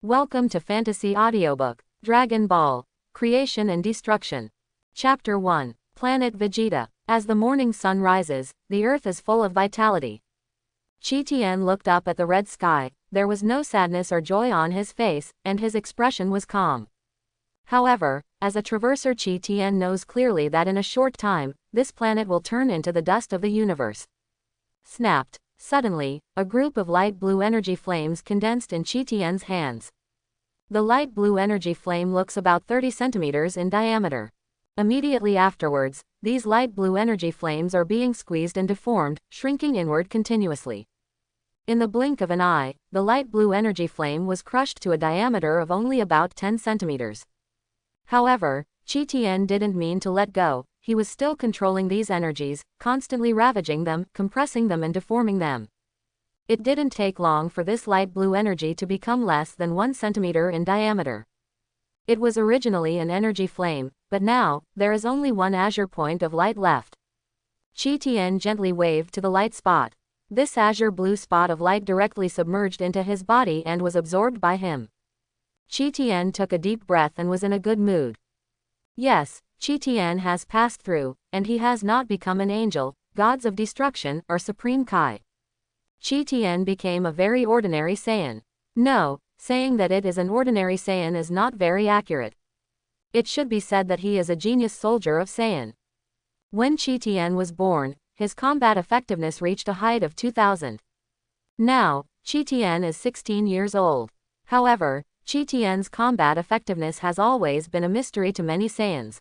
Welcome to Fantasy Audiobook, Dragon Ball, Creation and Destruction. Chapter 1, Planet Vegeta. As the morning sun rises, the earth is full of vitality. Chi Tien looked up at the red sky. There was no sadness or joy on his face, and his expression was calm. However, as a traverser, Chi Tien knows clearly that in a short time, this planet will turn into the dust of the universe. Snapped. Suddenly, a group of light blue energy flames condensed in Chi Tien's hands. The light blue energy flame looks about 30 centimeters in diameter. Immediately afterwards, these light blue energy flames are being squeezed and deformed, shrinking inward continuously. In the blink of an eye, the light blue energy flame was crushed to a diameter of only about 10 centimeters. However, Chi Tien didn't mean to let go. He was still controlling these energies, constantly ravaging them, compressing them and deforming them. It didn't take long for this light blue energy to become less than 1 centimeter in diameter. It was originally an energy flame, but now, there is only one azure point of light left. Chi Tien gently waved to the light spot. This azure blue spot of light directly submerged into his body and was absorbed by him. Chi Tien took a deep breath and was in a good mood. Yes, Chi Tien has passed through, and he has not become an angel, gods of destruction, or supreme Kai. Chi Tien became a very ordinary Saiyan. No, saying that it is an ordinary Saiyan is not very accurate. It should be said that he is a genius soldier of Saiyan. When Chi Tien was born, his combat effectiveness reached a height of 2000. Now, Chi Tien is 16 years old. However, Chi Tien's combat effectiveness has always been a mystery to many Saiyans.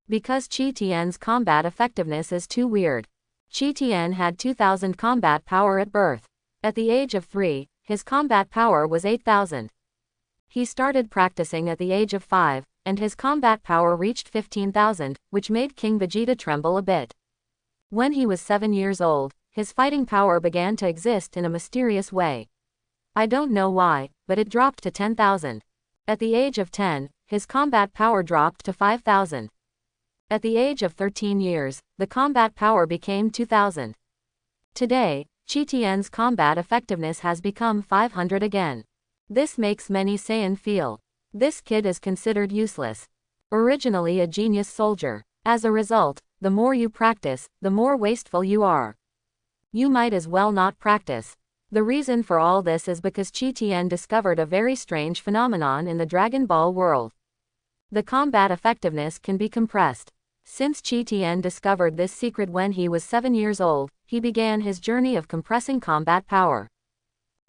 Because Chi Tien's combat effectiveness is too weird. Chi Tien had 2000 combat power at birth. At the age of 3, his combat power was 8000. He started practicing at the age of 5, and his combat power reached 15,000, which made King Vegeta tremble a bit. When he was 7 years old, his fighting power began to exist in a mysterious way. I don't know why, but it dropped to 10,000. At the age of 10, his combat power dropped to 5,000. At the age of 13 years, the combat power became 2000. Today, Chi Tien's combat effectiveness has become 500 again. This makes many Saiyan feel, this kid is considered useless. Originally a genius soldier. As a result, the more you practice, the more wasteful you are. You might as well not practice. The reason for all this is because Chi Tien discovered a very strange phenomenon in the Dragon Ball world. The combat effectiveness can be compressed. Since Chi Tien discovered this secret when he was 7 years old, he began his journey of compressing combat power.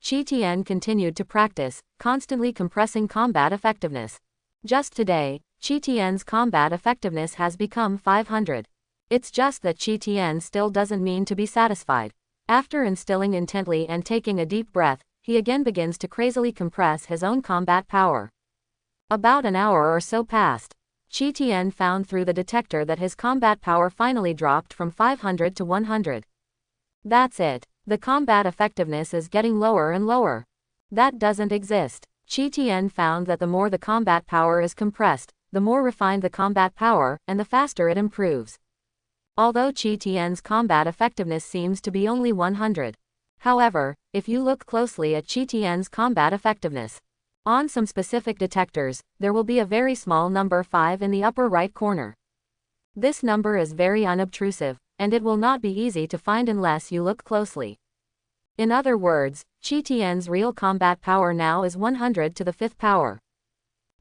Chi Tien continued to practice, constantly compressing combat effectiveness. Just today, Chi Tien's combat effectiveness has become 500. It's just that Chi Tien still doesn't mean to be satisfied. After instilling intently and taking a deep breath, he again begins to crazily compress his own combat power. About an hour or so passed. Chi Tien found through the detector that his combat power finally dropped from 500 to 100. That's it. The combat effectiveness is getting lower and lower. That doesn't exist. Chi Tien found that the more the combat power is compressed, the more refined the combat power, and the faster it improves. Although Chi Tien's combat effectiveness seems to be only 100. However, if you look closely at Chi Tien's combat effectiveness, on some specific detectors, there will be a very small number 5 in the upper right corner. This number is very unobtrusive, and it will not be easy to find unless you look closely. In other words, Chi Tien's real combat power now is 100 to the 5th power.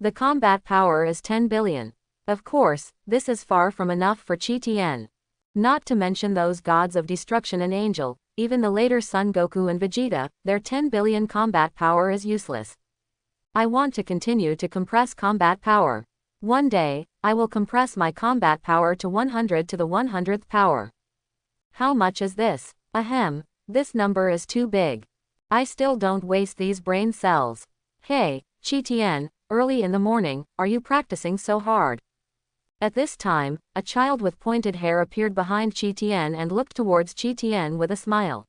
The combat power is 10 billion. Of course, this is far from enough for Chi Tien. Not to mention those gods of destruction and angel, even the later Son Goku and Vegeta, their 10 billion combat power is useless. I want to continue to compress combat power. One day, I will compress my combat power to 100 to the 100th power. How much is this? Ahem, this number is too big. I still don't waste these brain cells. Hey, Chi Tien, early in the morning, are you practicing so hard? At this time, a child with pointed hair appeared behind Chi Tien and looked towards Chi Tien with a smile.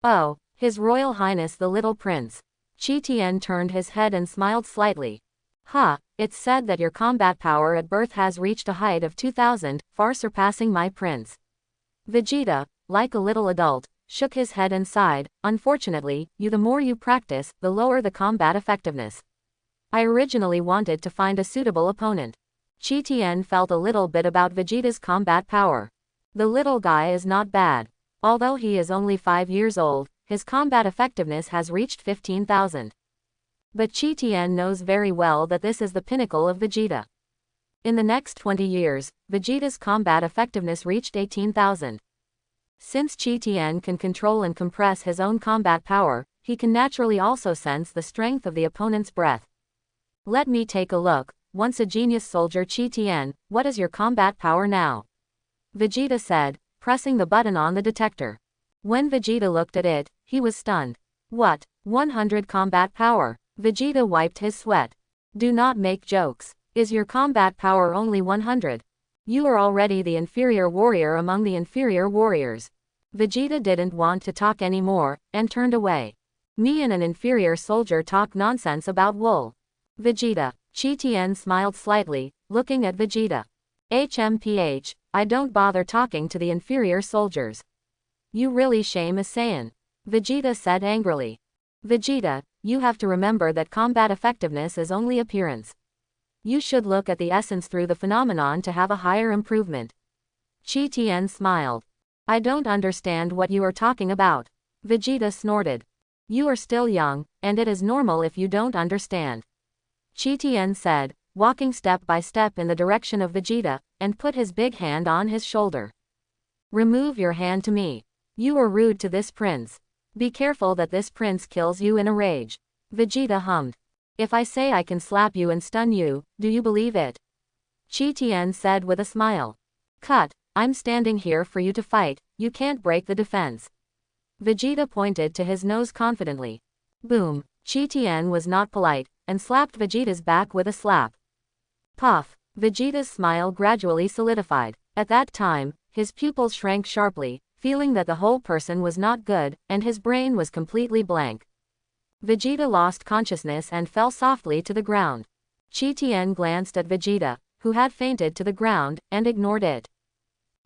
Oh, His Royal Highness the Little Prince. Chi Tien turned his head and smiled slightly. It's said that your combat power at birth has reached a height of 2000, far surpassing my prince. Vegeta, like a little adult, shook his head and sighed, "Unfortunately, the more you practice, the lower the combat effectiveness. I originally wanted to find a suitable opponent." Qi Tian felt a little bit about Vegeta's combat power. The little guy is not bad. Although he is only 5 years old, his combat effectiveness has reached 15,000. But Qi Tian knows very well that this is the pinnacle of Vegeta. In the next 20 years, Vegeta's combat effectiveness reached 18,000. Since Qi Tian can control and compress his own combat power, he can naturally also sense the strength of the opponent's breath. "Let me take a look. Once a genius soldier Qi Tian, what is your combat power now?" Vegeta said, pressing the button on the detector. When Vegeta looked at it, he was stunned. "What? 100 combat power?" Vegeta wiped his sweat. "Do not make jokes. Is your combat power only 100? You are already the inferior warrior among the inferior warriors." Vegeta didn't want to talk anymore, and turned away. "Me and an inferior soldier talk nonsense about wool." "Vegeta." Qi Tian smiled slightly, looking at Vegeta. "HMPH, I don't bother talking to the inferior soldiers." "You really shame a Saiyan," Vegeta said angrily. "Vegeta, you have to remember that combat effectiveness is only appearance. You should look at the essence through the phenomenon to have a higher improvement." Qi Tian smiled. "I don't understand what you are talking about." Vegeta snorted. "You are still young, and it is normal if you don't understand." Qi Tian said, walking step by step in the direction of Vegeta, and put his big hand on his shoulder. "Remove your hand to me. You are rude to this prince. Be careful that this prince kills you in a rage." Vegeta hummed. "If I say I can slap you and stun you, do you believe it?" Qi Tian said with a smile. "Cut, I'm standing here for you to fight, you can't break the defense." Vegeta pointed to his nose confidently. Boom. Qi Tian was not polite, and slapped Vegeta's back with a slap. Puff. Vegeta's smile gradually solidified. At that time, his pupils shrank sharply, feeling that the whole person was not good, and his brain was completely blank. Vegeta lost consciousness and fell softly to the ground. Qi Tian glanced at Vegeta, who had fainted to the ground, and ignored it.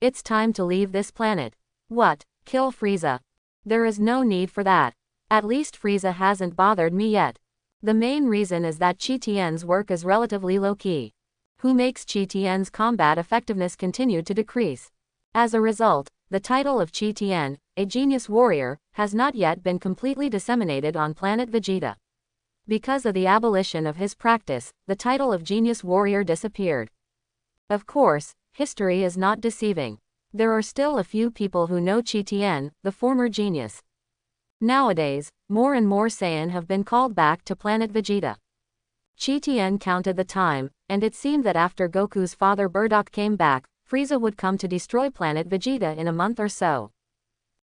"It's time to leave this planet." "What? Kill Frieza?" "There is no need for that. At least Frieza hasn't bothered me yet." The main reason is that Qi Tian's work is relatively low-key. Who makes Qi Tian's combat effectiveness continue to decrease? As a result, the title of Qi Tian, a genius warrior, has not yet been completely disseminated on planet Vegeta. Because of the abolition of his practice, the title of genius warrior disappeared. Of course, history is not deceiving. There are still a few people who know Qi Tian, the former genius. Nowadays, more and more Saiyan have been called back to planet Vegeta. Qi Tian counted the time, and it seemed that after Goku's father Bardock came back, Frieza would come to destroy planet Vegeta in a month or so.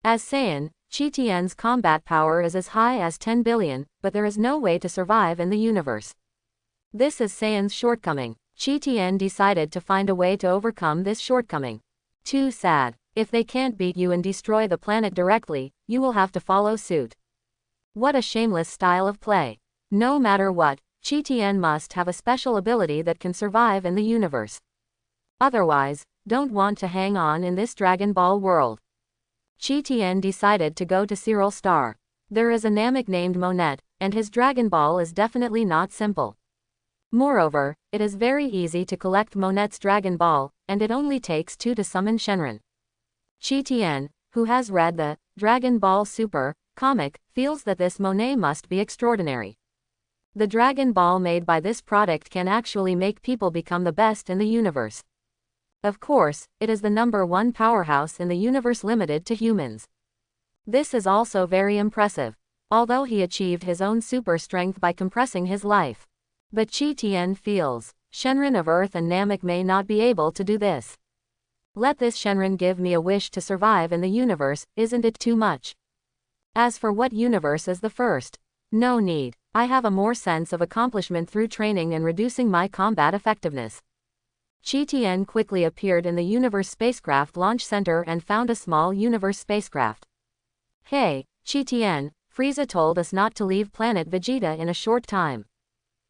As Saiyan, Qi Tian's combat power is as high as 10 billion, but there is no way to survive in the universe. This is Saiyan's shortcoming. Qi Tian decided to find a way to overcome this shortcoming. Too sad. If they can't beat you and destroy the planet directly, you will have to follow suit. What a shameless style of play. No matter what, Qi Tian must have a special ability that can survive in the universe. Otherwise, don't want to hang on in this Dragon Ball world. Qi Tian decided to go to Cyril Star. There is a Namek named Monet, and his Dragon Ball is definitely not simple. Moreover, it is very easy to collect Monet's Dragon Ball, and it only takes 2 to summon Shenron. Qi Tian, who has read the Dragon Ball Super comic, feels that this Monet must be extraordinary. The Dragon Ball made by this product can actually make people become the best in the universe. Of course, it is the #1 powerhouse in the universe limited to humans. This is also very impressive, although he achieved his own super strength by compressing his life. But Qi Tian feels, Shenron of Earth and Namek may not be able to do this. Let this Shenron give me a wish to survive in the universe, isn't it too much? As for what universe is the first? No need. I have a more sense of accomplishment through training and reducing my combat effectiveness. Qi Tian quickly appeared in the Universe Spacecraft Launch Center and found a small Universe spacecraft. Hey, Qi Tian, Frieza told us not to leave planet Vegeta in a short time.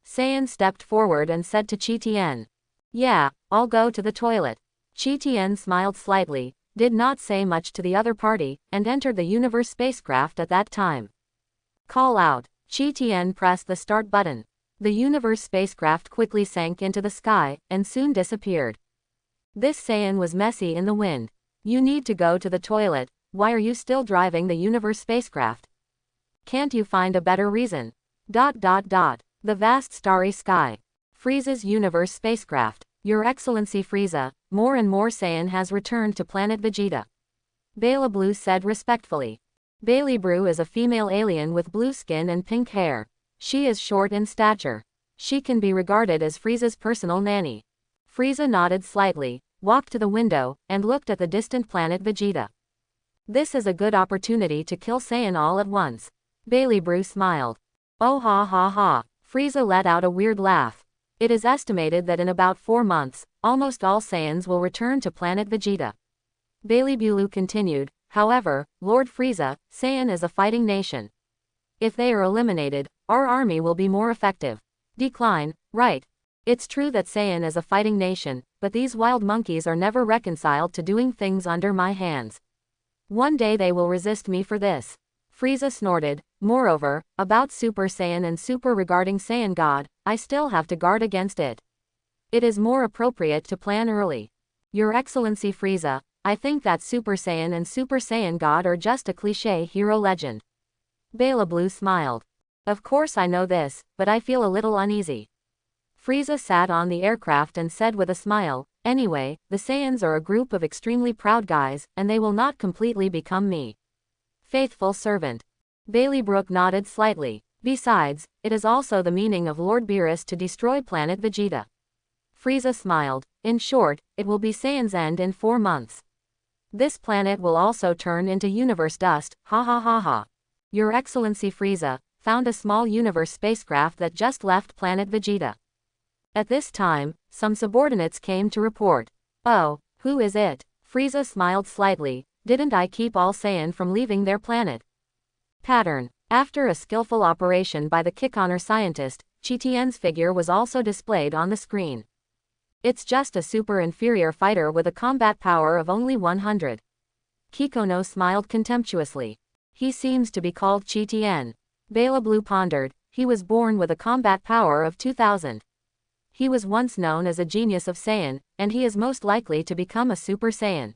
Saiyan stepped forward and said to Qi Tian. Yeah, I'll go to the toilet. Qi Tian smiled slightly, did not say much to the other party, and entered the universe spacecraft at that time. Call out. Qi Tian pressed the start button. The universe spacecraft quickly sank into the sky, and soon disappeared. This Saiyan was messy in the wind. You need to go to the toilet. Why are you still driving the universe spacecraft? Can't you find a better reason? The vast starry sky. Frieza's universe spacecraft. Your Excellency Frieza, more and more Saiyan has returned to planet Vegeta. Bela Blue said respectfully. Bailey Brew is a female alien with blue skin and pink hair. She is short in stature. She can be regarded as Frieza's personal nanny. Frieza nodded slightly, walked to the window, and looked at the distant planet Vegeta. This is a good opportunity to kill Saiyan all at once. Bailey Brew smiled. Oh ha ha ha. Frieza let out a weird laugh. It is estimated that in about 4 months, almost all Saiyans will return to planet Vegeta. Bailey Bulu continued, however, Lord Frieza, Saiyan is a fighting nation. If they are eliminated, our army will be more effective. Decline, right. It's true that Saiyan is a fighting nation, but these wild monkeys are never reconciled to doing things under my hands. One day they will resist me for this. Frieza snorted. Moreover, about Super Saiyan and Super regarding Saiyan God, I still have to guard against it. It is more appropriate to plan early. Your Excellency Frieza, I think that Super Saiyan and Super Saiyan God are just a cliché hero legend. Bela Blue smiled. Of course I know this, but I feel a little uneasy. Frieza sat on the aircraft and said with a smile, anyway, the Saiyans are a group of extremely proud guys, and they will not completely become me. Faithful servant. Bailey Brook nodded slightly. Besides, it is also the meaning of Lord Beerus to destroy planet Vegeta. Frieza smiled. In short, it will be Saiyan's end in 4 months. This planet will also turn into universe dust, ha ha ha ha. Your Excellency Frieza, found a small universe spacecraft that just left planet Vegeta. At this time, some subordinates came to report. Oh, who is it? Frieza smiled slightly. Didn't I keep all Saiyan from leaving their planet? Pattern. After a skillful operation by the Kikoner scientist, Qi Tian's figure was also displayed on the screen. It's just a super inferior fighter with a combat power of only 100. Kikono smiled contemptuously. He seems to be called Qi Tian. Bela Blue pondered. He was born with a combat power of 2000. He was once known as a genius of Saiyan, and he is most likely to become a Super Saiyan.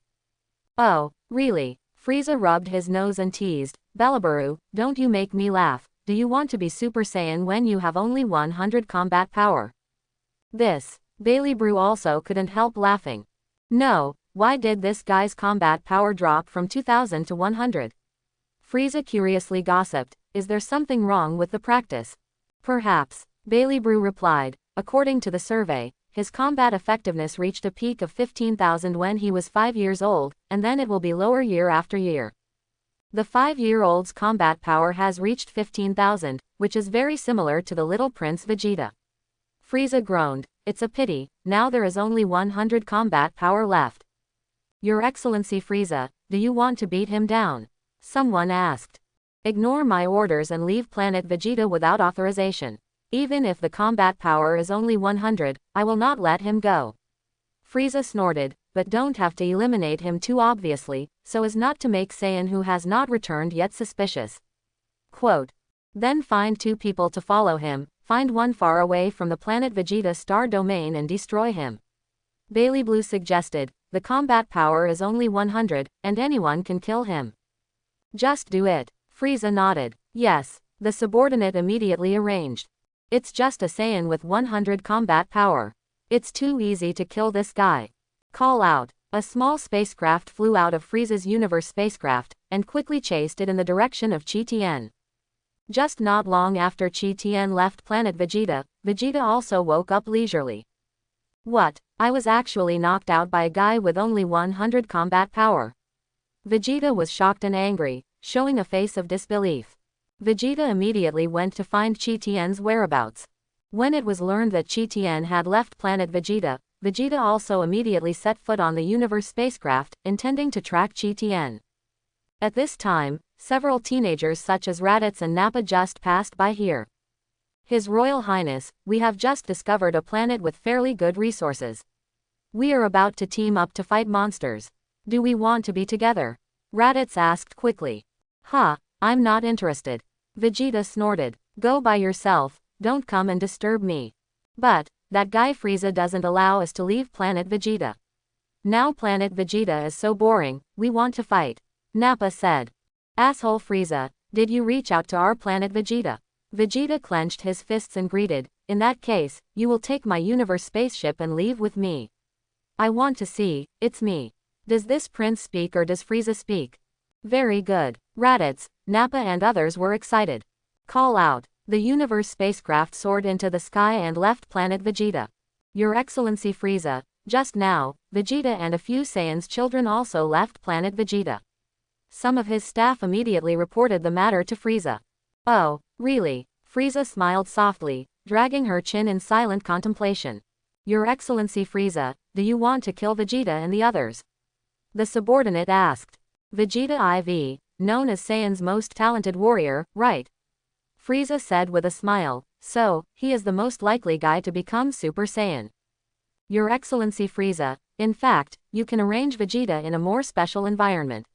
Oh, really? Frieza rubbed his nose and teased, Belabaru, don't you make me laugh. Do you want to be Super Saiyan when you have only 100 combat power? This. Bailey Brew also couldn't help laughing. No, why did this guy's combat power drop from 2000 to 100? Frieza curiously gossiped, is there something wrong with the practice? Perhaps. Bailey Brew replied, according to the survey, his combat effectiveness reached a peak of 15,000 when he was 5 years old, and then it will be lower year after year. The 5-year-old's combat power has reached 15,000, which is very similar to the little Prince Vegeta. Frieza groaned, it's a pity, now there is only 100 combat power left. Your Excellency Frieza, do you want to beat him down? Someone asked. Ignore my orders and leave planet Vegeta without authorization. Even if the combat power is only 100, I will not let him go. Frieza snorted, but don't have to eliminate him too obviously, so as not to make Saiyan who has not returned yet suspicious. Quote. Then find 2 people to follow him, find one far away from the planet Vegeta star domain and destroy him. Bailey Blue suggested, the combat power is only 100, and anyone can kill him. Just do it. Frieza nodded. Yes, the subordinate immediately arranged. It's just a Saiyan with 100 combat power. It's too easy to kill this guy. Call out. A small spacecraft flew out of Frieza's universe spacecraft, and quickly chased it in the direction of Qi Tian. Just not long after Qi Tian left planet Vegeta, Vegeta also woke up leisurely. What? I was actually knocked out by a guy with only 100 combat power. Vegeta was shocked and angry, showing a face of disbelief. Vegeta immediately went to find Qi Tian's whereabouts. When it was learned that Qi Tian had left planet Vegeta, Vegeta also immediately set foot on the universe spacecraft, intending to track Qi Tian. At this time, several teenagers such as Raditz and Nappa just passed by here. His Royal Highness, we have just discovered a planet with fairly good resources. We are about to team up to fight monsters. Do we want to be together? Raditz asked quickly. Ha, I'm not interested. Vegeta snorted. Go by yourself, don't come and disturb me. But, that guy Frieza doesn't allow us to leave planet Vegeta. Now planet Vegeta is so boring, we want to fight. Nappa said. Asshole Frieza, did you reach out to our planet Vegeta? Vegeta clenched his fists and greeted, in that case, you will take my universe spaceship and leave with me. I want to see, it's me. Does this prince speak or does Frieza speak? Very good. Raditz, Nappa and others were excited. Call out. The universe spacecraft soared into the sky and left planet Vegeta. Your Excellency Frieza, just now, Vegeta and a few Saiyans children also left planet Vegeta. Some of his staff immediately reported the matter to Frieza. Oh, really? Frieza smiled softly, dragging her chin in silent contemplation. Your Excellency Frieza, do you want to kill Vegeta and the others? The subordinate asked. Vegeta IV, known as Saiyan's most talented warrior, right? Frieza said with a smile, so, he is the most likely guy to become Super Saiyan. Your Excellency Frieza, in fact, you can arrange Vegeta in a more special environment.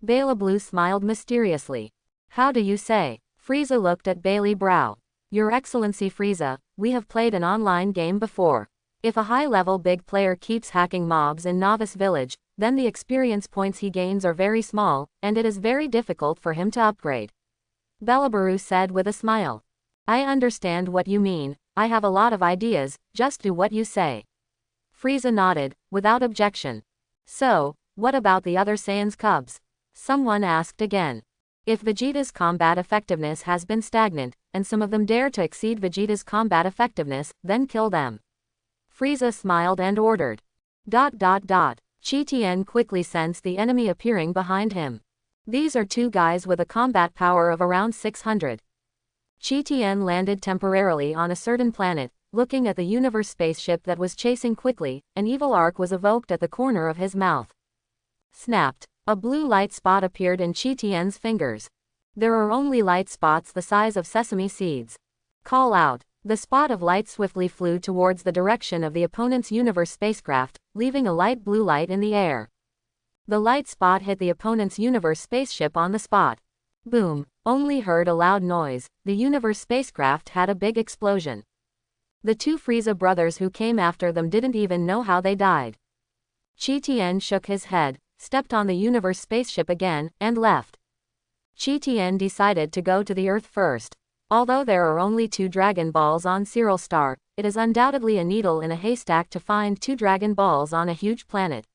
Bela Blue smiled mysteriously. How do you say? Frieza looked at Bailey Brow. Your Excellency Frieza, we have played an online game before. If a high-level big player keeps hacking mobs in Novice Village, then the experience points he gains are very small, and it is very difficult for him to upgrade. Belabaru said with a smile. I understand what you mean, I have a lot of ideas, just do what you say. Frieza nodded, without objection. So, what about the other Saiyan's cubs? Someone asked again. If Vegeta's combat effectiveness has been stagnant, and some of them dare to exceed Vegeta's combat effectiveness, then kill them. Frieza smiled and ordered. Chi Tien quickly sensed the enemy appearing behind him. These are two guys with a combat power of around 600. Chi Tien landed temporarily on a certain planet, looking at the universe spaceship that was chasing quickly. An evil arc was evoked at the corner of his mouth. Snapped. A blue light spot appeared in Chi Tien's fingers. There are only light spots the size of sesame seeds. Call out. The spot of light swiftly flew towards the direction of the opponent's universe spacecraft, leaving a light blue light in the air. The light spot hit the opponent's universe spaceship on the spot. Boom. Only heard a loud noise. The universe spacecraft had a big explosion. The two Frieza brothers who came after them didn't even know how they died. Chi Tien shook his head, stepped on the universe spaceship again, and left. Chi Tien decided to go to the Earth first. Although there are only 2 Dragon Balls on Cyril Star, it is undoubtedly a needle in a haystack to find 2 Dragon Balls on a huge planet.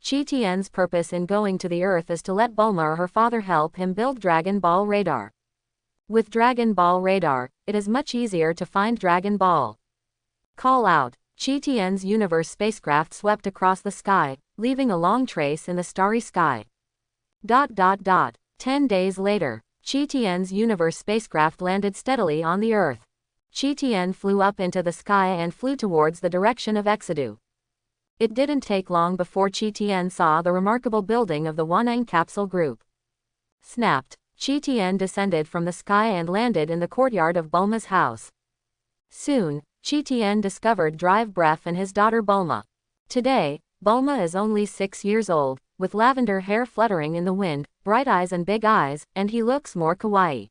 Chi Tien's purpose in going to the Earth is to let Bulma or her father help him build Dragon Ball radar. With Dragon Ball radar, it is much easier to find Dragon Ball. Call out. Chi Tien's universe spacecraft swept across the sky, leaving a long trace in the starry sky. 10 days later, Chi Tien's universe spacecraft landed steadily on the Earth. Chi Tien flew up into the sky and flew towards the direction of Exodus. It didn't take long before Chi Tien saw the remarkable building of the Wanang Capsule Group. Snapped. Chi Tien descended from the sky and landed in the courtyard of Bulma's house. Soon, Chi Tien discovered Drive Bref and his daughter Bulma. Today, Bulma is only 6 years old, with lavender hair fluttering in the wind, bright eyes and big eyes, and he looks more kawaii.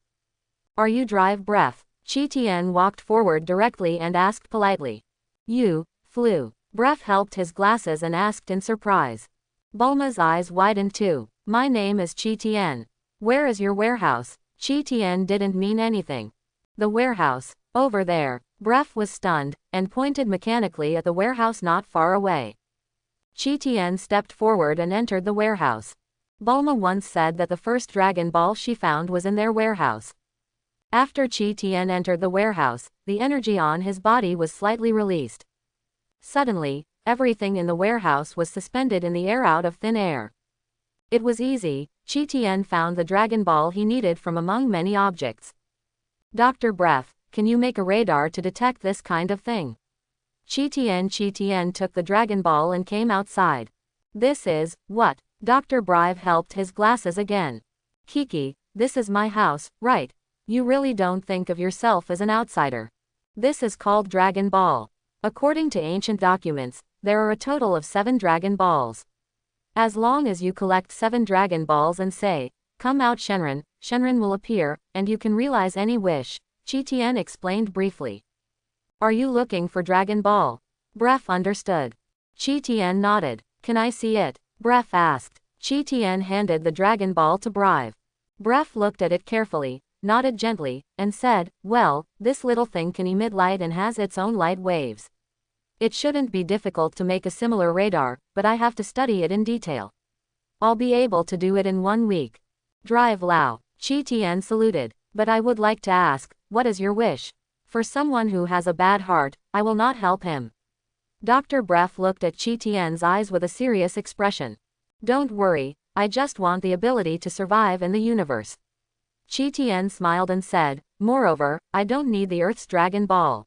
Are you Drive Bref? Chi Tien walked forward directly and asked politely. You, flew. Bref helped his glasses and asked in surprise. Bulma's eyes widened too. My name is Chi Tien. Where is your warehouse? Chi Tien didn't mean anything. The warehouse, over there. Bref was stunned, and pointed mechanically at the warehouse not far away. Chi Tien stepped forward and entered the warehouse. Bulma once said that the first Dragon Ball she found was in their warehouse. After Chi Tien entered the warehouse, the energy on his body was slightly released. Suddenly, everything in the warehouse was suspended in the air out of thin air. It was easy. Chi Tien found the Dragon Ball he needed from among many objects. Dr. Bref, can you make a radar to detect this kind of thing? Chi Tien took the Dragon Ball and came outside. This is, what? Dr. Bref helped his glasses again. Kiki, this is my house, right? You really don't think of yourself as an outsider. This is called Dragon Ball. According to ancient documents, there are a total of 7 Dragon Balls. As long as you collect 7 Dragon Balls and say, "Come out Shenron," Shenron will appear, and you can realize any wish, Chi Tian explained briefly. Are you looking for Dragon Ball? Bref understood. Chi Tian nodded. Can I see it? Bref asked. Chi Tian handed the Dragon Ball to Bref. Bref looked at it carefully, nodded gently, and said, well, this little thing can emit light and has its own light waves. It shouldn't be difficult to make a similar radar, but I have to study it in detail. I'll be able to do it in 1 week. Drive Lao. Chi Tian saluted. But I would like to ask, what is your wish? For someone who has a bad heart, I will not help him. Dr. Bref looked at Chi Tian's eyes with a serious expression. Don't worry, I just want the ability to survive in the universe. Chi Tian smiled and said, moreover, I don't need the Earth's Dragon Ball.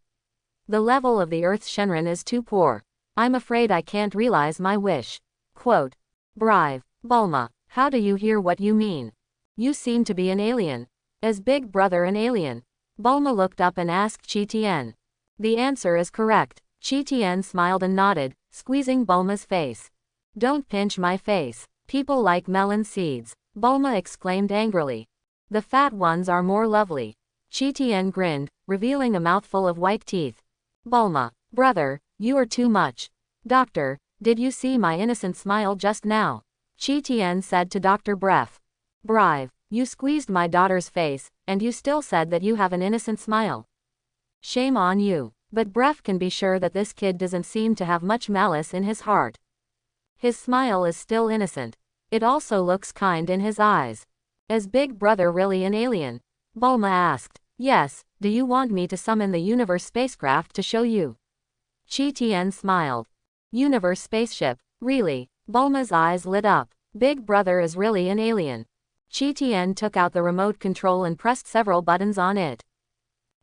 The level of the Earth's Shenron is too poor. I'm afraid I can't realize my wish. Quote. Brave. Bulma, how do you hear what you mean? You seem to be an alien. Is Big Brother an alien? Bulma looked up and asked Chi Tian. The answer is correct. Chi Tian smiled and nodded, squeezing Bulma's face. Don't pinch my face. People like melon seeds. Bulma exclaimed angrily. The fat ones are more lovely. Chi Tian grinned, revealing a mouthful of white teeth. Bulma, brother, you are too much. Doctor, did you see my innocent smile just now? Chi Tian said to Dr. Bref. Brave, you squeezed my daughter's face, and you still said that you have an innocent smile. Shame on you. But Bref can be sure that this kid doesn't seem to have much malice in his heart. His smile is still innocent. It also looks kind in his eyes. Is Big Brother really an alien? Bulma asked. Yes, do you want me to summon the Universe spacecraft to show you? Chi Tian smiled. Universe spaceship, really? Bulma's eyes lit up. Big Brother is really an alien. Chi Tian took out the remote control and pressed several buttons on it.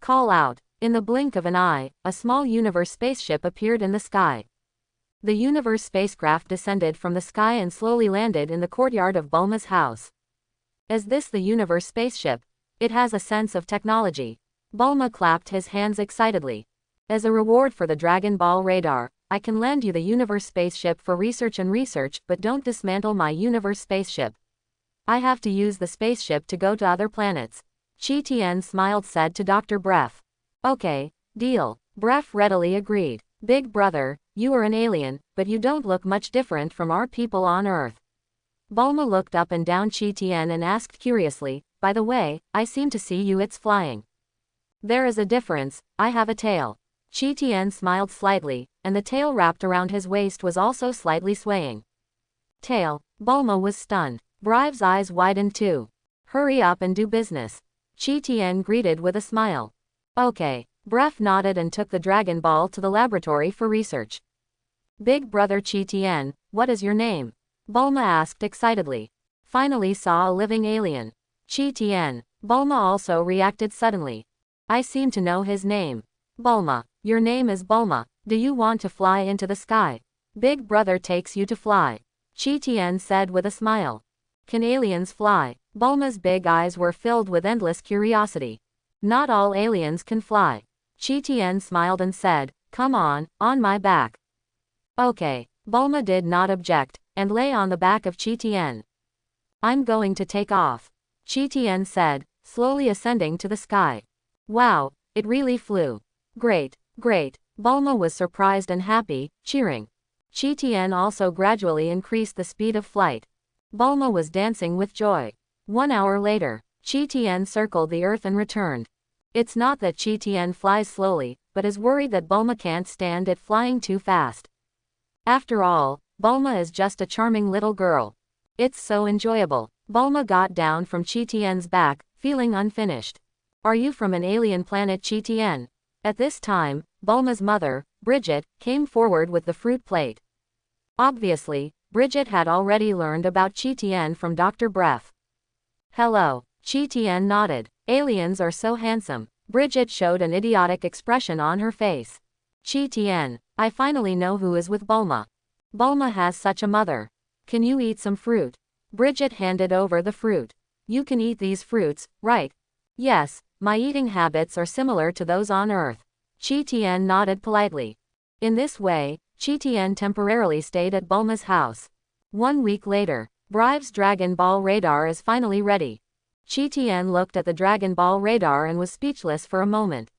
Call out. In the blink of an eye, a small Universe spaceship appeared in the sky. The Universe spacecraft descended from the sky and slowly landed in the courtyard of Bulma's house. Is this the Universe spaceship? It has a sense of technology. Bulma clapped his hands excitedly. As a reward for the Dragon Ball radar, I can lend you the Universe spaceship for research, but don't dismantle my Universe spaceship. I have to use the spaceship to go to other planets. Chi Tian smiled said to Dr. Bref. Okay, deal. Bref readily agreed. Big Brother, you are an alien, but you don't look much different from our people on Earth. Bulma looked up and down Chi Tian and asked curiously, by the way, I seem to see you it's flying. There is a difference, I have a tail. Chi Tian smiled slightly, and the tail wrapped around his waist was also slightly swaying. Tail. Bulma was stunned. Bref's eyes widened too. Hurry up and do business. Chi Tian greeted with a smile. Okay. Bref nodded and took the Dragon Ball to the laboratory for research. Big Brother Chi Tian, what is your name? Bulma asked excitedly. Finally saw a living alien. Chi Tian. Bulma also reacted suddenly. I seem to know his name. Bulma, your name is Bulma. Do you want to fly into the sky? Big Brother takes you to fly. Chi Tian said with a smile. Can aliens fly? Bulma's big eyes were filled with endless curiosity. Not all aliens can fly. Chi Tian smiled and said, come on my back. Okay. Bulma did not object, and lay on the back of Chi Tian. I'm going to take off. Chi Tian said, slowly ascending to the sky. Wow, it really flew. Great, great. Bulma was surprised and happy, cheering. Chi Tian also gradually increased the speed of flight. Bulma was dancing with joy. 1 hour later, Chi Tian circled the earth and returned. It's not that Chi Tian flies slowly, but is worried that Bulma can't stand it flying too fast. After all, Bulma is just a charming little girl. It's so enjoyable. Bulma got down from Chi Tian's back, feeling unfinished. Are you from an alien planet, Chi Tian? At this time, Bulma's mother, Bridget, came forward with the fruit plate. Obviously, Bridget had already learned about Chi Tian from Dr. Bref. Hello. Chi Tian nodded. Aliens are so handsome. Bridget showed an idiotic expression on her face. Chi Tian, I finally know who is with Bulma. Bulma has such a mother. Can you eat some fruit? Bridget handed over the fruit. You can eat these fruits, right? Yes, my eating habits are similar to those on Earth. Chi Tian nodded politely. In this way, Chi Tian temporarily stayed at Bulma's house. 1 week later, Brive's Dragon Ball radar is finally ready. Chi Tian looked at the Dragon Ball radar and was speechless for a moment.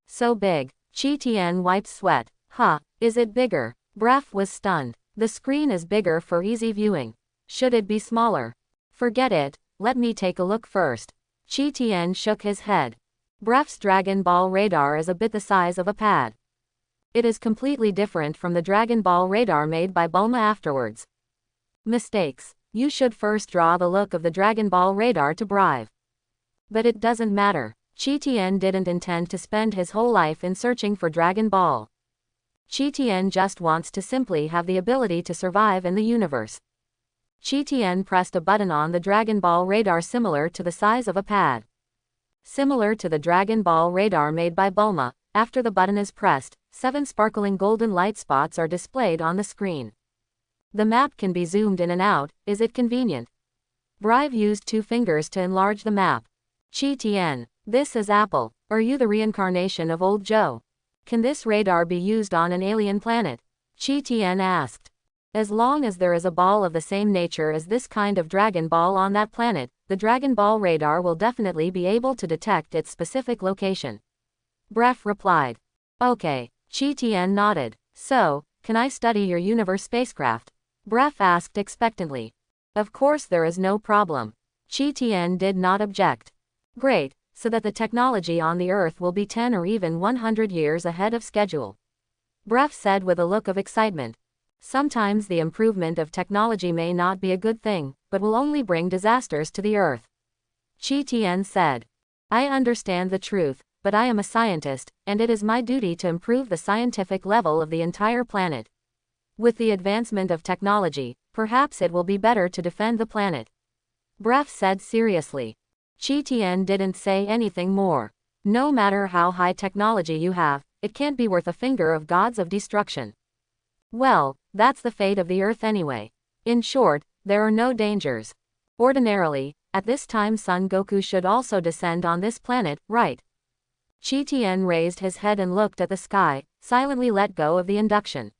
So big. Chi Tian wiped sweat. Huh, is it bigger? Bref was stunned. The screen is bigger for easy viewing. Should it be smaller? Forget it, let me take a look first. Chi Tian shook his head. Bref's Dragon Ball radar is a bit the size of a pad. It is completely different from the Dragon Ball radar made by Bulma afterwards. Mistakes. You should first draw the look of the Dragon Ball radar to Brive. But it doesn't matter. Chi Tian didn't intend to spend his whole life in searching for Dragon Ball. Chi Tian just wants to simply have the ability to survive in the universe. Chi Tian pressed a button on the Dragon Ball radar similar to the size of a pad. Similar to the Dragon Ball radar made by Bulma, after the button is pressed, 7 sparkling golden light spots are displayed on the screen. The map can be zoomed in and out. Is it convenient? Brive used 2 fingers to enlarge the map. Chi Tian, this is Apple. Are you the reincarnation of old Joe? Can this radar be used on an alien planet? Chi Tian asked. As long as there is a ball of the same nature as this kind of Dragon Ball on that planet, the Dragon Ball radar will definitely be able to detect its specific location. Bref replied. Okay. Chi Tian nodded. So, can I study your universe spacecraft? Bref asked expectantly. Of course there is no problem. Chi Tian did not object. Great, so that the technology on the Earth will be 10 or even 100 years ahead of schedule. Bref said with a look of excitement. Sometimes the improvement of technology may not be a good thing, but will only bring disasters to the Earth. Chi Tian said. I understand the truth, but I am a scientist, and it is my duty to improve the scientific level of the entire planet. With the advancement of technology, perhaps it will be better to defend the planet. Bref said seriously. Chi Tian didn't say anything more. No matter how high technology you have, it can't be worth a finger of gods of destruction. Well, that's the fate of the Earth anyway. In short, there are no dangers. Ordinarily, at this time Son Goku should also descend on this planet, right? Chi Tian raised his head and looked at the sky, silently let go of the induction.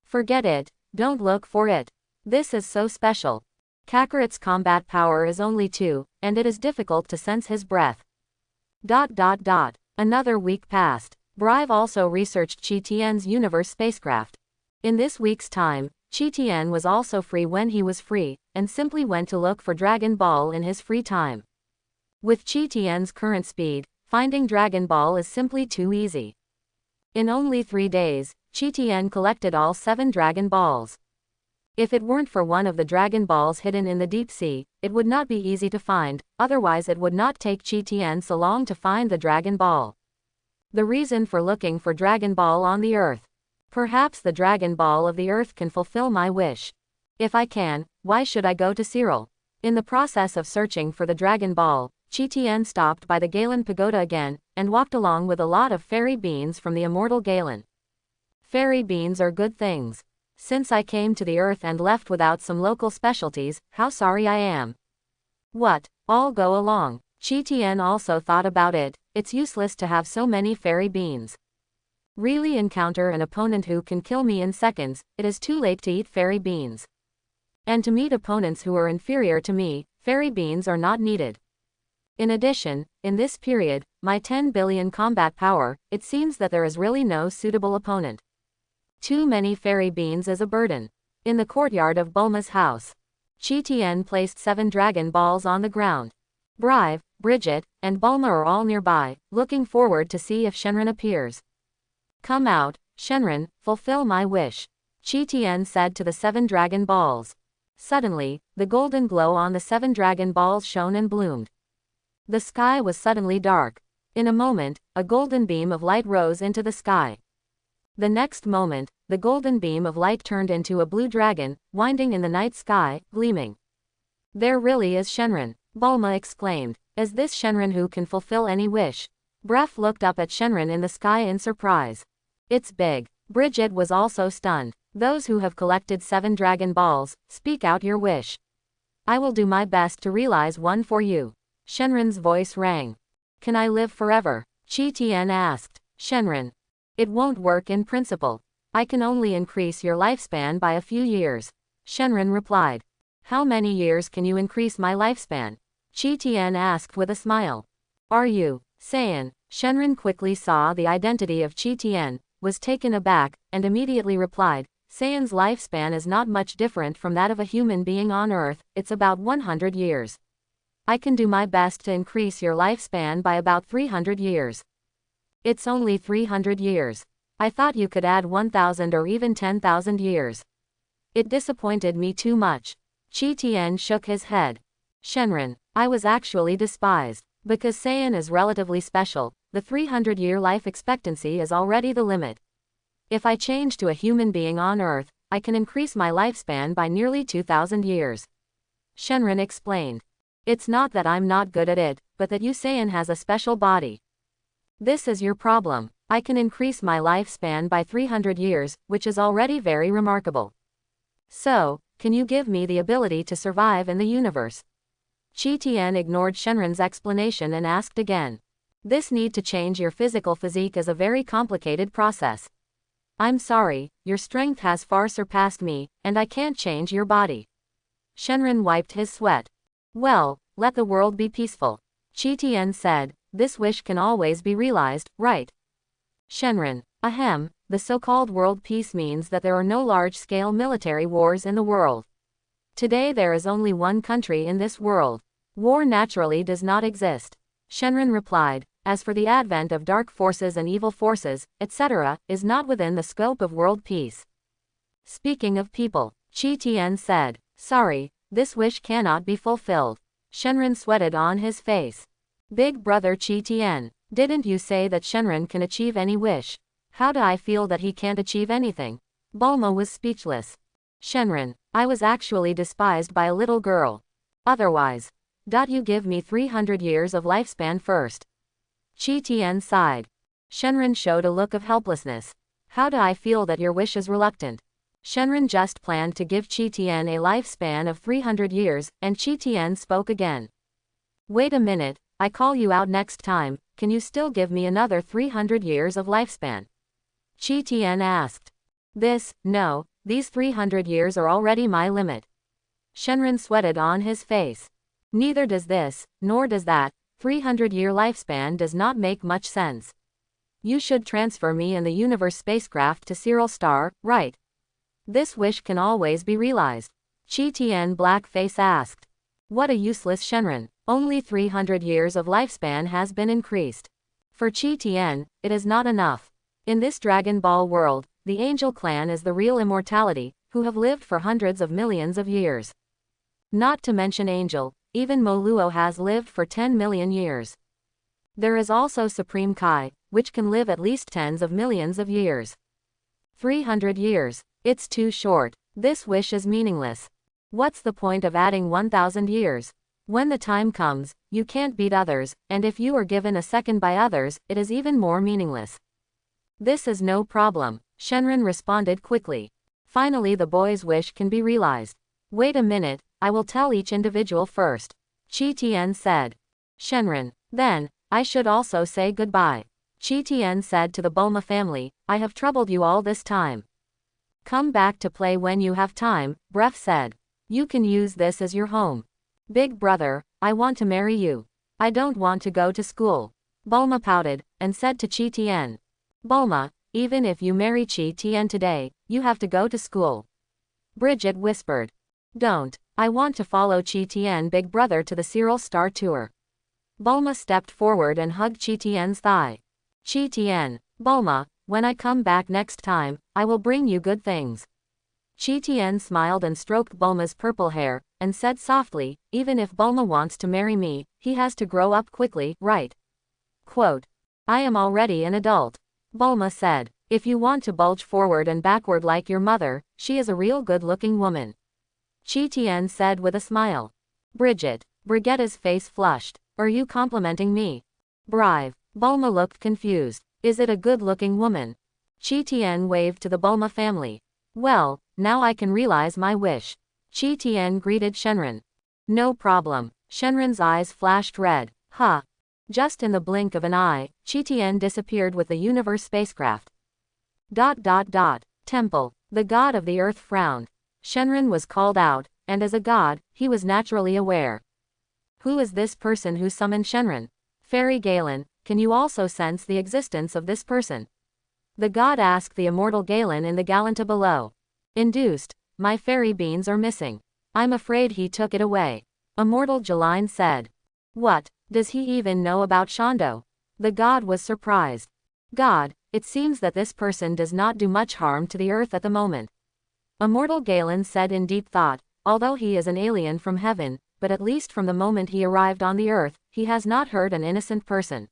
Forget it, don't look for it. This is so special. Kakarot's combat power is only 2, and it is difficult to sense his breath. Another week passed. Brive also researched Chi Tian's universe spacecraft. In this week's time, Chi Tian was also free when he was free, and simply went to look for Dragon Ball in his free time. With Chi Tian's current speed, finding Dragon Ball is simply too easy. In only 3 days, Chi Tian collected all 7 Dragon Balls. If it weren't for one of the Dragon Balls hidden in the deep sea, it would not be easy to find, otherwise it would not take Chi Tian so long to find the Dragon Ball. The reason for looking for Dragon Ball on the Earth. Perhaps the Dragon Ball of the Earth can fulfill my wish. If I can, why should I go to Cyril? In the process of searching for the Dragon Ball, Chi Tian stopped by the Galen Pagoda again, and walked along with a lot of fairy beans from the immortal Galen. Fairy beans are good things. Since I came to the Earth and left without some local specialties, how sorry I am. What, all go along. Chi Tian also thought about it. It's useless to have so many fairy beans. Really encounter an opponent who can kill me in seconds, it is too late to eat fairy beans. And to meet opponents who are inferior to me, fairy beans are not needed. In addition, in this period, my 10 billion combat power, it seems that there is really no suitable opponent. Too many fairy beans is a burden. In the courtyard of Bulma's house, Chi Tian placed 7 Dragon Balls on the ground. Brive, Bridget, and Bulma are all nearby, looking forward to see if Shenron appears. Come out, Shenron, fulfill my wish. Chi Tian said to the 7 Dragon Balls. Suddenly, the golden glow on the 7 Dragon Balls shone and bloomed. The sky was suddenly dark. In a moment, a golden beam of light rose into the sky. The next moment, the golden beam of light turned into a blue dragon, winding in the night sky, gleaming. There really is Shenron, Bulma exclaimed. Is this Shenron who can fulfill any wish? Bref looked up at Shenron in the sky in surprise. It's big. Bridget was also stunned. Those who have collected 7 Dragon Balls, speak out your wish. I will do my best to realize one for you. Shenron's voice rang. Can I live forever? Chi Tian asked. Shenron. It won't work in principle. I can only increase your lifespan by a few years. Shenron replied. How many years can you increase my lifespan? Qi Tian asked with a smile. Are you Saiyan? Shenron quickly saw the identity of Qi Tian, was taken aback, and immediately replied, Saiyan's lifespan is not much different from that of a human being on Earth, it's about 100 years. I can do my best to increase your lifespan by about 300 years. It's only 300 years. I thought you could add 1,000 or even 10,000 years. It disappointed me too much. Qi Tian shook his head. Shenron, I was actually despised. Because Saiyan is relatively special, the 300-year life expectancy is already the limit. If I change to a human being on Earth, I can increase my lifespan by nearly 2,000 years. Shenron explained. It's not that I'm not good at it, but that you Saiyan has a special body. This is your problem. I can increase my lifespan by 300 years, which is already very remarkable. So, can you give me the ability to survive in the universe? Qi Tian ignored Shenron's explanation and asked again. This need to change your physical physique is a very complicated process. I'm sorry, your strength has far surpassed me, and I can't change your body. Shenron wiped his sweat. Well, let the world be peaceful. Qi Tian said, this wish can always be realized, right? Shenron, ahem, the so-called world peace means that there are no large-scale military wars in the world. Today there is only one country in this world. War naturally does not exist. Shenron replied, as for the advent of dark forces and evil forces, etc., is not within the scope of world peace. Speaking of people, Qi Tian said, sorry, this wish cannot be fulfilled. Shenron sweated on his face. Big brother Qi Tian, didn't you say that Shenron can achieve any wish? How do I feel that he can't achieve anything? Bulma was speechless. Shenron, I was actually despised by a little girl. Otherwise, you give me 300 years of lifespan first. Qi Tian sighed. Shenron showed a look of helplessness. How do I feel that your wish is reluctant? Shenron just planned to give Qi Tian a lifespan of 300 years, and Qi Tian spoke again. Wait a minute, I call you out next time, can you still give me another 300 years of lifespan? Qi Tian asked. No. These 300 years are already my limit. Shenron sweated on his face. Neither does this, nor does that. 300-year lifespan does not make much sense. You should transfer me in the universe spacecraft to Cyril Star, right? This wish can always be realized. Qi Tian blackface asked. What a useless Shenron. Only 300 years of lifespan has been increased. For Qi Tian, it is not enough. In this Dragon Ball world, the Angel Clan is the real immortality, who have lived for hundreds of millions of years. Not to mention Angel, even Mo Luo has lived for 10 million years. There is also Supreme Kai, which can live at least tens of millions of years. 300 years. It's too short. This wish is meaningless. What's the point of adding 1,000 years? When the time comes, you can't beat others, and if you are given a second by others, it is even more meaningless. This is no problem. Shenron responded quickly. Finally the boy's wish can be realized. Wait a minute, I will tell each individual first. Qi Tian said. Shenron, then, I should also say goodbye. Qi Tian said to the Bulma family, I have troubled you all this time. Come back to play when you have time, Bref said. You can use this as your home. Big brother, I want to marry you. I don't want to go to school. Bulma pouted, and said to Qi Tian. Bulma, even if you marry Qi Tian today, you have to go to school. Bridget whispered. Don't. I want to follow Qi Tian big brother to the Cyril Star tour. Bulma stepped forward and hugged Qi Tian's thigh. Qi Tian, Bulma, when I come back next time, I will bring you good things. Qi Tian smiled and stroked Bulma's purple hair, and said softly, even if Bulma wants to marry me, he has to grow up quickly, right? Quote. I am already an adult. Bulma said, if you want to bulge forward and backward like your mother, she is a real good-looking woman. Qi Tian said with a smile. Brigitta's face flushed. Are you complimenting me? Brive. Bulma looked confused. Is it a good-looking woman? Qi Tian waved to the Bulma family. Well, now I can realize my wish. Qi Tian greeted Shenron. No problem. Shenron's eyes flashed red. Huh. Just in the blink of an eye, Qi Tian disappeared with the universe spacecraft. Temple. The god of the earth frowned. Shenron was called out, and as a god, he was naturally aware. Who is this person who summoned Shenron? Fairy Galen, can you also sense the existence of this person? The god asked the immortal Galen in the Galanta below. Induced, my fairy beans are missing. I'm afraid he took it away. Immortal Jaline said. What, does he even know about Shondo? The god was surprised. God, it seems that this person does not do much harm to the earth at the moment. Immortal Galen said in deep thought, although he is an alien from heaven, but at least from the moment he arrived on the earth, he has not hurt an innocent person.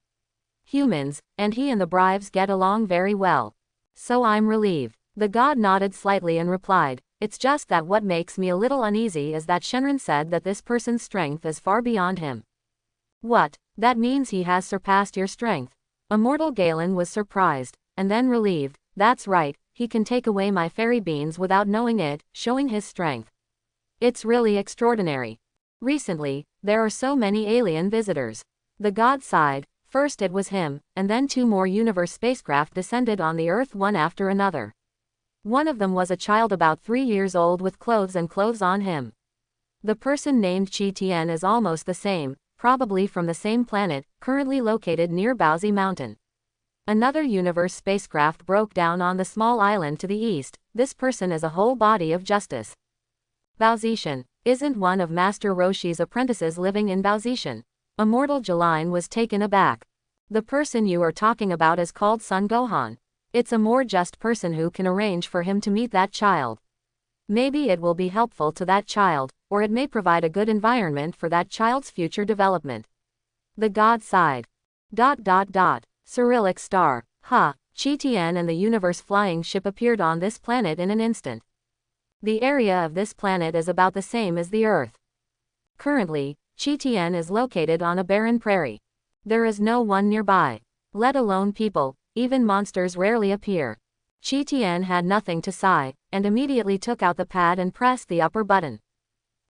Humans, and he and the Brives get along very well. So I'm relieved. The god nodded slightly and replied, it's just that what makes me a little uneasy is that Shenron said that this person's strength is far beyond him. What, that means he has surpassed your strength? Immortal Galen was surprised, and then relieved, that's right, he can take away my fairy beans without knowing it, showing his strength. It's really extraordinary. Recently, there are so many alien visitors. The god sighed, first it was him, and then 2 more universe spacecraft descended on the Earth one after another. One of them was a child about 3 years old with clothes on him. The person named Chi Tien is almost the same, probably from the same planet, currently located near Baozi Mountain. Another universe spacecraft broke down on the small island to the east. This person is a whole body of justice. Baozishan, isn't one of Master Roshi's apprentices living in Baozishan? Immortal Jaline was taken aback. The person you are talking about is called Sun Gohan. It's a more just person who can arrange for him to meet that child. Maybe it will be helpful to that child, or it may provide a good environment for that child's future development. The god sighed. Cyrillic star. Chi Tien and the universe flying ship appeared on this planet in an instant. The area of this planet is about the same as the Earth. Currently, Chi Tien is located on a barren prairie. There is no one nearby. Let alone people, even monsters rarely appear. Chi Tien had nothing to sigh, and immediately took out the pad and pressed the upper button.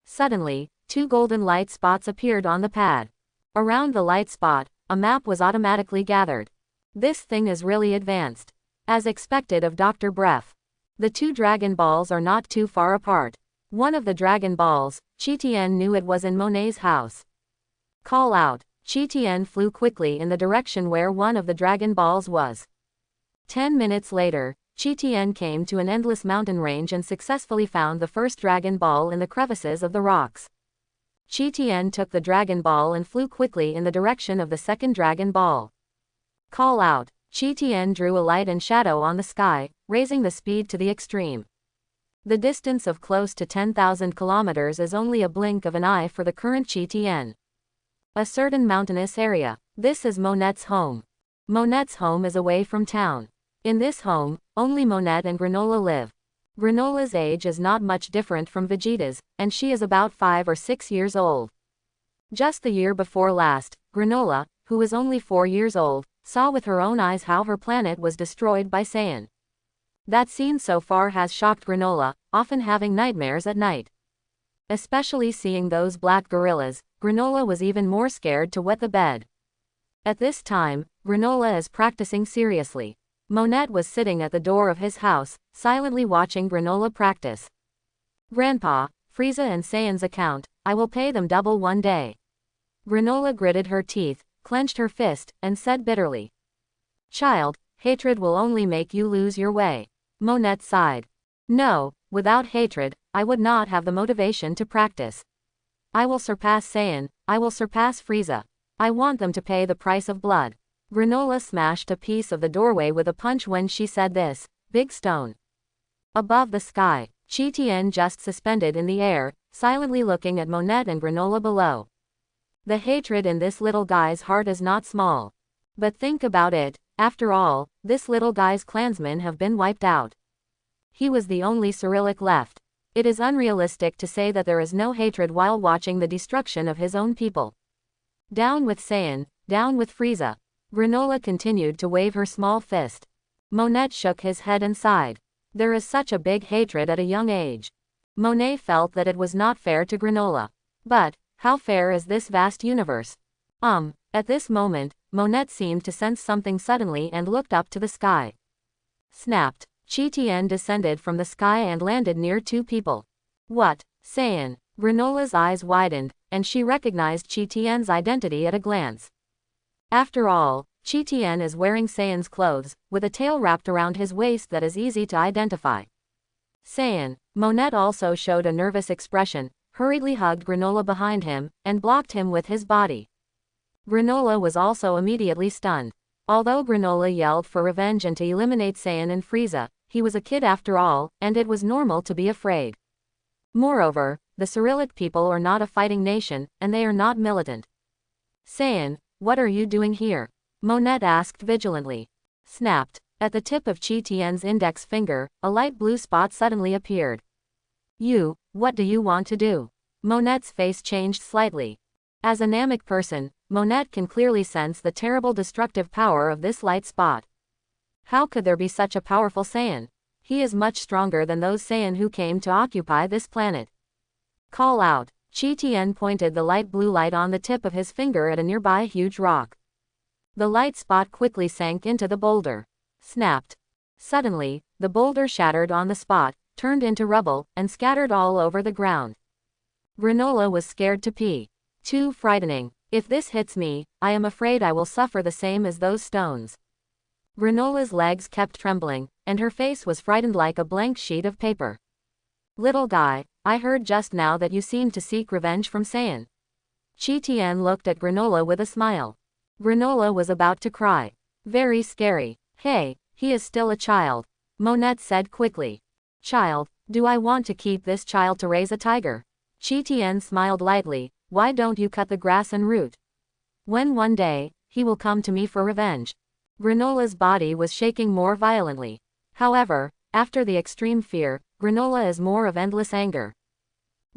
Suddenly, 2 golden light spots appeared on the pad. Around the light spot, a map was automatically gathered. This thing is really advanced. As expected of Dr. Breff. The 2 Dragon Balls are not too far apart. One of the Dragon Balls, Chi Tien knew it was in Monet's house. Call out. Chi Tien flew quickly in the direction where one of the Dragon Balls was. 10 minutes later, Chi Tien came to an endless mountain range and successfully found the first Dragon Ball in the crevices of the rocks. Chi Tien took the Dragon Ball and flew quickly in the direction of the second Dragon Ball. Call out. Chi Tien drew a light and shadow on the sky, raising the speed to the extreme. The distance of close to 10,000 kilometers is only a blink of an eye for the current Chi Tien. A certain mountainous area. This is Monet's home. Monet's home is away from town. In this home, only Monet and Granola live. Granola's age is not much different from Vegeta's, and she is about 5 or 6 years old. Just the year before last, Granola, who is only 4 years old, saw with her own eyes how her planet was destroyed by Saiyan. That scene so far has shocked Granola, often having nightmares at night. Especially seeing those black gorillas, Granola was even more scared to wet the bed. At this time, Granola is practicing seriously. Monet was sitting at the door of his house, silently watching Granola practice. Grandpa, Frieza and Saiyan's account, I will pay them double one day. Granola gritted her teeth, clenched her fist, and said bitterly. Child, hatred will only make you lose your way. Monet sighed. No, without hatred, I would not have the motivation to practice. I will surpass Saiyan, I will surpass Frieza. I want them to pay the price of blood. Granola smashed a piece of the doorway with a punch when she said this. Big stone. Above the sky, Chi Tien just suspended in the air, silently looking at Monet and Granola below. The hatred in this little guy's heart is not small. But think about it, after all, this little guy's clansmen have been wiped out. He was the only Cyrillic left. It is unrealistic to say that there is no hatred while watching the destruction of his own people. Down with Saiyan, down with Frieza. Granola continued to wave her small fist. Monet shook his head and sighed. There is such a big hatred at a young age. Monet felt that it was not fair to Granola. But, how fair is this vast universe? At this moment, Monet seemed to sense something suddenly and looked up to the sky. Snapped. Chi Tian descended from the sky and landed near two people. What? Saiyan. Granola's eyes widened, and she recognized Chi Tian's identity at a glance. After all, Chi Tian is wearing Saiyan's clothes, with a tail wrapped around his waist that is easy to identify. Saiyan. Monet also showed a nervous expression, hurriedly hugged Granola behind him, and blocked him with his body. Granola was also immediately stunned. Although Granola yelled for revenge and to eliminate Saiyan and Frieza, he was a kid after all, and it was normal to be afraid. Moreover, the Cyrillic people are not a fighting nation, and they are not militant. Saiyan, what are you doing here? Monet asked vigilantly. Snapped. At the tip of Chi Tian's index finger, a light blue spot suddenly appeared. What do you want to do? Monet's face changed slightly. As a Namek person, Monet can clearly sense the terrible destructive power of this light spot. How could there be such a powerful Saiyan? He is much stronger than those Saiyan who came to occupy this planet. Call out. Chi Tian pointed the light blue light on the tip of his finger at a nearby huge rock. The light spot quickly sank into the boulder. Snapped. Suddenly, the boulder shattered on the spot, turned into rubble, and scattered all over the ground. Granola was scared to pee. Too frightening. If this hits me, I am afraid I will suffer the same as those stones. Granola's legs kept trembling, and her face was frightened like a blank sheet of paper. Little guy, I heard just now that you seemed to seek revenge from Saiyan. Chi Tian looked at Granola with a smile. Granola was about to cry. Very scary. Hey, he is still a child. Monet said quickly. Child, do I want to keep this child to raise a tiger? Chi Tian smiled lightly. Why don't you cut the grass and root? When one day, he will come to me for revenge. Granola's body was shaking more violently. However, after the extreme fear, Granola is more of endless anger.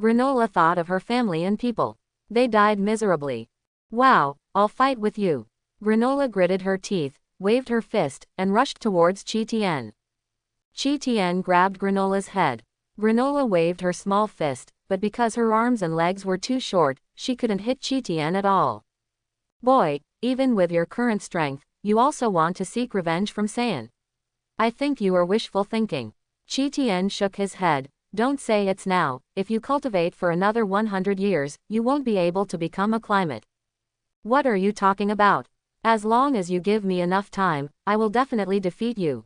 Granola thought of her family and people. They died miserably. Wow, I'll fight with you. Granola gritted her teeth, waved her fist, and rushed towards Chi Tian. Chi Tian grabbed Granola's head. Granola waved her small fist, but because her arms and legs were too short, she couldn't hit Chi Tian at all. Boy, even with your current strength, you also want to seek revenge from Saiyan. I think you are wishful thinking. Chi Tian shook his head. Don't say it's now. If you cultivate for another 100 years, you won't be able to become a climate. What are you talking about? As long as you give me enough time, I will definitely defeat you.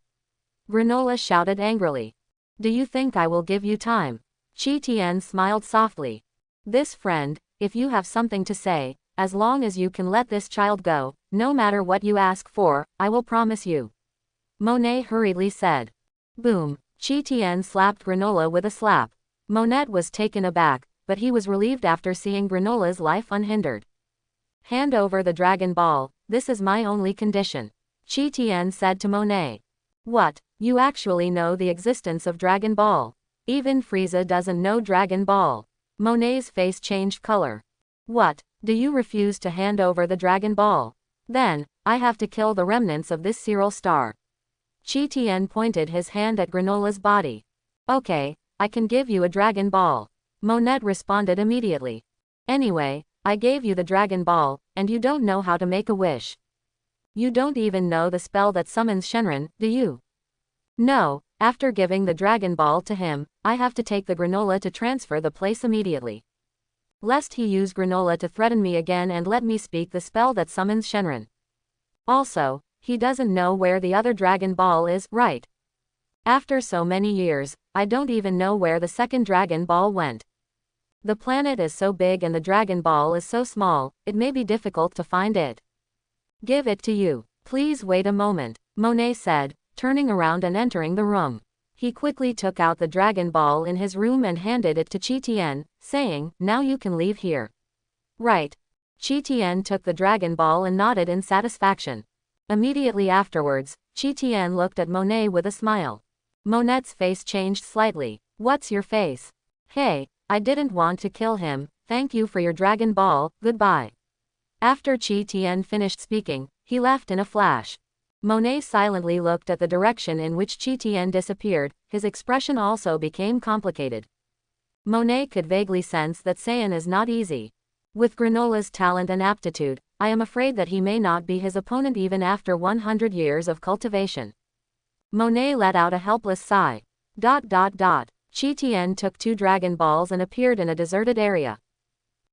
Granola shouted angrily. Do you think I will give you time? Chi Tian smiled softly. This friend, if you have something to say, as long as you can let this child go, no matter what you ask for, I will promise you. Monet hurriedly said. Boom. Chi Tian slapped Granola with a slap. Monet was taken aback, but he was relieved after seeing Granola's life unhindered. Hand over the Dragon Ball, this is my only condition. Chi Tian said to Monet. What, you actually know the existence of Dragon Ball? Even Frieza doesn't know Dragon Ball. Monet's face changed color. What, do you refuse to hand over the Dragon Ball? Then, I have to kill the remnants of this Cyril star. Chi Tian pointed his hand at Granola's body. Okay, I can give you a Dragon Ball. Monet responded immediately. Anyway, I gave you the Dragon Ball, and you don't know how to make a wish. You don't even know the spell that summons Shenron, do you? No, after giving the Dragon Ball to him, I have to take the Granola to transfer the place immediately. Lest he use Granola to threaten me again and let me speak the spell that summons Shenron. Also, he doesn't know where the other Dragon Ball is, right? After so many years, I don't even know where the second Dragon Ball went. The planet is so big and the Dragon Ball is so small, it may be difficult to find it. Give it to you. Please wait a moment, Monet said, turning around and entering the room. He quickly took out the Dragon Ball in his room and handed it to Chi Tian, saying, now you can leave here. Right. Chi Tian took the Dragon Ball and nodded in satisfaction. Immediately afterwards, Chi Tian looked at Monet with a smile. Monet's face changed slightly. What's your face? Hey, I didn't want to kill him, thank you for your Dragon Ball, goodbye. After Chi Tian finished speaking, he left in a flash. Monet silently looked at the direction in which Chi Tian disappeared, his expression also became complicated. Monet could vaguely sense that Saiyan is not easy. With Granola's talent and aptitude, I am afraid that he may not be his opponent even after 100 years of cultivation. Monet let out a helpless sigh. Qi Tian took 2 Dragon Balls and appeared in a deserted area.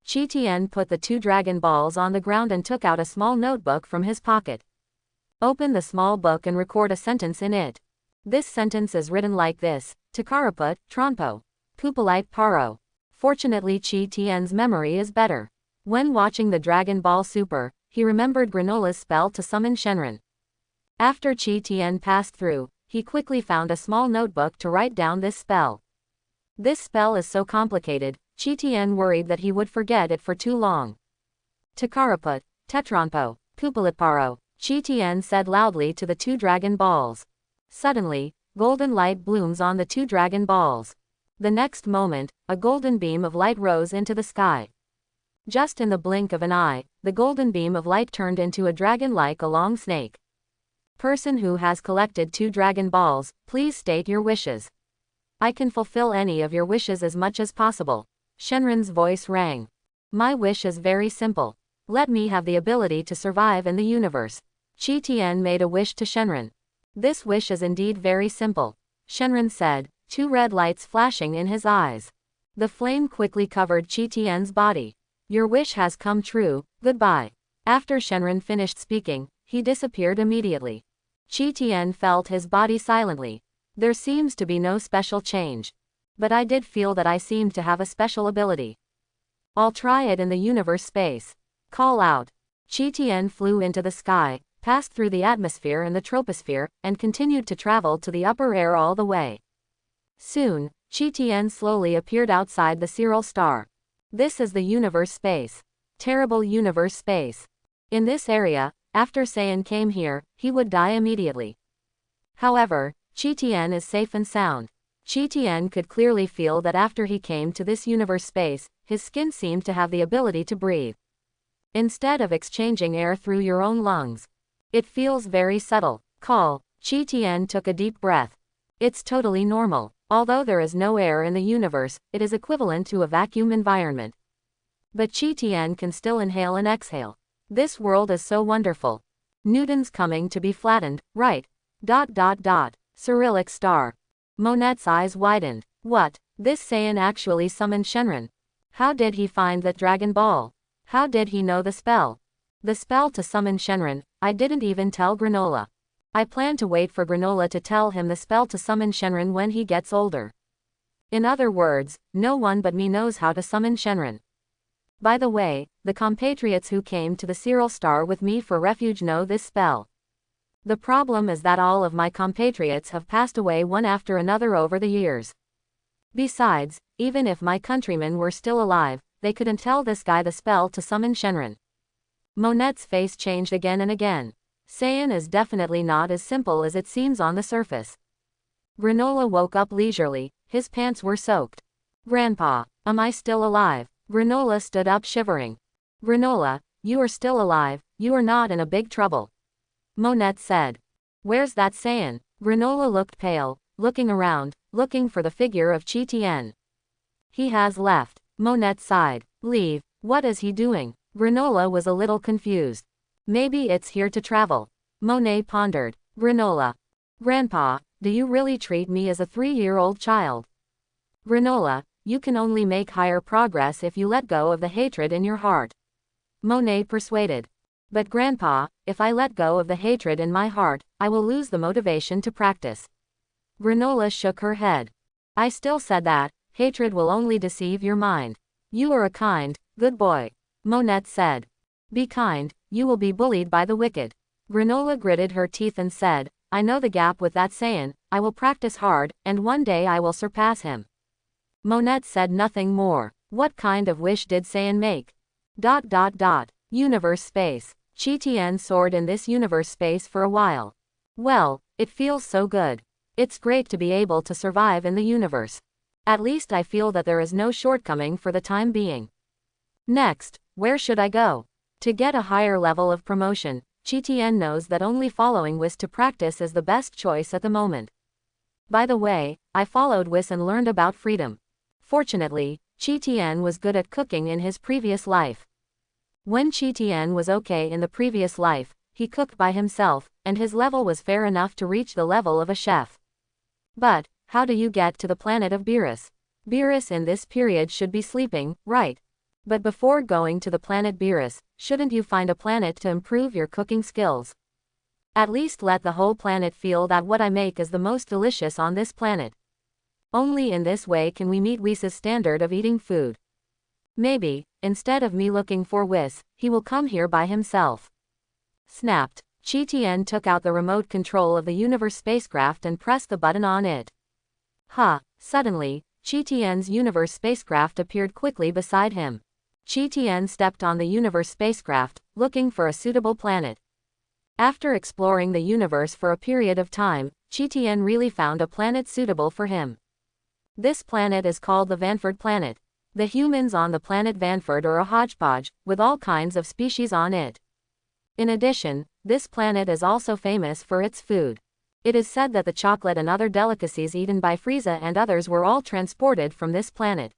Qi Tian put the 2 Dragon Balls on the ground and took out a small notebook from his pocket. Open the small book and record a sentence in it. This sentence is written like this: Takaraput, Tronpo. Pupilite Paro. Fortunately, Qi Tian's memory is better. When watching the Dragon Ball Super, he remembered Granola's spell to summon Shenron. After Qi Tian passed through, he quickly found a small notebook to write down this spell. This spell is so complicated, Qi Tian worried that he would forget it for too long. Takaraput, Tetronpo, Pupiliparo, Qi Tian said loudly to the 2 Dragon Balls. Suddenly, golden light blooms on the 2 Dragon Balls. The next moment, a golden beam of light rose into the sky. Just in the blink of an eye, the golden beam of light turned into a dragon-like a long snake. Person who has collected 2 Dragon Balls, please state your wishes. I can fulfill any of your wishes as much as possible. Shenron's voice rang. My wish is very simple. Let me have the ability to survive in the universe. Qi Tian made a wish to Shenron. This wish is indeed very simple. Shenron said, 2 red lights flashing in his eyes. The flame quickly covered Qi Tian's body. Your wish has come true, goodbye. After Shenron finished speaking, he disappeared immediately. Qi Tian felt his body silently. There seems to be no special change. But I did feel that I seemed to have a special ability. I'll try it in the universe space. Call out. Qi Tian flew into the sky, passed through the atmosphere and the troposphere, and continued to travel to the upper air all the way. Soon, Qi Tian slowly appeared outside the Cyril star. This is the universe space. Terrible universe space. In this area, after Saiyan came here, he would die immediately. However, Qi Tian is safe and sound. Qi Tian could clearly feel that after he came to this universe space, his skin seemed to have the ability to breathe. Instead of exchanging air through your own lungs. It feels very subtle. Call. Qi Tian took a deep breath. It's totally normal. Although there is no air in the universe, it is equivalent to a vacuum environment. But Qi Tian can still inhale and exhale. This world is so wonderful. Newton's coming to be flattened, right? Cyrillic star. Monet's eyes widened. What? This Saiyan actually summoned Shenron. How did he find that Dragon Ball? How did he know the spell? The spell to summon Shenron, I didn't even tell Granola. I plan to wait for Granola to tell him the spell to summon Shenron when he gets older. In other words, no one but me knows how to summon Shenron. By the way, the compatriots who came to the Cyril star with me for refuge know this spell. The problem is that all of my compatriots have passed away one after another over the years. Besides, even if my countrymen were still alive, they couldn't tell this guy the spell to summon Shenron. Monet's face changed again and again. Saiyan is definitely not as simple as it seems on the surface. Granola woke up leisurely, his pants were soaked. Grandpa, am I still alive? Granola stood up shivering. Granola, you are still alive, you are not in a big trouble. Monet said. Where's that Saiyan? Granola looked pale, looking around, looking for the figure of Qi Tian. He has left. Monet sighed. Leave? What is he doing? Granola was a little confused. Maybe it's here to travel. Monet pondered. Granola. Grandpa, do you really treat me as a 3-year-old child? Granola, you can only make higher progress if you let go of the hatred in your heart. Monet persuaded. But Grandpa, if I let go of the hatred in my heart, I will lose the motivation to practice. Granola shook her head. I still said that, hatred will only deceive your mind. You are a kind, good boy. Monet said. Be kind, you will be bullied by the wicked. Granola gritted her teeth and said, I know the gap with that Saiyan, I will practice hard, and one day I will surpass him. Monet said nothing more. What kind of wish did Saiyan make? Universe space. Qi Tian soared in this universe space for a while. Well, it feels so good. It's great to be able to survive in the universe. At least I feel that there is no shortcoming for the time being. Next, where should I go? To get a higher level of promotion, Qi Tian knows that only following Whis to practice is the best choice at the moment. By the way, I followed Whis and learned about freedom. Fortunately, Qi Tian was good at cooking in his previous life. When Qi Tian was okay in the previous life, he cooked by himself, and his level was fair enough to reach the level of a chef. But, how do you get to the planet of Beerus? Beerus in this period should be sleeping, right? But before going to the planet Beerus, shouldn't you find a planet to improve your cooking skills? At least let the whole planet feel that what I make is the most delicious on this planet. Only in this way can we meet Whis' standard of eating food. Maybe, instead of me looking for Whis, he will come here by himself. Snapped. Chi Tien took out the remote control of the Universe spacecraft and pressed the button on it. Suddenly, Chi Tien's Universe spacecraft appeared quickly beside him. Chi Tien stepped on the Universe spacecraft, looking for a suitable planet. After exploring the universe for a period of time, Chi Tien really found a planet suitable for him. This planet is called the Vanford planet. The humans on the planet Vanford are a hodgepodge, with all kinds of species on it. In addition, this planet is also famous for its food. It is said that the chocolate and other delicacies eaten by Frieza and others were all transported from this planet.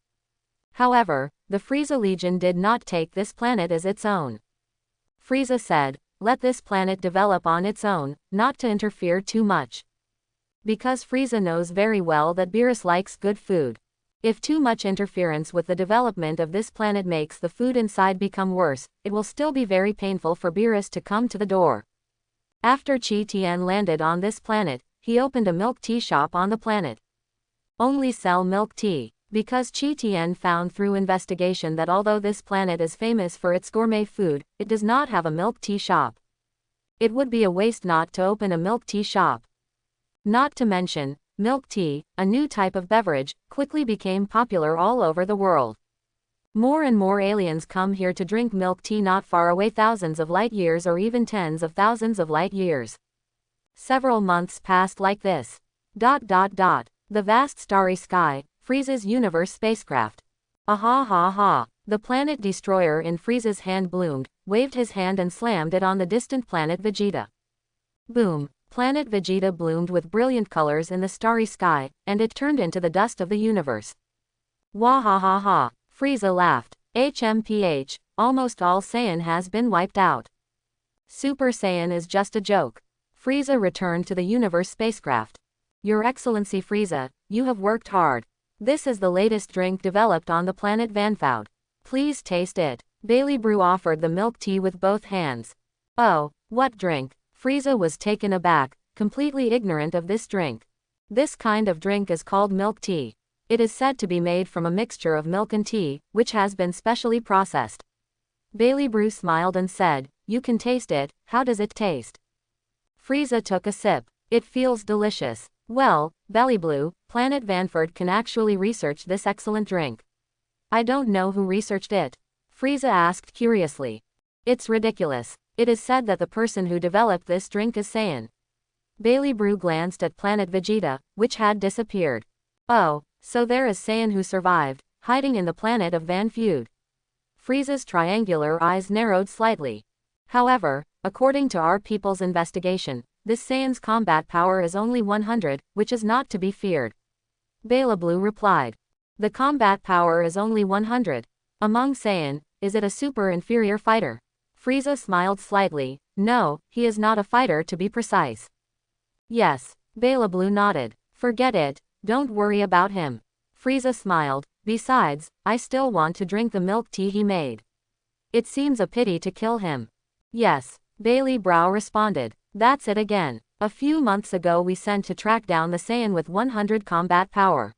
However, the Frieza Legion did not take this planet as its own. Frieza said, "Let this planet develop on its own, not to interfere too much." Because Frieza knows very well that Beerus likes good food. If too much interference with the development of this planet makes the food inside become worse, it will still be very painful for Beerus to come to the door. After Chi Tien landed on this planet, he opened a milk tea shop on the planet. Only sell milk tea, because Chi Tien found through investigation that although this planet is famous for its gourmet food, it does not have a milk tea shop. It would be a waste not to open a milk tea shop. Not to mention, milk tea, a new type of beverage, quickly became popular all over the world. More and more aliens come here to drink milk tea not far away, thousands of light years or even tens of thousands of light years. Several months passed like this. The vast starry sky, Frieza's Universe spacecraft. The planet destroyer in Frieza's hand bloomed, waved his hand and slammed it on the distant planet Vegeta. Boom! Planet Vegeta bloomed with brilliant colors in the starry sky, and it turned into the dust of the universe. Wahahaha! Frieza laughed. HMPH, almost all Saiyan has been wiped out. Super Saiyan is just a joke. Frieza returned to the Universe spacecraft. Your Excellency Frieza, you have worked hard. This is the latest drink developed on the planet Vanfoud. Please taste it. Bailey Brew offered the milk tea with both hands. Oh, what drink? Frieza was taken aback, completely ignorant of this drink. This kind of drink is called milk tea. It is said to be made from a mixture of milk and tea, which has been specially processed. Bailey Brew smiled and said, "You can taste it, how does it taste?" Frieza took a sip. "It feels delicious." Well, Belly Blue, Planet Vanford can actually research this excellent drink. I don't know who researched it. Frieza asked curiously. It's ridiculous. It is said that the person who developed this drink is Saiyan. Bailey Brew glanced at Planet Vegeta, which had disappeared. Oh, so there is Saiyan who survived, hiding in the planet of Van Feud. Frieza's triangular eyes narrowed slightly. However, according to our people's investigation, this Saiyan's combat power is only 100, which is not to be feared. Bela Blue replied. The combat power is only 100. Among Saiyan, is it a super inferior fighter? Frieza smiled slightly. No, he is not a fighter to be precise. Yes, Bela Blue nodded. Forget it, don't worry about him. Frieza smiled. Besides, I still want to drink the milk tea he made. It seems a pity to kill him. Yes, Bailey Brow responded. That's it again. A few months ago we sent to track down the Saiyan with 100 combat power.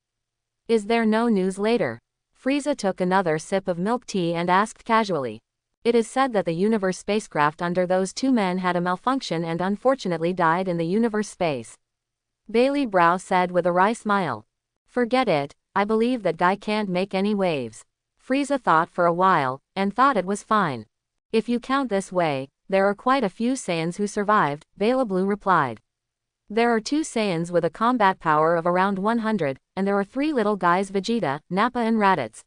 Is there no news later? Frieza took another sip of milk tea and asked casually. It is said that the Universe spacecraft under those two men had a malfunction and unfortunately died in the Universe space. Bailey Brow said with a wry smile. Forget it, I believe that guy can't make any waves. Frieza thought for a while, and thought it was fine. If you count this way, there are quite a few Saiyans who survived, Bela Blue replied. There are 2 Saiyans with a combat power of around 100, and there are 3 little guys Vegeta, Nappa and Raditz.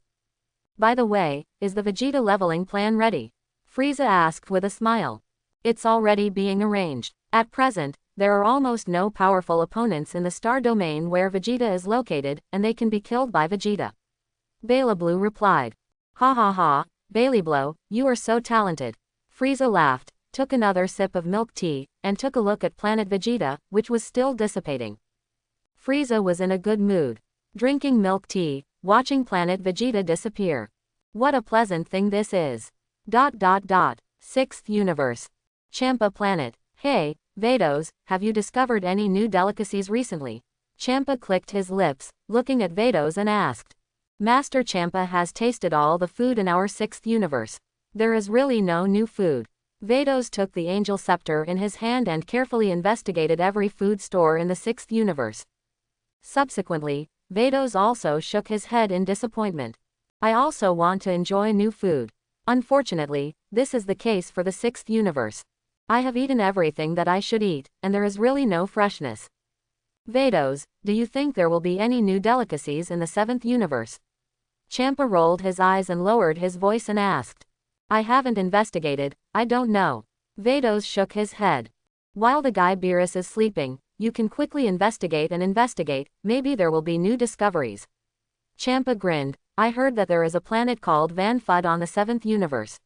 By the way, is the Vegeta leveling plan ready? Frieza asked with a smile. It's already being arranged. At present, there are almost no powerful opponents in the star domain where Vegeta is located, and they can be killed by Vegeta. Bela Blue replied. Ha ha ha, Bailey Blow, you are so talented. Frieza laughed. took another sip of milk tea, and took a look at Planet Vegeta, which was still dissipating. Frieza was in a good mood. Drinking milk tea, watching Planet Vegeta disappear. What a pleasant thing this is. Sixth universe. Champa planet. Hey, Vados, have you discovered any new delicacies recently? Champa clicked his lips, looking at Vados and asked. Master Champa has tasted all the food in our sixth universe. There is really no new food. Vados took the angel scepter in his hand and carefully investigated every food store in the sixth universe. Subsequently, Vados also shook his head in disappointment. I also want to enjoy new food. Unfortunately, this is the case for the sixth universe. I have eaten everything that I should eat, and there is really no freshness. Vados, do you think there will be any new delicacies in the seventh universe? Champa rolled his eyes and lowered his voice and asked. I haven't investigated, I don't know. Vados shook his head. While the guy Beerus is sleeping, you can quickly investigate, maybe there will be new discoveries. Champa grinned. I heard that there is a planet called Van Fud on the seventh universe.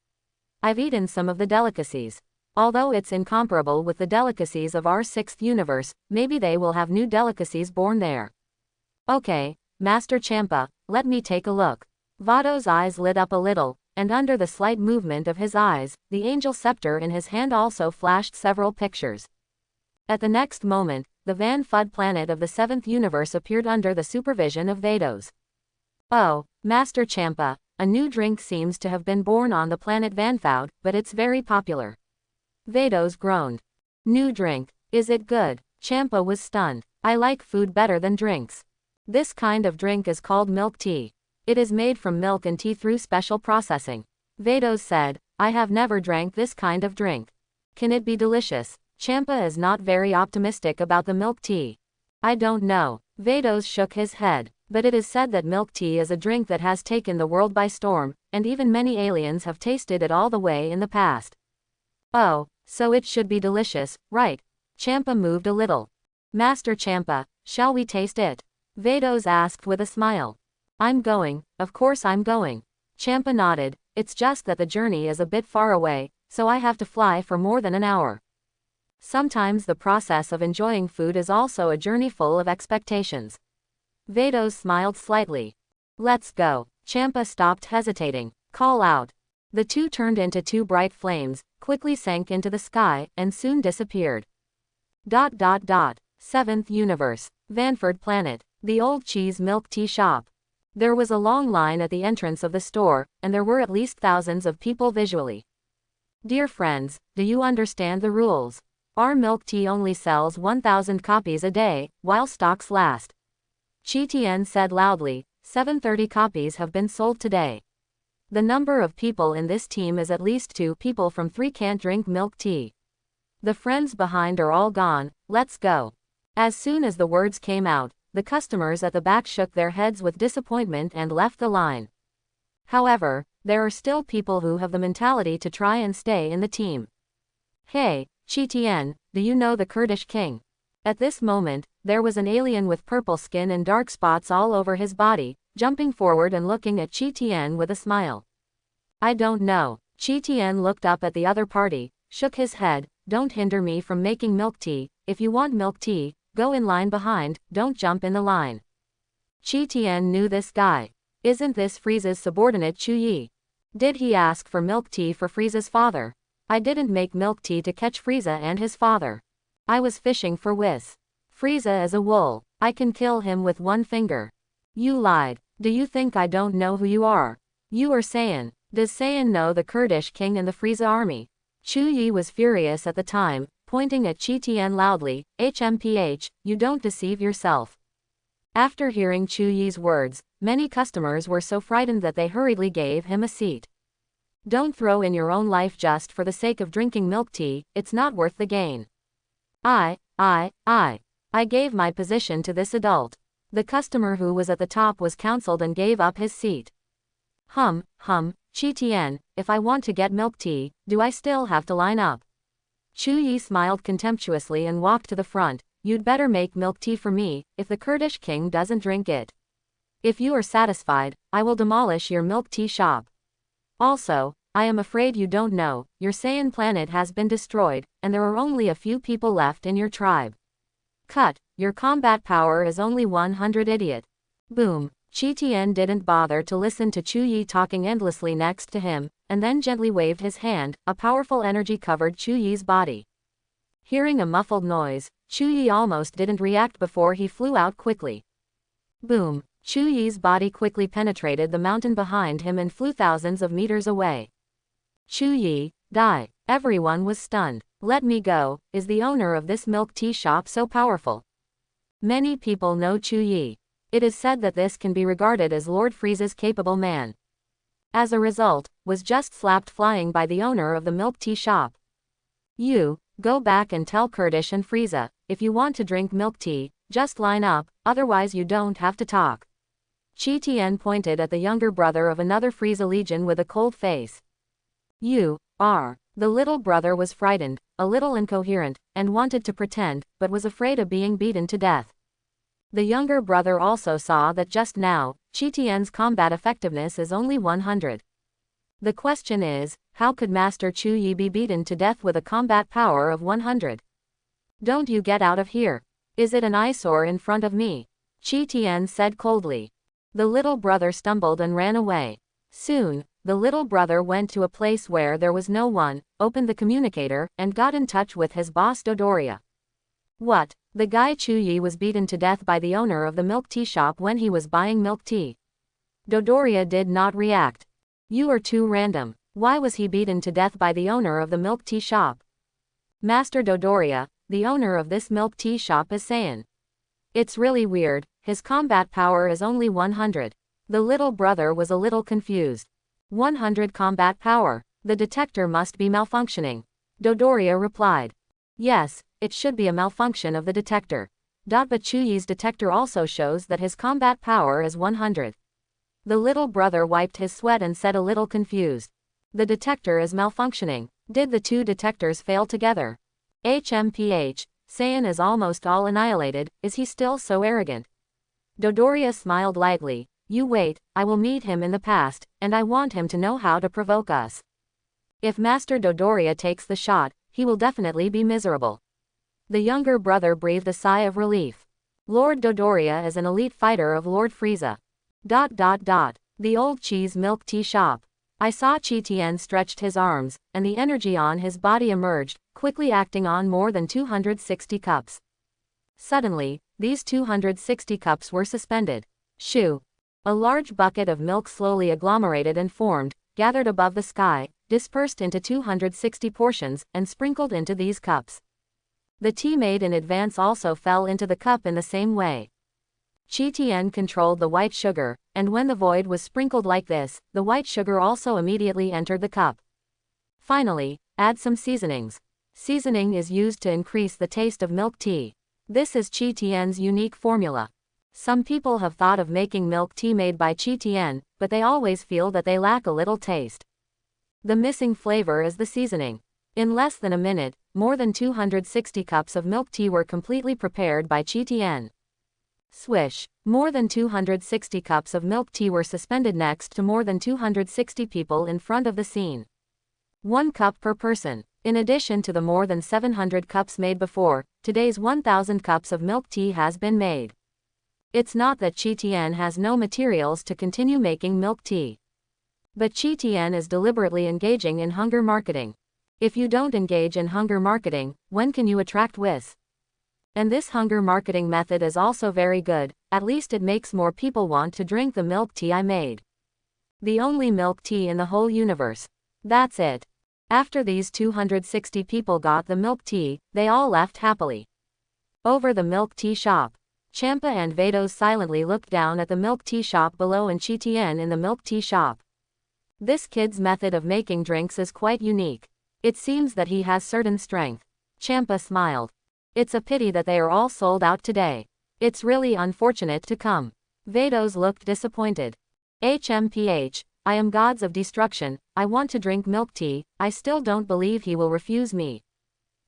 I've eaten some of the delicacies. Although it's incomparable with the delicacies of our sixth universe, maybe they will have new delicacies born there. Okay, Master Champa, let me take a look. Vados' eyes lit up a little, and under the slight movement of his eyes, the angel scepter in his hand also flashed several pictures. At the next moment, the Van Fud planet of the seventh universe appeared under the supervision of Vados. Oh, Master Champa, a new drink seems to have been born on the planet Van Fud, but it's very popular. Vados groaned. New drink, is it good? Champa was stunned. I like food better than drinks. This kind of drink is called milk tea. It is made from milk and tea through special processing. Vados said, I have never drank this kind of drink. Can it be delicious? Champa is not very optimistic about the milk tea. I don't know. Vados shook his head, but it is said that milk tea is a drink that has taken the world by storm, and even many aliens have tasted it all the way in the past. Oh, so it should be delicious, right? Champa moved a little. Master Champa, shall we taste it? Vados asked with a smile. I'm going, of course I'm going. Champa nodded. It's just that the journey is a bit far away, so I have to fly for more than an hour. Sometimes the process of enjoying food is also a journey full of expectations. Vados smiled slightly. Let's go. Champa stopped hesitating. Call out. The two turned into two bright flames, quickly sank into the sky, and soon disappeared. Seventh universe. Vanford planet. The old cheese milk tea shop. There was a long line at the entrance of the store, and there were at least thousands of people visually. Dear friends, do you understand the rules? Our milk tea only sells 1,000 copies a day, while stocks last. Chi Tian said loudly, 730 copies have been sold today. The number of people in this team is at least 2 people from 3 can't drink milk tea. The friends behind are all gone, let's go. As soon as the words came out, the customers at the back shook their heads with disappointment and left the line. However, there are still people who have the mentality to try and stay in the team. Hey, Chi Tian, do you know the Kurdish king? At this moment, there was an alien with purple skin and dark spots all over his body, jumping forward and looking at Chi Tian with a smile. I don't know. Chi Tian looked up at the other party, shook his head. Don't hinder me from making milk tea. If you want milk tea, go in line behind, don't jump in the line. Chi Tian knew this guy. Isn't this Frieza's subordinate Chu Yi? Did he ask for milk tea for Frieza's father? I didn't make milk tea to catch Frieza and his father. I was fishing for Whis. Frieza is a wool. I can kill him with one finger. You lied. Do you think I don't know who you are? You are Saiyan. Does Saiyan know the Kurdish king and the Frieza army? Chu Yi was furious at the time, pointing at Chi Tian loudly, HMPH, you don't deceive yourself. After hearing Chu Yi's words, many customers were so frightened that they hurriedly gave him a seat. Don't throw in your own life just for the sake of drinking milk tea, it's not worth the gain. I gave my position to this adult. The customer who was at the top was counseled and gave up his seat. Chi Tian, if I want to get milk tea, do I still have to line up? Chu Yi smiled contemptuously and walked to the front. You'd better make milk tea for me, if the Kurdish king doesn't drink it. If you are satisfied, I will demolish your milk tea shop. Also, I am afraid you don't know, your Saiyan planet has been destroyed, and there are only a few people left in your tribe. Cut, your combat power is only 100 idiot. Boom. Qi Tian didn't bother to listen to Chu Yi talking endlessly next to him, and then gently waved his hand. A powerful energy covered Chu Yi's body. Hearing a muffled noise, Chu Yi almost didn't react before he flew out quickly. Boom. Chu Yi's body quickly penetrated the mountain behind him and flew thousands of meters away. Chu Yi, die. Everyone was stunned. Let me go. Is the owner of this milk tea shop so powerful? Many people know Chu Yi. It is said that this can be regarded as Lord Frieza's capable man. As a result, was just slapped flying by the owner of the milk tea shop. You, go back and tell Kurdish and Frieza, if you want to drink milk tea, just line up, otherwise you don't have to talk. Qi Tian pointed at the younger brother of another Frieza Legion with a cold face. You are. The little brother was frightened, a little incoherent, and wanted to pretend, but was afraid of being beaten to death. The younger brother also saw that just now, Qi Tian's combat effectiveness is only 100. The question is, how could Master Chu Yi be beaten to death with a combat power of 100? Don't you get out of here. Is it an eyesore in front of me? Qi Tian said coldly. The little brother stumbled and ran away. Soon, the little brother went to a place where there was no one, opened the communicator, and got in touch with his boss Dodoria. What? The guy Chu Yi was beaten to death by the owner of the milk tea shop when he was buying milk tea. Dodoria did not react. You are too random. Why was he beaten to death by the owner of the milk tea shop? Master Dodoria, the owner of this milk tea shop is Saiyan. It's really weird, his combat power is only 100. The little brother was a little confused. 100 combat power. The detector must be malfunctioning. Dodoria replied. Yes, it should be a malfunction of the detector. But Chu Yi's detector also shows that his combat power is 100. The little brother wiped his sweat and said a little confused. The detector is malfunctioning. Did the two detectors fail together? HMPH, Saiyan is almost all annihilated, is he still so arrogant? Dodoria smiled lightly. You wait, I will meet him in the past, and I want him to know how to provoke us. If Master Dodoria takes the shot, he will definitely be miserable. The younger brother breathed a sigh of relief. Lord Dodoria is an elite fighter of Lord Frieza. The old cheese milk tea shop. I saw Qi Tian stretched his arms, and the energy on his body emerged, quickly acting on more than 260 cups. Suddenly, these 260 cups were suspended. Shoo! A large bucket of milk slowly agglomerated and formed, gathered above the sky, dispersed into 260 portions, and sprinkled into these cups. The tea made in advance also fell into the cup in the same way. Qi Tian controlled the white sugar, and when the void was sprinkled like this, the white sugar also immediately entered the cup. Finally, add some seasonings. Seasoning is used to increase the taste of milk tea. This is Qi Tian's unique formula. Some people have thought of making milk tea made by Qi Tian, but they always feel that they lack a little taste. The missing flavor is the seasoning. In less than a minute, more than 260 cups of milk tea were completely prepared by Qi Tian. Swish! More than 260 cups of milk tea were suspended next to more than 260 people in front of the scene. 1 cup per person. In addition to the more than 700 cups made before, today's 1,000 cups of milk tea has been made. It's not that Qi Tian has no materials to continue making milk tea. But Qi Tian is deliberately engaging in hunger marketing. If you don't engage in hunger marketing, when can you attract WIS? And this hunger marketing method is also very good, at least it makes more people want to drink the milk tea I made. The only milk tea in the whole universe. That's it. After these 260 people got the milk tea, they all left happily. Over the milk tea shop. Champa and Vados silently looked down at the milk tea shop below and Qi Tian in the milk tea shop. This kid's method of making drinks is quite unique. It seems that he has certain strength. Champa smiled. It's a pity that they are all sold out today. It's really unfortunate to come. Vados looked disappointed. HMPH, I am gods of destruction, I want to drink milk tea, I still don't believe he will refuse me.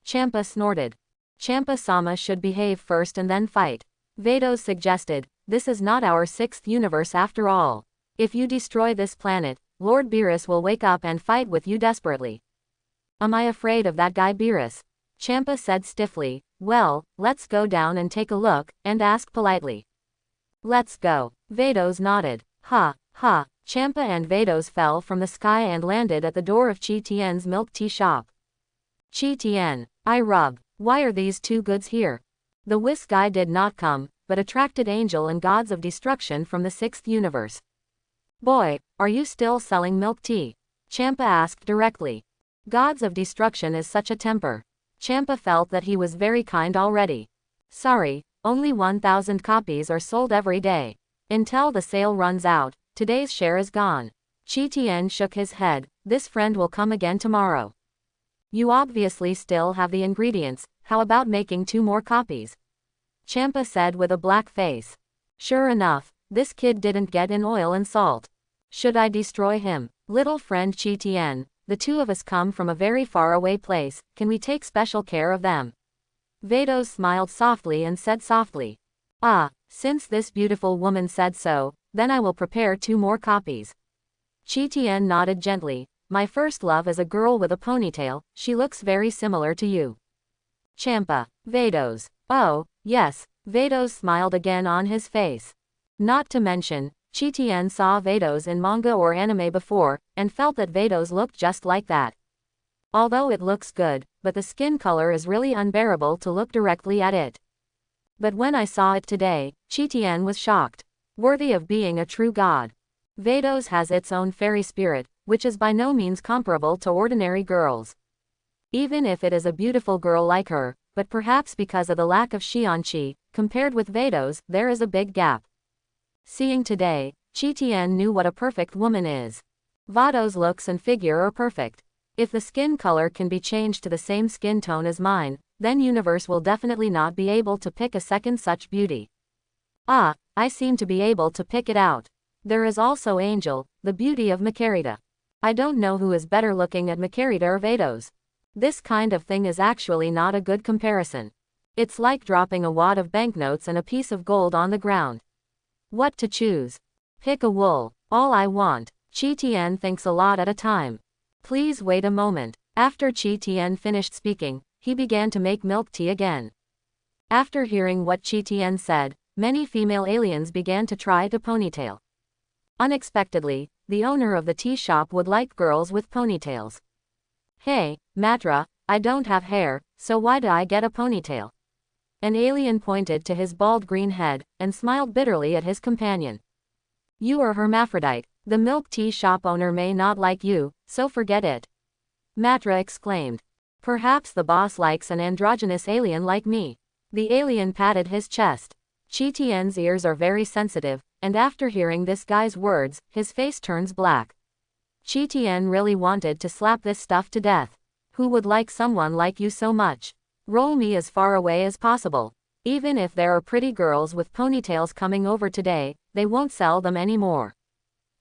Champa snorted. Champa-sama should behave first and then fight. Vados suggested, this is not our 6th universe after all. If you destroy this planet, Lord Beerus will wake up and fight with you desperately. Am I afraid of that guy Beerus? Champa said stiffly. Well, let's go down and take a look, and ask politely. Let's go. Vados nodded. Ha, ha. Champa and Vados fell from the sky and landed at the door of Chi Tien's milk tea shop. Chi Tien, I rub. Why are these two goods here? The whisk guy did not come, but attracted angel and gods of destruction from the 6th universe. Boy, are you still selling milk tea? Champa asked directly. Gods of destruction is such a temper. Champa felt that he was very kind already. Sorry, only 1,000 copies are sold every day. Until the sale runs out, today's share is gone. Chi Tien shook his head. This friend will come again tomorrow. You obviously still have the ingredients, how about making 2 more copies? Champa said with a black face. Sure enough, this kid didn't get in oil and salt. Should I destroy him? Little friend Chi Tien, the 2 of us come from a very far away place, can we take special care of them? Vados smiled softly and said softly. Ah, since this beautiful woman said so, then I will prepare 2 more copies. Chi Tien nodded gently. My first love is a girl with a ponytail, she looks very similar to you. Champa. Vados. Oh, yes, Vados smiled again on his face. Not to mention, Chi Tien saw Vados in manga or anime before, and felt that Vados looked just like that. Although it looks good, but the skin color is really unbearable to look directly at it. But when I saw it today, Chi Tien was shocked. Worthy of being a true god. Vados has its own fairy spirit, which is by no means comparable to ordinary girls. Even if it is a beautiful girl like her, but perhaps because of the lack of Xianqi, compared with Vados, there is a big gap. Seeing today, Chi Tien knew what a perfect woman is. Vados' looks and figure are perfect. If the skin color can be changed to the same skin tone as mine, then universe will definitely not be able to pick a second such beauty. Ah, I seem to be able to pick it out. There is also Angel, the beauty of Makarita. I don't know who is better looking at Makarita or Vados. This kind of thing is actually not a good comparison. It's like dropping a wad of banknotes and a piece of gold on the ground. What to choose? Pick a wool. All I want. Chi Tien thinks a lot at a time. Please wait a moment. After Chi Tien finished speaking, he began to make milk tea again. After hearing what Chi Tien said, many female aliens began to try to ponytail. Unexpectedly, the owner of the tea shop would like girls with ponytails. Hey, Matra, I don't have hair, so why do I get a ponytail? An alien pointed to his bald green head, and smiled bitterly at his companion. You are hermaphrodite, the milk tea shop owner may not like you, so forget it. Matra exclaimed. Perhaps the boss likes an androgynous alien like me. The alien patted his chest. Chi Tien's ears are very sensitive, and after hearing this guy's words, his face turns black. Chi Tien really wanted to slap this stuff to death. Who would like someone like you so much? Roll me as far away as possible. Even if there are pretty girls with ponytails coming over today, they won't sell them anymore.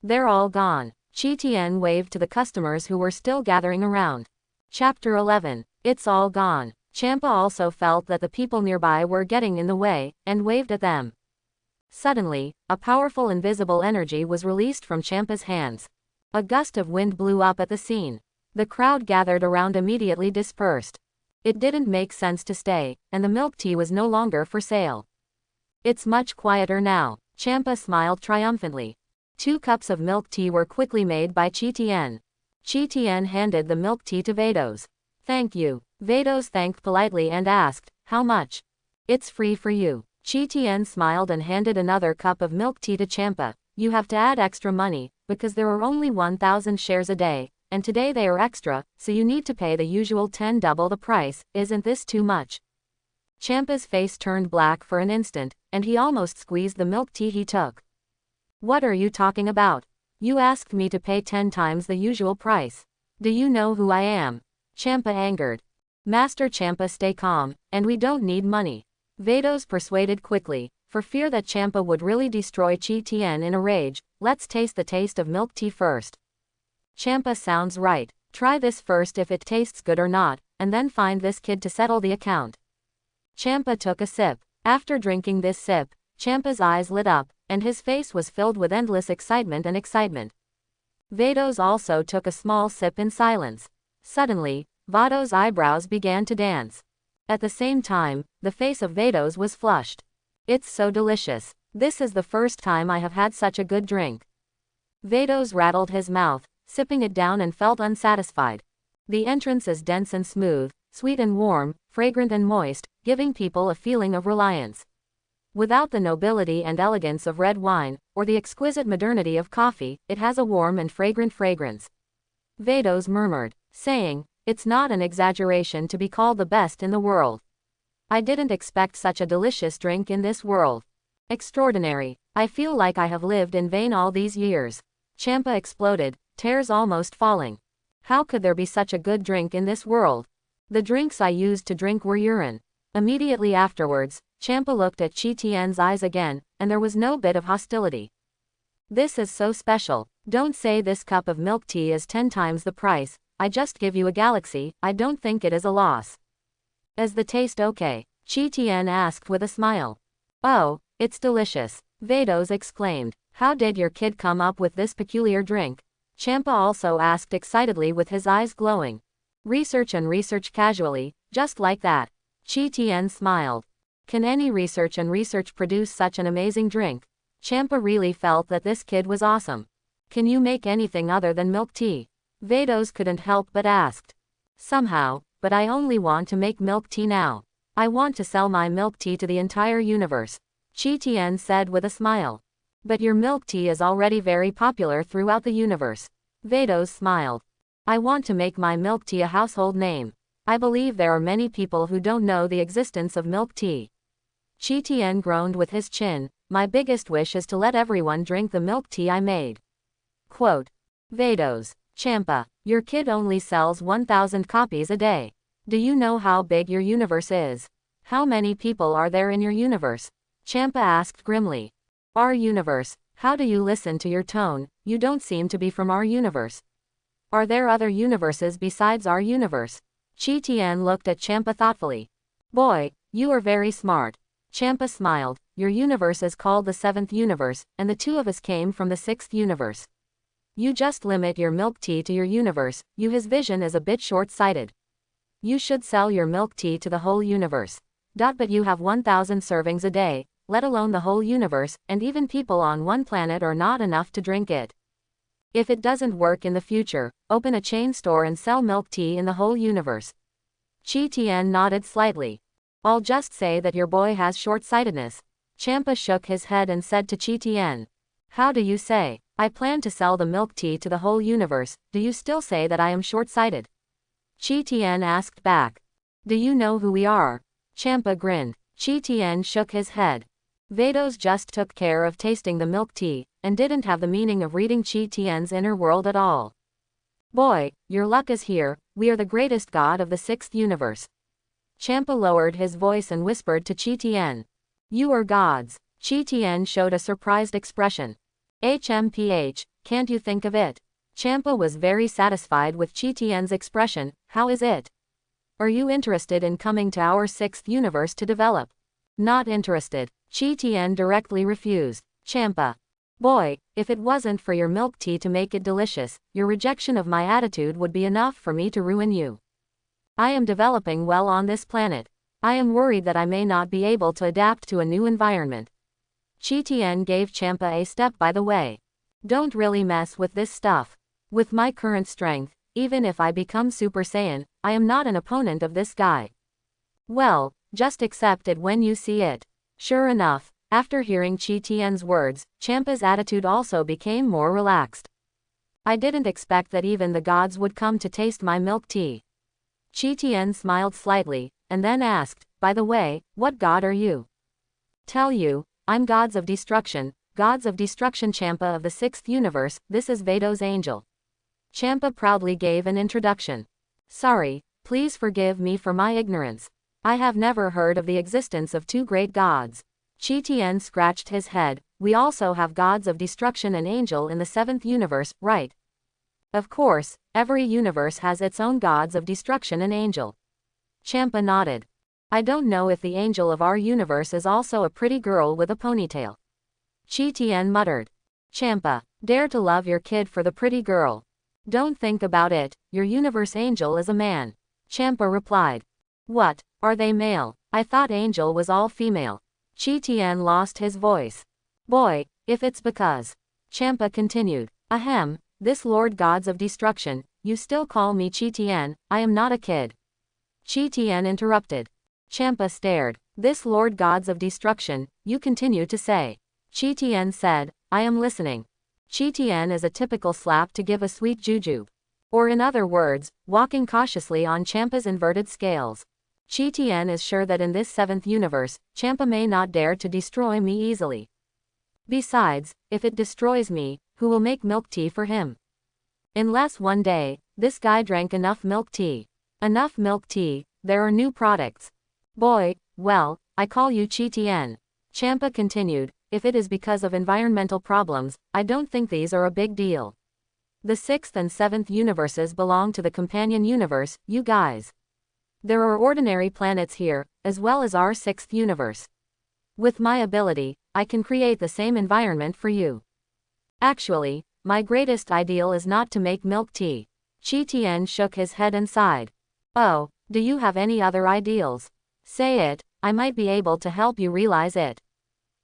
They're all gone. Chi Tien waved to the customers who were still gathering around. Chapter 11. It's all gone. Champa also felt that the people nearby were getting in the way, and waved at them. Suddenly, a powerful invisible energy was released from Champa's hands. A gust of wind blew up at the scene. The crowd gathered around immediately dispersed. It didn't make sense to stay, and the milk tea was no longer for sale. It's much quieter now. Champa smiled triumphantly. 2 cups of milk tea were quickly made by Chi Tien. Chi Tien handed the milk tea to Vados. Thank you. Vados thanked politely and asked, how much? It's free for you. Chi Tien smiled and handed another cup of milk tea to Champa. You have to add extra money, because there are only 1,000 shares a day, and today they are extra, so you need to pay the usual 10 double the price. Isn't this too much? Champa's face turned black for an instant, and he almost squeezed the milk tea he took. What are you talking about? You asked me to pay 10 times the usual price. Do you know who I am? Champa angered. Master Champa, stay calm, and we don't need money. Vados persuaded quickly, for fear that Champa would really destroy Chi Tien in a rage. Let's taste the taste of milk tea first. Champa sounds right. Try this first if it tastes good or not, and then find this kid to settle the account. Champa took a sip. After drinking this sip, Champa's eyes lit up, and his face was filled with endless excitement and excitement. Vados also took a small sip in silence. Suddenly, Vado's eyebrows began to dance. At the same time, the face of Vados was flushed. It's so delicious. This is the first time I have had such a good drink. Vados rattled his mouth, sipping it down and felt unsatisfied. The entrance is dense and smooth, sweet and warm, fragrant and moist, giving people a feeling of reliance. Without the nobility and elegance of red wine, or the exquisite modernity of coffee, it has a warm and fragrant fragrance. Vados murmured, saying, "It's not an exaggeration to be called the best in the world. I didn't expect such a delicious drink in this world. Extraordinary. I feel like I have lived in vain all these years." Champa exploded, tears almost falling. How could there be such a good drink in this world? The drinks I used to drink were urine. Immediately afterwards, Champa looked at Qi Tian's eyes again, and there was no bit of hostility. "This is so special. Don't say this cup of milk tea is 10 times the price. I just give you a galaxy. I don't think it is a loss." "Is the taste okay?" Qi Tian asked with a smile. "Oh, it's delicious," Vados exclaimed. "How did your kid come up with this peculiar drink?" Champa also asked excitedly with his eyes glowing. "Research and research casually, just like that." Qi Tian smiled. "Can any research and research produce such an amazing drink?" Champa really felt that this kid was awesome. "Can you make anything other than milk tea?" Vados couldn't help but asked. "Somehow, but I only want to make milk tea now. I want to sell my milk tea to the entire universe," Qi Tian said with a smile. "But your milk tea is already very popular throughout the universe." Vados smiled. "I want to make my milk tea a household name. I believe there are many people who don't know the existence of milk tea." Qi Tian groaned with his chin. "My biggest wish is to let everyone drink the milk tea I made." Quote. Vados. "Champa, your kid only sells 1,000 copies a day. Do you know how big your universe is? How many people are there in your universe?" Champa asked grimly. "Our universe? How do you listen to your tone? You don't seem to be from our universe. Are there other universes besides our universe?" Qi Tian looked at Champa thoughtfully. "Boy, you are very smart." Champa smiled. "Your universe is called the 7th universe, and the 2 of us came from the 6th universe. You just limit your milk tea to your universe. His vision is a bit short-sighted. You should sell your milk tea to the whole universe. But you have 1,000 servings a day, let alone the whole universe, and even people on one planet are not enough to drink it. If it doesn't work in the future, open a chain store and sell milk tea in the whole universe." Qi Tian nodded slightly. "I'll just say that your boy has short-sightedness." Champa shook his head and said to Qi Tian, "How do you say? I plan to sell the milk tea to the whole universe. Do you still say that I am short-sighted?" Qi Tian asked back. "Do you know who we are?" Champa grinned. Qi Tian shook his head. Vados just took care of tasting the milk tea, and didn't have the meaning of reading Qi Tian's inner world at all. "Boy, your luck is here. We are the greatest god of the 6th universe." Champa lowered his voice and whispered to Qi Tian. "You are gods." Qi Tian showed a surprised expression. "HMPH, can't you think of it?" Champa was very satisfied with Qi Tian's expression. "How is it? Are you interested in coming to our 6th universe to develop?" "Not interested." Qi Tian directly refused. Champa. "Boy, if it wasn't for your milk tea to make it delicious, your rejection of my attitude would be enough for me to ruin you. I am developing well on this planet. I am worried that I may not be able to adapt to a new environment." Qi Tian gave Champa a step by the way. "Don't really mess with this stuff. With my current strength, even if I become Super Saiyan, I am not an opponent of this guy. Well, just accept it when you see it." Sure enough, after hearing Qi Tian's words, Champa's attitude also became more relaxed. "I didn't expect that even the gods would come to taste my milk tea." Qi Tian smiled slightly, and then asked, "By the way, what god are you?" "Tell you, I'm gods of destruction, Champa of the 6th universe. This is Vados' angel." Champa proudly gave an introduction. "Sorry, please forgive me for my ignorance. I have never heard of the existence of 2 great gods." Qi Tian scratched his head. "We also have gods of destruction and angel in the 7th universe, right?" "Of course, every universe has its own gods of destruction and angel." Champa nodded. "I don't know if the angel of our universe is also a pretty girl with a ponytail." Qi Tian muttered. Champa, Dare to love your kid for the pretty girl. Don't think about it, your universe angel is a man. Champa replied. What, are they male? I thought angel was all female. Chi Tian lost his voice. Boy, if it's because. Champa continued. Ahem, this Lord Gods of Destruction, you still call me Chi Tian, I am not a kid. Chi Tian interrupted. Champa stared. This Lord Gods of Destruction, you continue to say. Chi Tian said, I am listening. Chi Tian is a typical slap to give a sweet jujube. Or in other words, walking cautiously on Champa's inverted scales. Chi Tian is sure that in this seventh universe, Champa may not dare to destroy me easily. Besides, if it destroys me, who will make milk tea for him? Unless one day, this guy drank enough milk tea. Enough milk tea, there are new products. Boy, well, I call you Chi Tian. Champa continued, if it is because of environmental problems, I don't think these are a big deal. The sixth and seventh universes belong to the companion universe, you guys. There are ordinary planets here, as well as our sixth universe. With my ability, I can create the same environment for you. Actually, my greatest ideal is not to make milk tea. Chi Tian shook his head and sighed. Oh, do you have any other ideals? Say it, I might be able to help you realize it.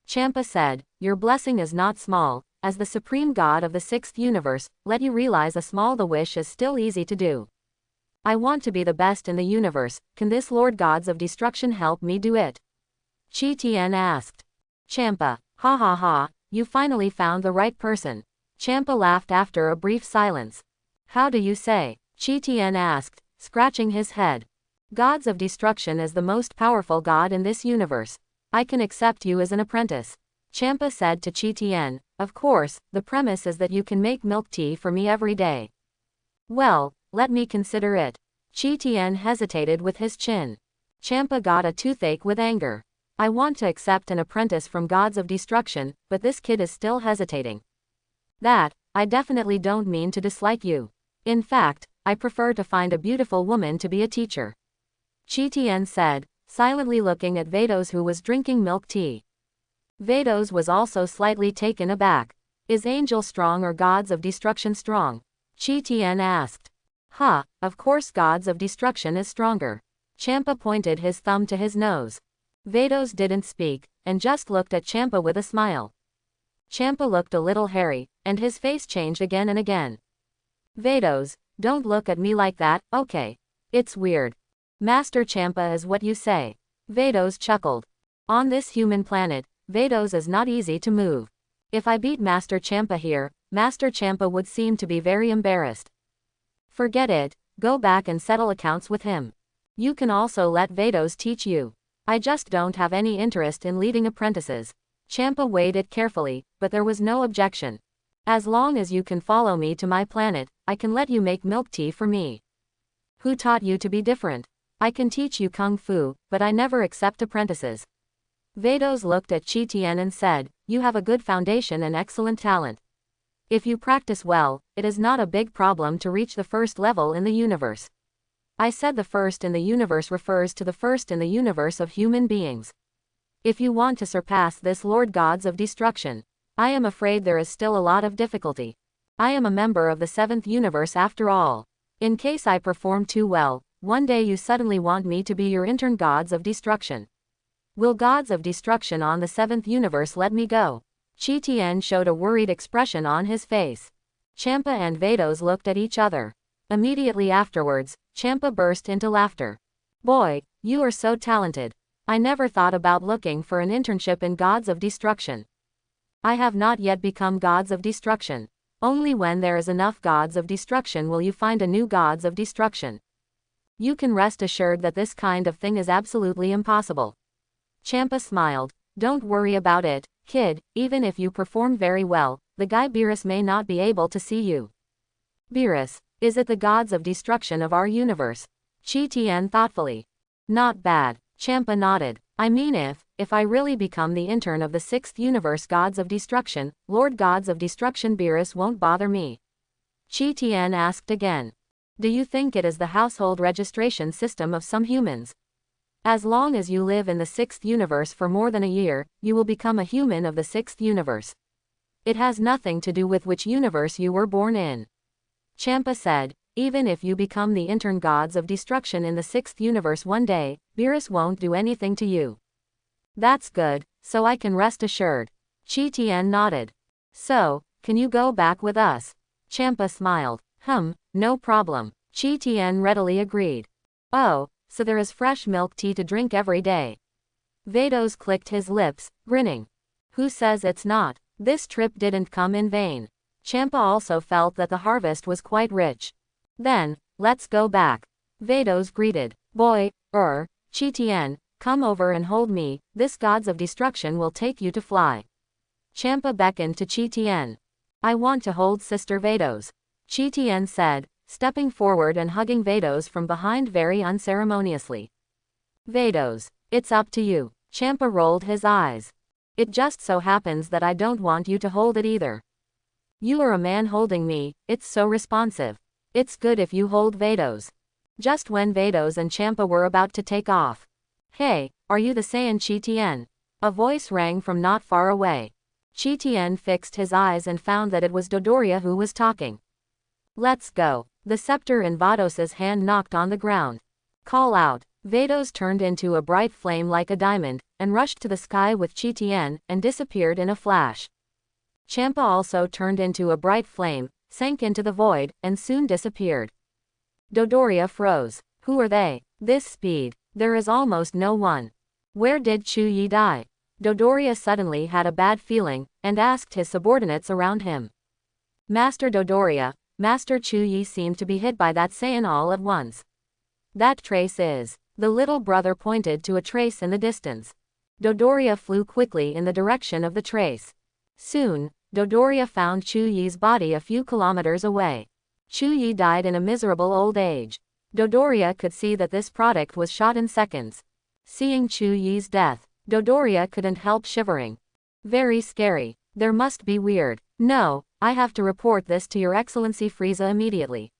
Champa said, your blessing is not small, as the supreme god of the sixth universe, let you realize a small the wish is still easy to do. I want to be the best in the universe, can this Lord Gods of Destruction help me do it? Chi Tian asked. Champa, ha ha ha, you finally found the right person. Champa laughed after a brief silence. How do you say? Chi Tian asked, scratching his head. Gods of Destruction is the most powerful god in this universe. I can accept you as an apprentice. Champa said to Chi Tian, of course, the premise is that you can make milk tea for me every day. Well, let me consider it. Chi Tian hesitated with his chin. Champa got a toothache with anger. I want to accept an apprentice from Gods of Destruction, but this kid is still hesitating. I definitely don't mean to dislike you. In fact, I prefer to find a beautiful woman to be a teacher. Chi Tian said, silently looking at Vados who was drinking milk tea. Vados was also slightly taken aback. Is Angel strong or Gods of Destruction strong? Chi Tian asked. Of course Gods of Destruction is stronger. Champa pointed his thumb to his nose. Vados didn't speak, and just looked at Champa with a smile. Champa looked a little hairy, and his face changed again and again. Vados, don't look at me like that, okay? It's weird. Master Champa is what you say. Vados chuckled. On this human planet, Vados is not easy to move. If I beat Master Champa here, Master Champa would seem to be very embarrassed. Forget it, go back and settle accounts with him. You can also let Vados teach you. I just don't have any interest in leading apprentices. Champa weighed it carefully, but there was no objection. As long as you can follow me to my planet, I can let you make milk tea for me. Who taught you to be different? I can teach you kung fu, but I never accept apprentices. Vados looked at Chi Tian and said, you have a good foundation and excellent talent. If you practice well, it is not a big problem to reach the first level in the universe. I said the first in the universe refers to the first in the universe of human beings. If you want to surpass this Lord Gods of Destruction, I am afraid there is still a lot of difficulty. I am a member of the seventh universe after all. In case I perform too well, one day you suddenly want me to be your intern Gods of Destruction. Will Gods of Destruction on the seventh universe let me go? Chi Tian showed a worried expression on his face. Champa and Vados looked at each other. Immediately afterwards, Champa burst into laughter. Boy, you are so talented. I never thought about looking for an internship in Gods of Destruction. I have not yet become Gods of Destruction. Only when there is enough Gods of Destruction will you find a new Gods of Destruction. You can rest assured that this kind of thing is absolutely impossible. Champa smiled. Don't worry about it, kid, even if you perform very well, the guy Beerus may not be able to see you. Beerus, is it the Gods of Destruction of our universe? Chi Tian thoughtfully. Not bad. Champa nodded. I mean if I really become the intern of the sixth universe Gods of Destruction, Lord Gods of Destruction Beerus won't bother me. Chi Tian asked again. Do you think it is the household registration system of some humans? As long as you live in the sixth universe for more than a year, you will become a human of the sixth universe. It has nothing to do with which universe you were born in. Champa said, even if you become the intern gods of destruction in the 6th universe one day, Beerus won't do anything to you. That's good, so I can rest assured. Chi Tian nodded. So, can you go back with us? Champa smiled. No problem. Chi Tian readily agreed. Oh, so there is fresh milk tea to drink every day. Vados clicked his lips, grinning. Who says it's not? This trip didn't come in vain. Champa also felt that the harvest was quite rich. Then, let's go back. Vados greeted. Boy, Chi Tian, come over and hold me, this gods of destruction will take you to fly. Champa beckoned to Chi Tian. I want to hold Sister Vados. Chi Tian said, stepping forward and hugging Vados from behind very unceremoniously. Vados, it's up to you. Champa rolled his eyes. It just so happens that I don't want you to hold it either. You are a man holding me, it's so responsive. It's good if you hold Vados. Just when Vados and Champa were about to take off. Hey, are you the Saiyan Chi Tian? A voice rang from not far away. Chi Tian fixed his eyes and found that it was Dodoria who was talking. Let's go. The scepter in Vados's hand knocked on the ground. Call out. Vados turned into a bright flame like a diamond, and rushed to the sky with Chi Tian, and disappeared in a flash. Champa also turned into a bright flame, sank into the void, and soon disappeared. Dodoria froze. Who are they? This speed. There is almost no one. Where did Chu Yi die? Dodoria suddenly had a bad feeling, and asked his subordinates around him. Master Dodoria, Master Chu Yi seemed to be hit by that Saiyan all at once. That trace is. The little brother pointed to a trace in the distance. Dodoria flew quickly in the direction of the trace. Soon, Dodoria found Chu Yi's body a few kilometers away. Chu Yi died in a miserable old age. Dodoria could see that this product was shot in seconds. Seeing Chu Yi's death, Dodoria couldn't help shivering. Very scary. There must be weird. No, I have to report this to Your Excellency Frieza immediately.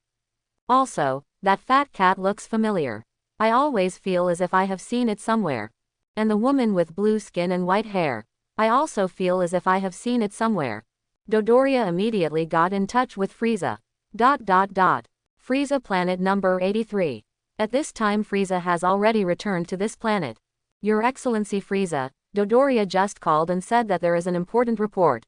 Also, that fat cat looks familiar. I always feel as if I have seen it somewhere. And the woman with blue skin and white hair. I also feel as if I have seen it somewhere. Dodoria immediately got in touch with Frieza. Frieza planet number 83. At this time Frieza has already returned to this planet. Your Excellency Frieza, Dodoria just called and said that there is an important report.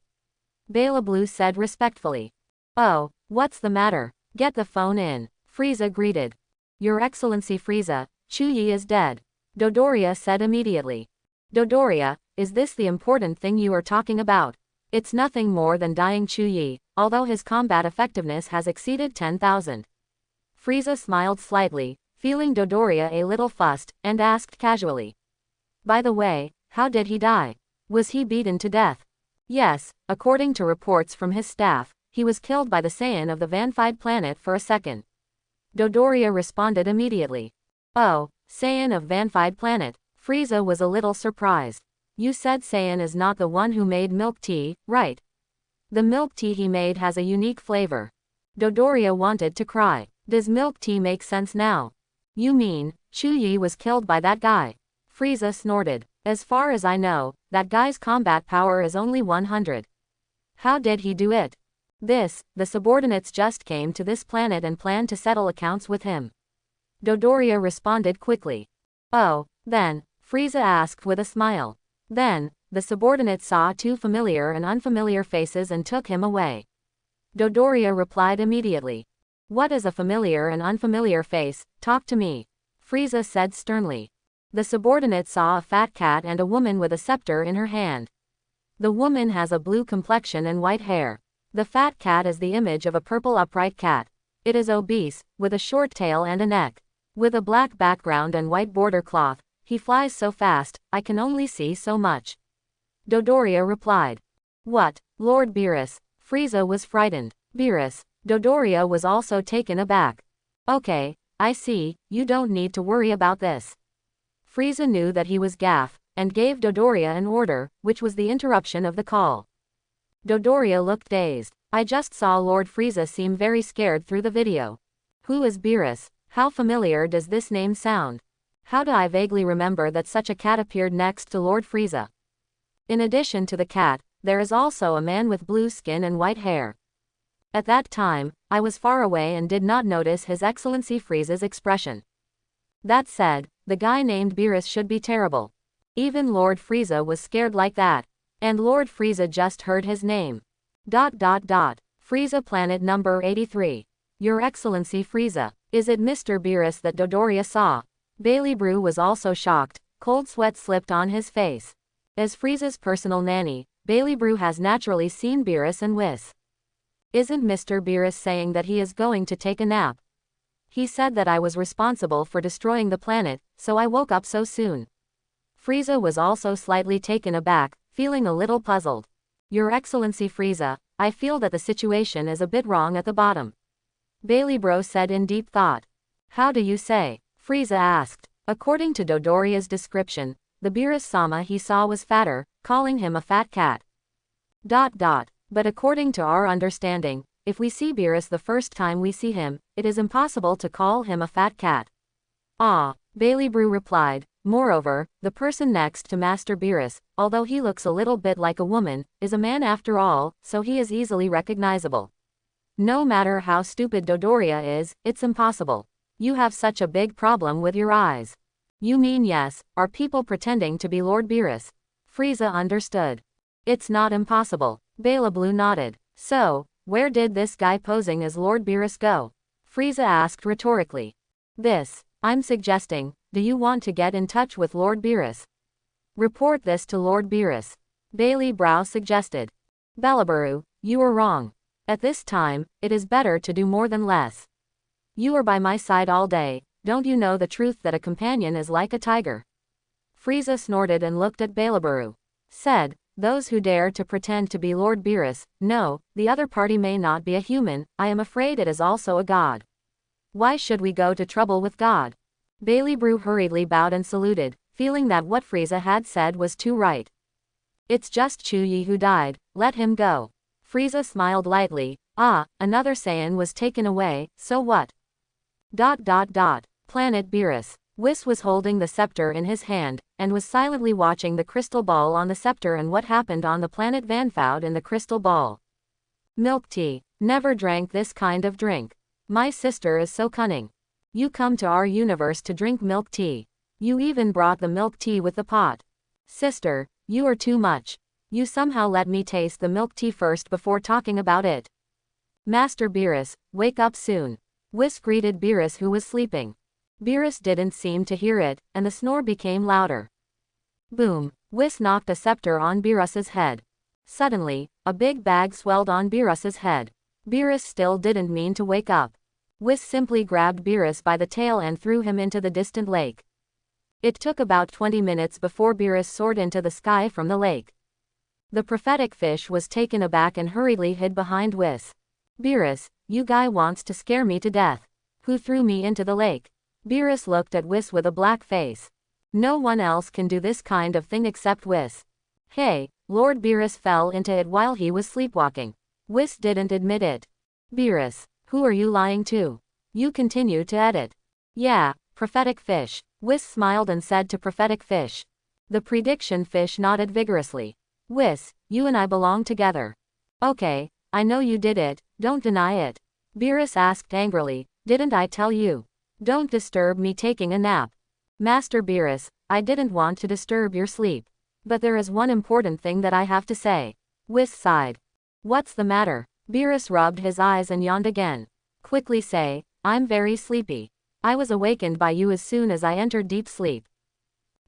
Bela Blue said respectfully. Oh, what's the matter? Get the phone in. Frieza greeted. Your Excellency Frieza, Chu Yi is dead. Dodoria said immediately. Dodoria, is this the important thing you are talking about? It's nothing more than dying Chu Yi, although his combat effectiveness has exceeded 10,000. Frieza smiled slightly, feeling Dodoria a little fussed, and asked casually. By the way, how did he die? Was he beaten to death? Yes, according to reports from his staff, he was killed by the Saiyan of the Vanfide planet for a second. Dodoria responded immediately. Oh, Saiyan of Vanfide planet. Frieza was a little surprised. You said Saiyan is not the one who made milk tea, right? The milk tea he made has a unique flavor. Dodoria wanted to cry. Does milk tea make sense now? You mean, Chu Yi was killed by that guy? Frieza snorted. As far as I know, that guy's combat power is only 100. How did he do it? The subordinates just came to this planet and planned to settle accounts with him. Dodoria responded quickly. Oh, then, Frieza asked with a smile. Then, the subordinates saw two familiar and unfamiliar faces and took him away. Dodoria replied immediately. What is a familiar and unfamiliar face? Talk to me. Frieza said sternly. The subordinate saw a fat cat and a woman with a scepter in her hand. The woman has a blue complexion and white hair. The fat cat is the image of a purple upright cat. It is obese, with a short tail and a neck. With a black background and white border cloth, he flies so fast, I can only see so much. Dodoria replied. What, Lord Beerus? Frieza was frightened. Beerus. Dodoria was also taken aback. Okay, I see, you don't need to worry about this. Frieza knew that he was gaff, and gave Dodoria an order, which was the interruption of the call. Dodoria looked dazed. I just saw Lord Frieza seem very scared through the video. Who is Beerus? How familiar does this name sound? How do I vaguely remember that such a cat appeared next to Lord Frieza? In addition to the cat, there is also a man with blue skin and white hair. At that time, I was far away and did not notice His Excellency Frieza's expression. That said, the guy named Beerus should be terrible. Even Lord Frieza was scared like that. And Lord Frieza just heard his name. Frieza planet number 83. Your Excellency Frieza. Is it Mr. Beerus that Dodoria saw? Bailey Brew was also shocked. Cold sweat slipped on his face. As Frieza's personal nanny, Bailey Brew has naturally seen Beerus and Whis. Isn't Mr. Beerus saying that he is going to take a nap? He said that I was responsible for destroying the planet, so I woke up so soon. Frieza was also slightly taken aback, feeling a little puzzled. Your Excellency Frieza, I feel that the situation is a bit wrong at the bottom. Bailey Bro said in deep thought. How do you say? Frieza asked. According to Dodoria's description, the Beerus-sama he saw was fatter, calling him a fat cat. But according to our understanding, if we see Beerus the first time we see him, it is impossible to call him a fat cat. Ah, Bailey Brew replied. Moreover, the person next to Master Beerus, although he looks a little bit like a woman, is a man after all, so he is easily recognizable. No matter how stupid Dodoria is, it's impossible. You have such a big problem with your eyes. You mean yes, are people pretending to be Lord Beerus? Frieza understood. It's not impossible. Bailey Blue nodded. So, where did this guy posing as Lord Beerus go? Frieza asked rhetorically. I'm suggesting, do you want to get in touch with Lord Beerus? Report this to Lord Beerus. Bailey Brow suggested. Balabaru, you are wrong. At this time, it is better to do more than less. You are by my side all day, don't you know the truth that a companion is like a tiger? Frieza snorted and looked at Balabaru. Said, those who dare to pretend to be Lord Beerus, no, the other party may not be a human, I am afraid it is also a god. Why should we go to trouble with God? Bailey Brew hurriedly bowed and saluted, feeling that what Frieza had said was too right. It's just Chuyi who died, let him go. Frieza smiled lightly. Another Saiyan was taken away, so what? Planet Beerus. Whis was holding the scepter in his hand, and was silently watching the crystal ball on the scepter and what happened on the planet Vanfoud in the crystal ball. Milk tea. Never drank this kind of drink. My sister is so cunning. You come to our universe to drink milk tea. You even brought the milk tea with the pot. Sister, you are too much. You somehow let me taste the milk tea first before talking about it. Master Beerus, wake up soon. Whis greeted Beerus who was sleeping. Beerus didn't seem to hear it, and the snore became louder. Boom! Whis knocked a scepter on Beerus's head. Suddenly, a big bag swelled on Beerus's head. Beerus still didn't mean to wake up. Whis simply grabbed Beerus by the tail and threw him into the distant lake. It took about 20 minutes before Beerus soared into the sky from the lake. The prophetic fish was taken aback and hurriedly hid behind Whis. Beerus, you guy wants to scare me to death. Who threw me into the lake? Beerus looked at Whis with a black face. No one else can do this kind of thing except Whis. Hey, Lord Beerus fell into it while he was sleepwalking. Whis didn't admit it. Beerus, who are you lying to? You continue to edit. Yeah, prophetic fish. Whis smiled and said to prophetic fish. The prediction fish nodded vigorously. Whis, you and I belong together. Okay, I know you did it, don't deny it. Beerus asked angrily, didn't I tell you? Don't disturb me taking a nap. Master Beerus, I didn't want to disturb your sleep. But there is one important thing that I have to say. Whis sighed. What's the matter? Beerus rubbed his eyes and yawned again. Quickly say, I'm very sleepy. I was awakened by you as soon as I entered deep sleep.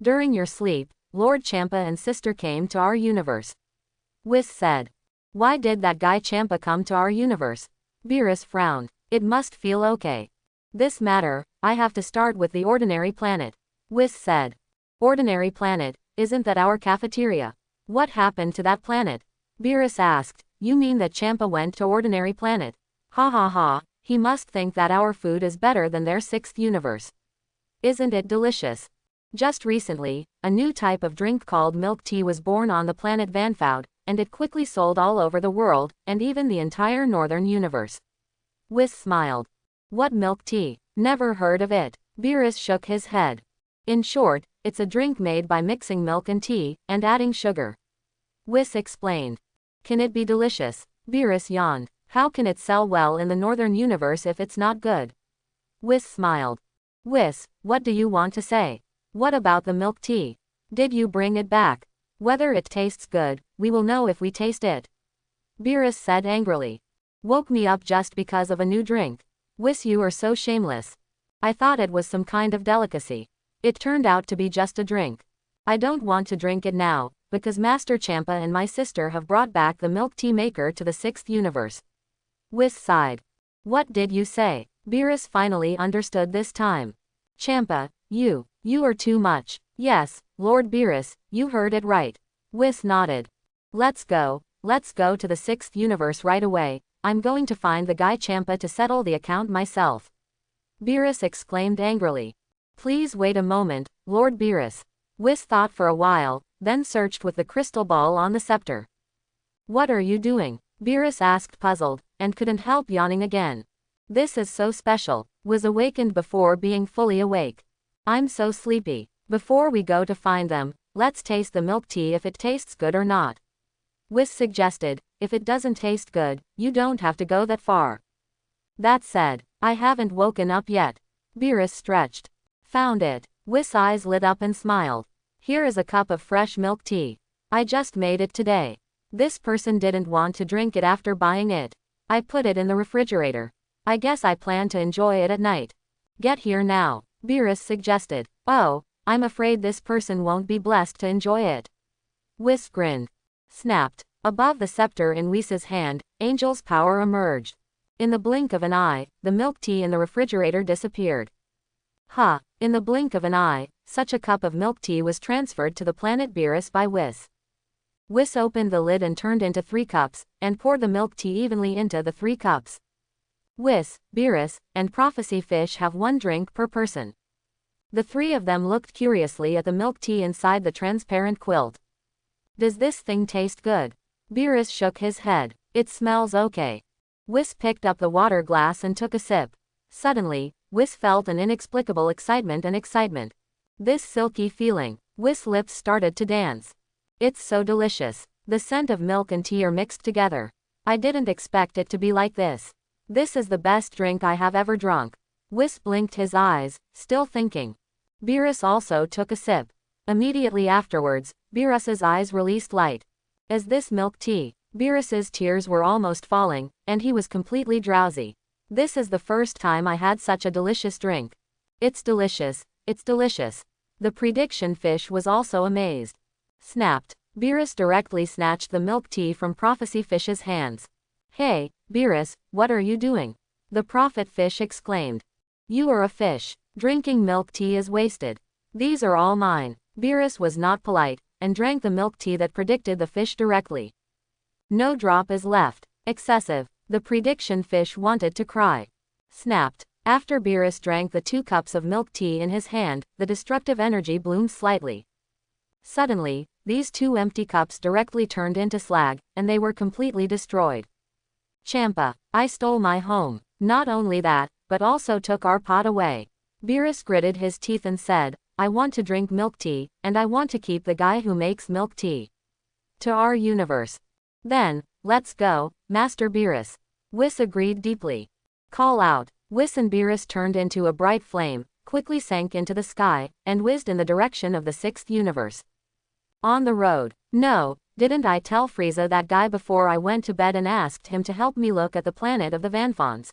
During your sleep, Lord Champa and sister came to our universe. Whis said. Why did that guy Champa come to our universe? Beerus frowned. It must feel okay. This matter, I have to start with the ordinary planet. Whis said. Ordinary planet, isn't that our cafeteria? What happened to that planet? Beerus asked. You mean that Champa went to ordinary planet? Ha ha ha, he must think that our food is better than their sixth universe. Isn't it delicious? Just recently, a new type of drink called milk tea was born on the planet Vanfoud, and it quickly sold all over the world, and even the entire northern universe. Whis smiled. What milk tea? Never heard of it. Beerus shook his head. In short, it's a drink made by mixing milk and tea, and adding sugar. Whis explained. Can it be delicious? Beerus yawned. How can it sell well in the northern universe if it's not good? Whis smiled. Whis, what do you want to say? What about the milk tea? Did you bring it back? Whether it tastes good, we will know if we taste it. Beerus said angrily. Woke me up just because of a new drink. Whis, you are so shameless. I thought it was some kind of delicacy. It turned out to be just a drink. I don't want to drink it now, because Master Champa and my sister have brought back the milk tea maker to the 6th universe. Whis sighed. What did you say? Beerus finally understood this time. Champa, you are too much. Yes, Lord Beerus, you heard it right. Whis nodded. Let's go to the 6th universe right away. I'm going to find the guy Champa to settle the account myself. Beerus exclaimed angrily. Please wait a moment, Lord Beerus. Whis thought for a while, then searched with the crystal ball on the scepter. What are you doing? Beerus asked, puzzled, and couldn't help yawning again. This is so special. Was awakened before being fully awake. I'm so sleepy. Before we go to find them, let's taste the milk tea if it tastes good or not. Whis suggested, if it doesn't taste good, you don't have to go that far. That said, I haven't woken up yet. Beerus stretched. Found it. Whis' eyes lit up and smiled. Here is a cup of fresh milk tea. I just made it today. This person didn't want to drink it after buying it. I put it in the refrigerator. I guess I plan to enjoy it at night. Get here now, Beerus suggested. Oh, I'm afraid this person won't be blessed to enjoy it. Whis grinned. Snapped. Above the scepter in Whis' hand, Angel's power emerged. In the blink of an eye, the milk tea in the refrigerator disappeared. In the blink of an eye, such a cup of milk tea was transferred to the planet Beerus by Whis. Whis opened the lid and turned into 3 cups, and poured the milk tea evenly into the 3 cups. Whis, Beerus, and Prophecy Fish have 1 drink per person. The 3 of them looked curiously at the milk tea inside the transparent quilt. Does this thing taste good? Beerus shook his head. It smells okay. Whis picked up the water glass and took a sip. Suddenly, Whis felt an inexplicable excitement. This silky feeling. Whis' lips started to dance. It's so delicious. The scent of milk and tea are mixed together. I didn't expect it to be like this. This is the best drink I have ever drunk. Whis blinked his eyes, still thinking. Beerus also took a sip. Immediately afterwards, Beerus's eyes released light. As this milk tea, Beerus's tears were almost falling, and he was completely drowsy. This is the first time I had such a delicious drink. It's delicious, it's delicious. The prediction fish was also amazed. Snapped. Beerus directly snatched the milk tea from Prophecy Fish's hands. Hey, Beerus, what are you doing? The prophet fish exclaimed. You are a fish. Drinking milk tea is wasted. These are all mine. Beerus was not polite, and drank the milk tea that predicted the fish directly. No drop is left. Excessive. The prediction fish wanted to cry. Snapped. After Beerus drank the 2 cups of milk tea in his hand, the destructive energy bloomed slightly. Suddenly, these 2 empty cups directly turned into slag, and they were completely destroyed. Champa, I stole my home. Not only that, but also took our pot away. Beerus gritted his teeth and said, I want to drink milk tea, and I want to keep the guy who makes milk tea. To our universe. Then, let's go, Master Beerus. Whis agreed deeply. Call out. Whis and Beerus turned into a bright flame, quickly sank into the sky, and whizzed in the direction of the 6th universe. On the road. No, didn't I tell Frieza that guy before I went to bed and asked him to help me look at the planet of the Vanfons?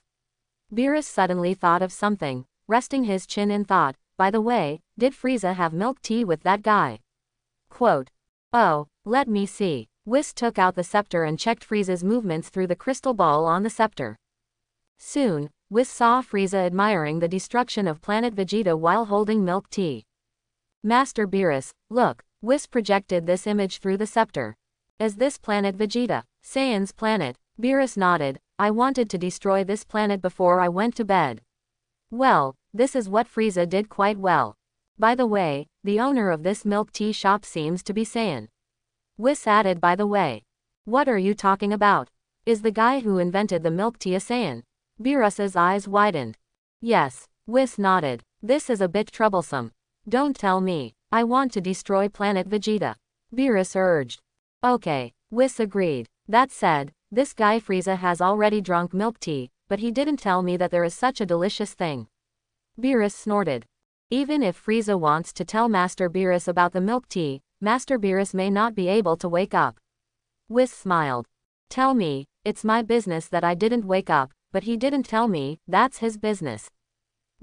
Beerus suddenly thought of something, resting his chin in thought. By the way, did Frieza have milk tea with that guy? Quote. Oh, let me see. Whis took out the scepter and checked Frieza's movements through the crystal ball on the scepter. Soon, Whis saw Frieza admiring the destruction of planet Vegeta while holding milk tea. Master Beerus, look, Whis projected this image through the scepter. Is this planet Vegeta? Saiyan's planet. Beerus nodded. I wanted to destroy this planet before I went to bed. Well, this is what Frieza did quite well. By the way, the owner of this milk tea shop seems to be Saiyan. Whis added, by the way. What are you talking about? Is the guy who invented the milk tea a Saiyan? Beerus's eyes widened. Yes, Whis nodded. This is a bit troublesome. Don't tell me. I want to destroy planet Vegeta. Beerus urged. Okay, Whis agreed. That said, this guy Frieza has already drunk milk tea, but he didn't tell me that there is such a delicious thing. Beerus snorted. Even if Frieza wants to tell Master Beerus about the milk tea, Master Beerus may not be able to wake up. Whis smiled. Tell me, it's my business that I didn't wake up, but he didn't tell me, that's his business.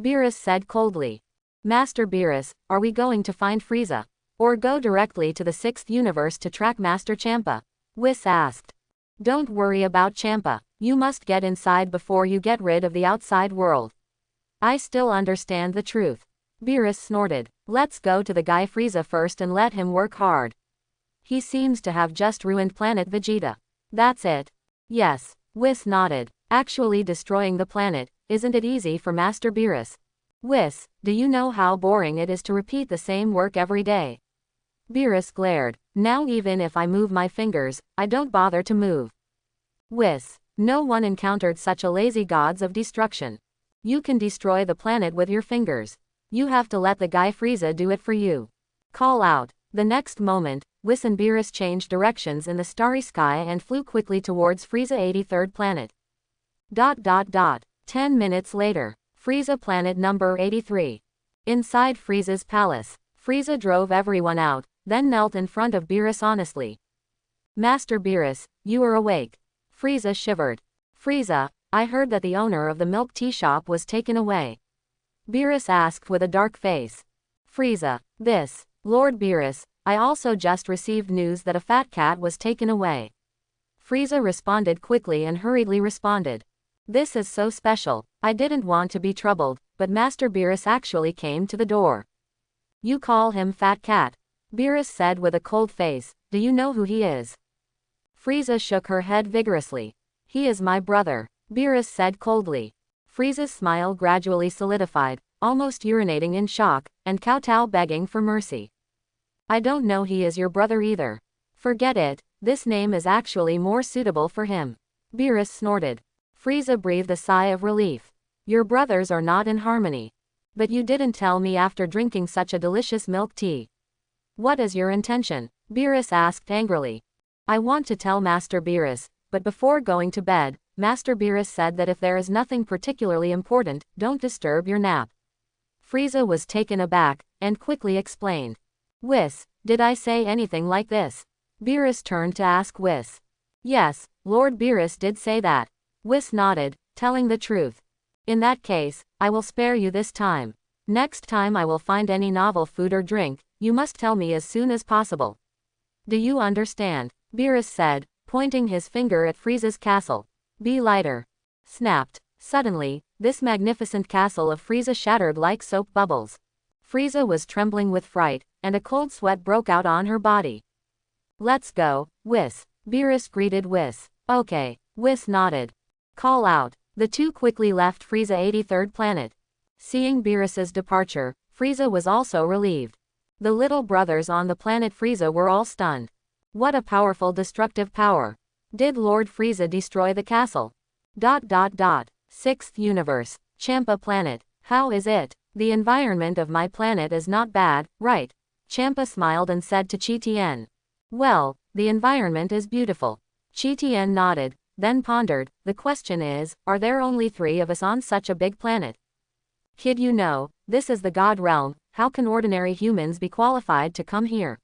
Beerus said coldly. Master Beerus, are we going to find Frieza? Or go directly to the 6th universe to track Master Champa? Whis asked. Don't worry about Champa, you must get inside before you get rid of the outside world. I still understand the truth. Beerus snorted. Let's go to the guy Frieza first and let him work hard. He seems to have just ruined planet Vegeta. That's it. Yes. Whis nodded. Actually destroying the planet, isn't it easy for Master Beerus? Whis, do you know how boring it is to repeat the same work every day? Beerus glared. Now even if I move my fingers, I don't bother to move. Whis, no one encountered such a lazy gods of destruction. You can destroy the planet with your fingers. You have to let the guy Frieza do it for you. Call out. The next moment, Whis and Beerus changed directions in the starry sky and flew quickly towards Frieza 83rd planet. 10 minutes later. Frieza planet number 83. Inside Frieza's palace, Frieza drove everyone out, then knelt in front of Beerus honestly. Master Beerus, you are awake. Frieza shivered. Frieza, I heard that the owner of the milk tea shop was taken away. Beerus asked with a dark face. Frieza, this, Lord Beerus, I also just received news that a fat cat was taken away. Frieza responded quickly and hurriedly responded. This is so special, I didn't want to be troubled, but Master Beerus actually came to the door. You call him Fat Cat? Beerus said with a cold face, do you know who he is? Frieza shook her head vigorously. He is my brother, Beerus said coldly. Frieza's smile gradually solidified, almost urinating in shock, and kowtow begging for mercy. I don't know he is your brother either. Forget it, this name is actually more suitable for him. Beerus snorted. Frieza breathed a sigh of relief. Your brothers are not in harmony. But you didn't tell me after drinking such a delicious milk tea. What is your intention? Beerus asked angrily. I want to tell Master Beerus, but before going to bed, Master Beerus said that if there is nothing particularly important, don't disturb your nap. Frieza was taken aback, and quickly explained. Whis, did I say anything like this? Beerus turned to ask Whis. Yes, Lord Beerus did say that. Whis nodded, telling the truth. In that case, I will spare you this time. Next time I will find any novel food or drink, you must tell me as soon as possible. Do you understand? Beerus said, pointing his finger at Frieza's castle. Be lighter. Snapped. Suddenly, this magnificent castle of Frieza shattered like soap bubbles. Frieza was trembling with fright, and a cold sweat broke out on her body. Let's go, Whis. Beerus greeted Whis. Okay. Whis nodded. Call out. The two quickly left Frieza 83rd planet. Seeing Beerus's departure, Frieza was also relieved. The little brothers on the planet Frieza were all stunned. What a powerful destructive power. Did Lord Frieza destroy the castle? 6th universe. Champa planet. How is it? The environment of my planet is not bad, right? Champa smiled and said to Chi Tien. Well, the environment is beautiful. Chi Tien nodded, then pondered, the question is, are there only 3 of us on such a big planet? Kid, you know, this is the God realm, how can ordinary humans be qualified to come here?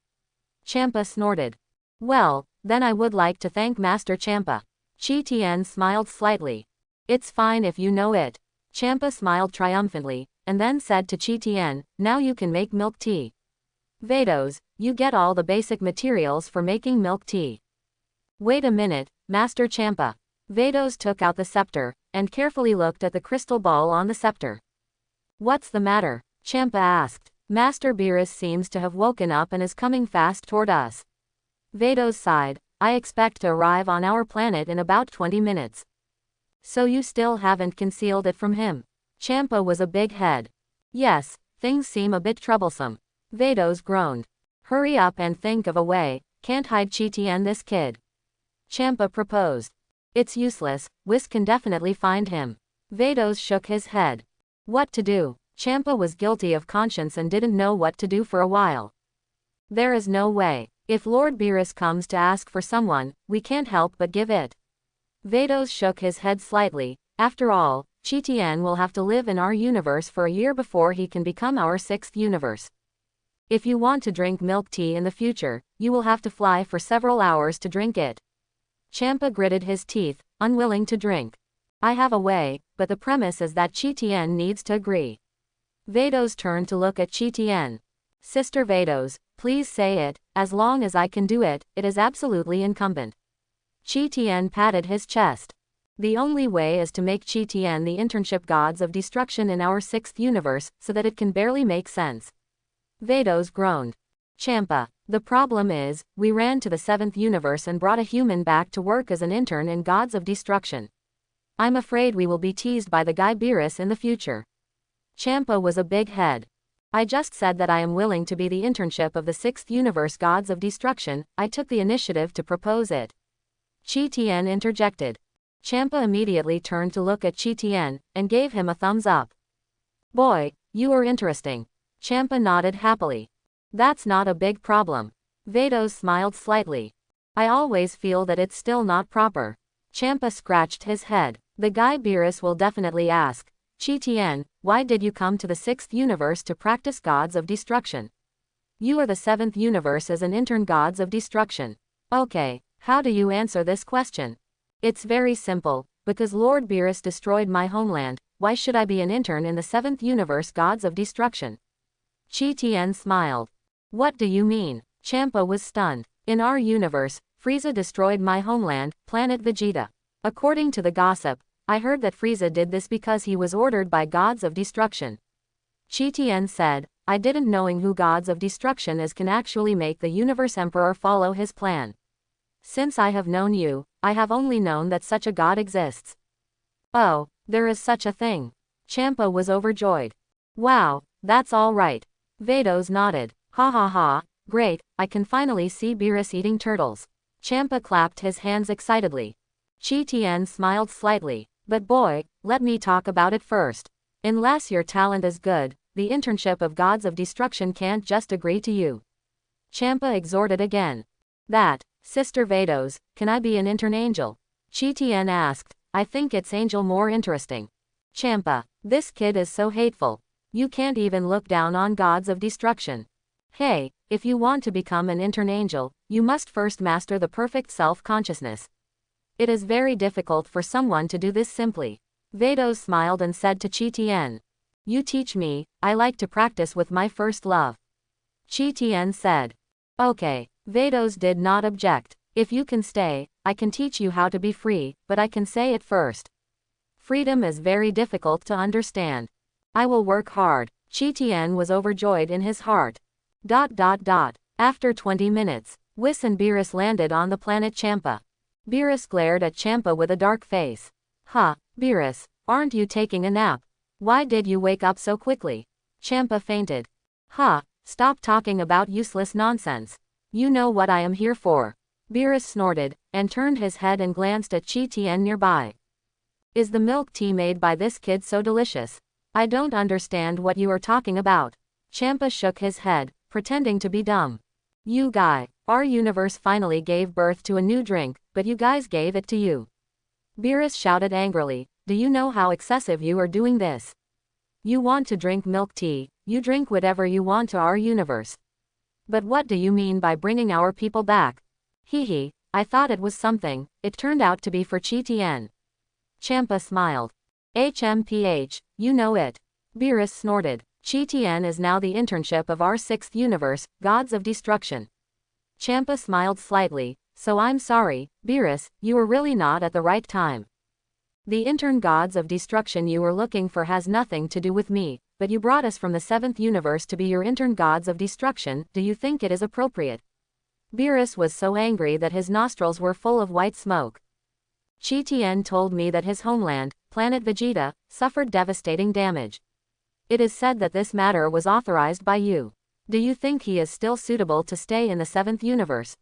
Champa snorted. Well, then I would like to thank Master Champa. Chi Tien smiled slightly. It's fine if you know it. Champa smiled triumphantly, and then said to Chi Tien, now you can make milk tea. Vados, you get all the basic materials for making milk tea. Wait a minute, Master Champa. Vados took out the scepter, and carefully looked at the crystal ball on the scepter. What's the matter? Champa asked. Master Beerus seems to have woken up and is coming fast toward us. Vados sighed. I expect to arrive on our planet in about 20 minutes. So you still haven't concealed it from him? Champa was a big head. Yes, things seem a bit troublesome. Vados groaned. Hurry up and think of a way, can't hide Chi Tien this kid. Champa proposed. It's useless, Whis can definitely find him. Vados shook his head. What to do? Champa was guilty of conscience and didn't know what to do for a while. There is no way. If Lord Beerus comes to ask for someone, we can't help but give it. Vados shook his head slightly. After all, Chi Tien will have to live in our universe for a year before he can become our sixth universe. If you want to drink milk tea in the future, you will have to fly for several hours to drink it. Champa gritted his teeth, unwilling to drink. I have a way, but the premise is that Chi Tien needs to agree. Vados turned to look at Chi Tien. Sister Vados, please say it, as long as I can do it, it is absolutely incumbent. Chi Tien patted his chest. The only way is to make Chi Tien the internship gods of destruction in our sixth universe, so that it can barely make sense. Vados groaned. Champa, the problem is, we ran to the seventh universe and brought a human back to work as an intern in Gods of Destruction. I'm afraid we will be teased by the guy Beerus in the future. Champa was a big head. I just said that I am willing to be the internship of the sixth universe Gods of Destruction. I took the initiative to propose it. Chi Tien interjected. Champa immediately turned to look at Chi Tien, and gave him a thumbs up. Boy, you are interesting. Champa nodded happily. That's not a big problem. Vados smiled slightly. I always feel that it's still not proper. Champa scratched his head. The guy Beerus will definitely ask, Chi Tien, why did you come to the sixth universe to practice Gods of Destruction? You are the seventh universe as an intern Gods of Destruction. Okay, how do you answer this question? It's very simple, because Lord Beerus destroyed my homeland, why should I be an intern in the seventh universe Gods of Destruction? Chi Tien smiled. What do you mean? Champa was stunned. In our universe, Frieza destroyed my homeland, planet Vegeta. According to the gossip, I heard that Frieza did this because he was ordered by Gods of Destruction. Chi Tien said, I didn't knowing who Gods of Destruction is can actually make the universe emperor follow his plan. Since I have known you, I have only known that such a god exists. Oh, there is such a thing. Champa was overjoyed. Wow, that's all right. Vados nodded. Ha ha ha, great, I can finally see Beerus eating turtles. Champa clapped his hands excitedly. Chi Tien smiled slightly. But boy, let me talk about it first. Unless your talent is good, the internship of Gods of Destruction can't just agree to you. Champa exhorted again. That, Sister Vados, can I be an intern angel? Chi Tien asked. I think it's angel more interesting. Champa, this kid is so hateful. You can't even look down on Gods of Destruction. Hey, if you want to become an intern angel, you must first master the perfect self-consciousness. It is very difficult for someone to do this simply. Vados smiled and said to Chi Tien. You teach me, I like to practice with my first love. Chi Tien said. Okay, Vados did not object. If you can stay, I can teach you how to be free, but I can say it first. Freedom is very difficult to understand. I will work hard. Chi Tien was overjoyed in his heart. After 20 minutes, Whis and Beerus landed on the planet Champa. Beerus glared at Champa with a dark face. Beerus, aren't you taking a nap? Why did you wake up so quickly? Champa fainted. Stop talking about useless nonsense. You know what I am here for. Beerus snorted, and turned his head and glanced at Chi Tien nearby. Is the milk tea made by this kid so delicious? I don't understand what you are talking about. Champa shook his head, pretending to be dumb. You guy, our universe finally gave birth to a new drink, but you guys gave it to you. Beerus shouted angrily, do you know how excessive you are doing this? You want to drink milk tea, you drink whatever you want to our universe. But what do you mean by bringing our people back? Hee, I thought it was something, it turned out to be for Chi Tien. Champa smiled. HMPH, you know it. Beerus snorted. Chi Tien is now the internship of our sixth universe, Gods of Destruction. Champa smiled slightly, so I'm sorry, Beerus, you were really not at the right time. The intern Gods of Destruction you were looking for has nothing to do with me, but you brought us from the seventh universe to be your intern Gods of Destruction, do you think it is appropriate? Beerus was so angry that his nostrils were full of white smoke. Chi Tien told me that his homeland, planet Vegeta, suffered devastating damage. It is said that this matter was authorized by you. Do you think he is still suitable to stay in the seventh universe?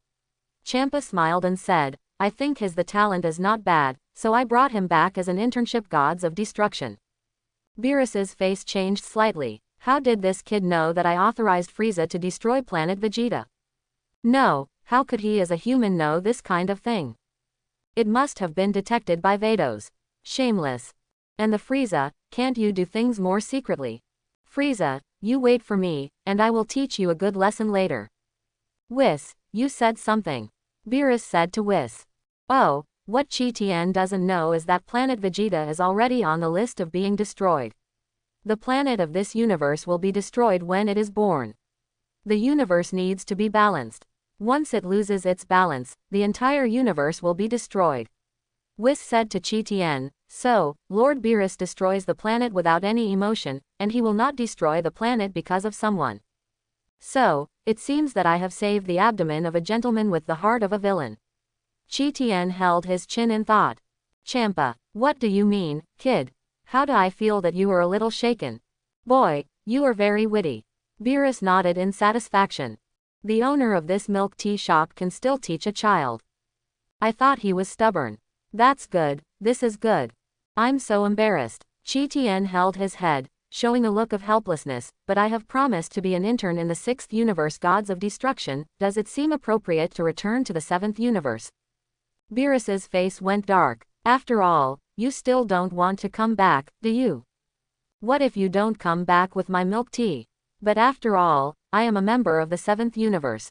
Champa smiled and said, I think the talent is not bad, so I brought him back as an internship Gods of Destruction. Beerus's face changed slightly. How did this kid know that I authorized Frieza to destroy planet Vegeta? No, How could he as a human know this kind of thing? It must have been detected by Vados. Shameless. And the Frieza, can't you do things more secretly? Frieza, you wait for me, and I will teach you a good lesson later. Whis, you said something. Beerus said to Whis. Oh, what Chi Tien doesn't know is that planet Vegeta is already on the list of being destroyed. The planet of this universe will be destroyed when it is born. The universe needs to be balanced. Once it loses its balance, the entire universe will be destroyed. Whis said to Chi Tien, so, Lord Beerus destroys the planet without any emotion, and he will not destroy the planet because of someone. So, it seems that I have saved the abdomen of a gentleman with the heart of a villain. Chi Tien held his chin in thought. Champa, what do you mean, kid? How do I feel that you are a little shaken? Boy, you are very witty. Beerus nodded in satisfaction. The owner of this milk tea shop can still teach a child. I thought he was stubborn. That's good, this is good. I'm so embarrassed. Chi Tien held his head, showing a look of helplessness, but I have promised to be an intern in the 6th universe Gods of Destruction, does it seem appropriate to return to the 7th universe? Beerus's face went dark. After all, you still don't want to come back, do you? What if you don't come back with my milk tea? But after all, I am a member of the 7th universe.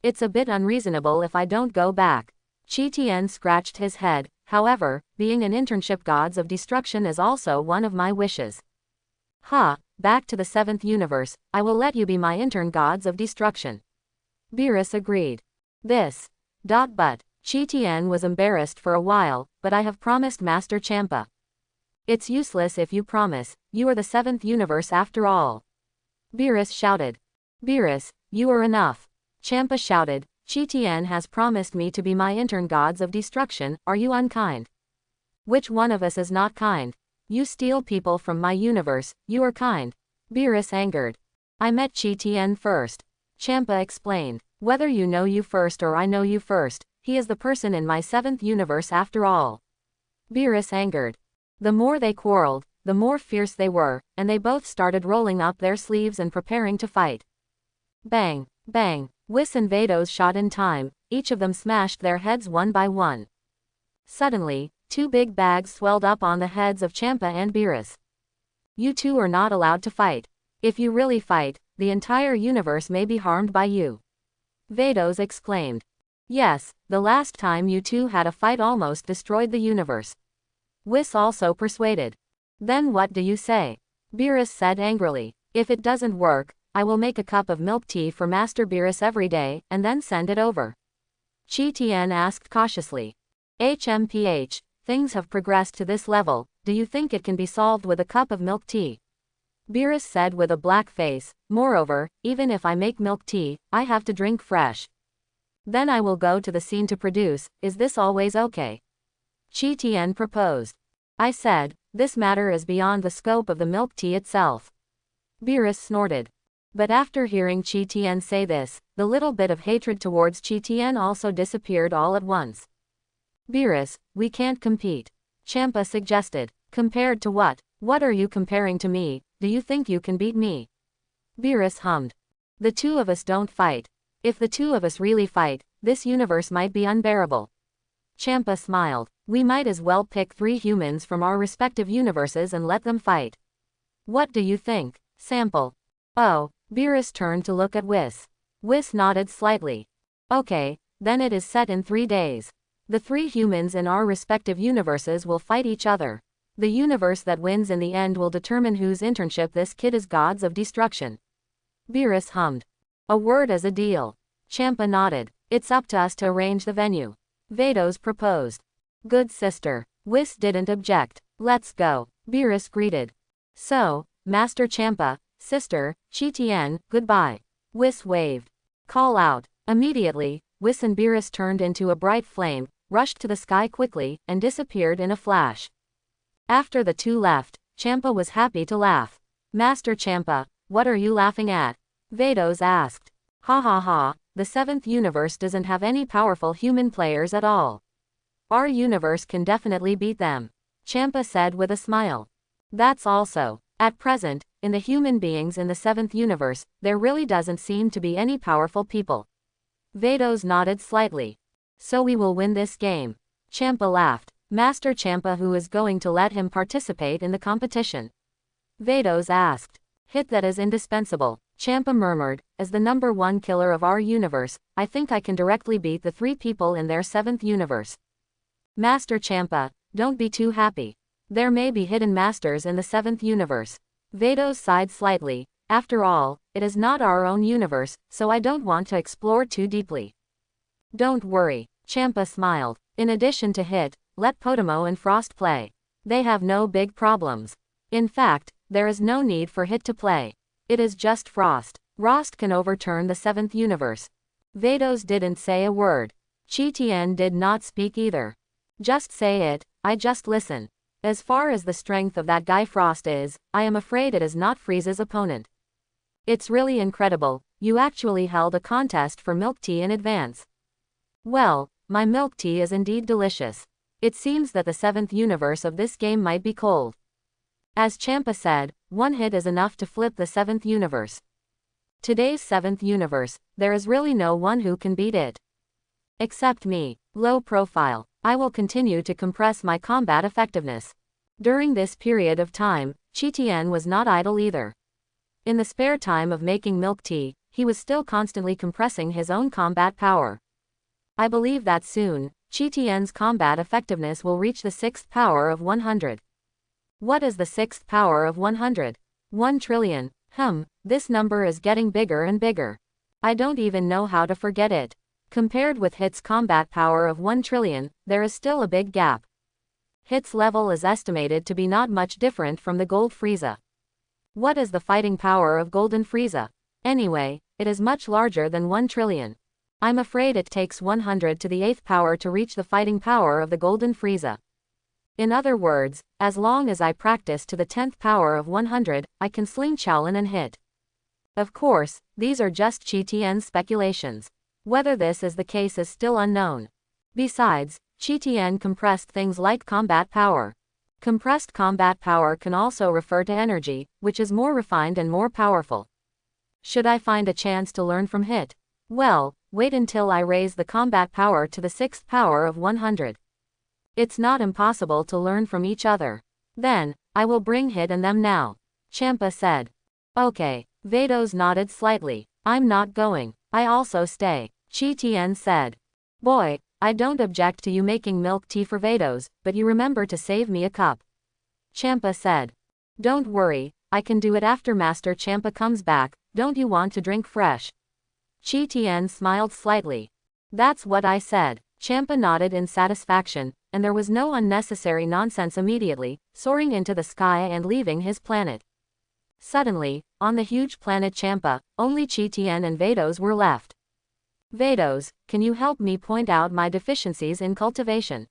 It's a bit unreasonable if I don't go back. Chi Tien scratched his head. However, being an internship Gods of Destruction is also one of my wishes. Back to the 7th universe, I will let you be my intern Gods of Destruction. Beerus agreed. But, Chi Tien was embarrassed for a while, but I have promised Master Champa. It's useless if you promise, you are the 7th universe after all. Beerus shouted. Beerus, you are enough. Champa shouted, Chi Tien has promised me to be my intern Gods of Destruction, are you unkind? Which one of us is not kind? You steal people from my universe, you are kind. Beerus angered. I met Chi Tien first. Champa explained. Whether you know you first or I know you first, he is the person in my 7th universe after all. Beerus angered. The more they quarreled, the more fierce they were, and they both started rolling up their sleeves and preparing to fight. Bang, bang. Whis and Vados shot in time, each of them smashed their heads one by one. Suddenly, 2 big bags swelled up on the heads of Champa and Beerus. You two are not allowed to fight. If you really fight, the entire universe may be harmed by you. Vados exclaimed. Yes, the last time you two had a fight almost destroyed the universe. Whis also persuaded. Then what do you say? Beerus said angrily. If it doesn't work, I will make a cup of milk tea for Master Beerus every day, and then send it over. Chi Tien asked cautiously. HMPH, things have progressed to this level, do you think it can be solved with a cup of milk tea? Beerus said with a black face, moreover, even if I make milk tea, I have to drink fresh. Then I will go to the scene to produce, is this always okay? Chi Tien proposed. I said, this matter is beyond the scope of the milk tea itself. Beerus snorted. But after hearing Chi Tien say this, the little bit of hatred towards Chi Tien also disappeared all at once. Beerus, we can't compete. Champa suggested. Compared to what? What are you comparing to me? Do you think you can beat me? Beerus hummed. The two of us don't fight. If the two of us really fight, this universe might be unbearable. Champa smiled. We might as well pick 3 humans from our respective universes and let them fight. What do you think? Sample. Oh. Beerus turned to look at Whis. Whis nodded slightly. Okay, then it is set in 3 days. The 3 humans in our respective universes will fight each other. The universe that wins in the end will determine whose internship this kid is Gods of Destruction. Beerus hummed. A word as a deal. Champa nodded. It's up to us to arrange the venue. Vados proposed. Good sister. Whis didn't object. Let's go. Beerus greeted. So, Master Champa, Sister, Chi Tien, goodbye. Whis waved. Call out. Immediately, Whis and Beerus turned into a bright flame, rushed to the sky quickly, and disappeared in a flash. After the two left, Champa was happy to laugh. Master Champa, what are you laughing at? Vados asked. Ha ha ha, the 7th universe doesn't have any powerful human players at all. Our universe can definitely beat them. Champa said with a smile. That's also. At present, in the human beings in the 7th universe, there really doesn't seem to be any powerful people. Vados nodded slightly. So we will win this game. Champa laughed. Master Champa, who is going to let him participate in the competition? Vados asked. Hit that is indispensable. Champa murmured, as the number one killer of our universe, I think I can directly beat the 3 people in their 7th universe. Master Champa, don't be too happy. There may be hidden masters in the 7th universe. Vados sighed slightly. After all, it is not our own universe, so I don't want to explore too deeply. Don't worry, Champa smiled. In addition to Hit, let Podimo and Frost play. They have no big problems. In fact, there is no need for Hit to play. It is just Frost. Frost can overturn the 7th universe. Vados didn't say a word. Chi Tien did not speak either. Just say it, I just listen. As far as the strength of that guy Frost is, I am afraid it is not Frieza's opponent. It's really incredible, you actually held a contest for milk tea in advance. Well, my milk tea is indeed delicious. It seems that the 7th universe of this game might be cold. As Champa said, one hit is enough to flip the 7th universe. Today's 7th universe, there is really no one who can beat it. Except me. Low profile. I will continue to compress my combat effectiveness. During this period of time, Chi Tien was not idle either. In the spare time of making milk tea, he was still constantly compressing his own combat power. I believe that soon, Chi Tien's combat effectiveness will reach the 6th power of 100. What is the 6th power of 100? 1 trillion. This number is getting bigger and bigger. I don't even know how to forget it. Compared with Hit's combat power of 1 trillion, there is still a big gap. Hit's level is estimated to be not much different from the Gold Frieza. What is the fighting power of Golden Frieza? Anyway, it is much larger than 1 trillion. I'm afraid it takes 100 to the 8th power to reach the fighting power of the Golden Frieza. In other words, as long as I practice to the 10th power of 100, I can sling Shaolin and Hit. Of course, these are just Chi Tien's speculations. Whether this is the case is still unknown. Besides, Chi Tien compressed things like combat power. Compressed combat power can also refer to energy, which is more refined and more powerful. Should I find a chance to learn from Hit? Well, wait until I raise the combat power to the 6th power of 100. It's not impossible to learn from each other. Then, I will bring Hit and them now. Champa said. Okay. Vados nodded slightly. I'm not going. I also stay. Chi Tien said. Boy, I don't object to you making milk tea for Vados, but you remember to save me a cup. Champa said. Don't worry, I can do it after Master Champa comes back. Don't you want to drink fresh? Chi Tien smiled slightly. That's what I said. Champa nodded in satisfaction, and there was no unnecessary nonsense immediately, soaring into the sky and leaving his planet. Suddenly, on the huge planet Champa, only Chi Tien and Vados were left. Vados, can you help me point out my deficiencies in cultivation?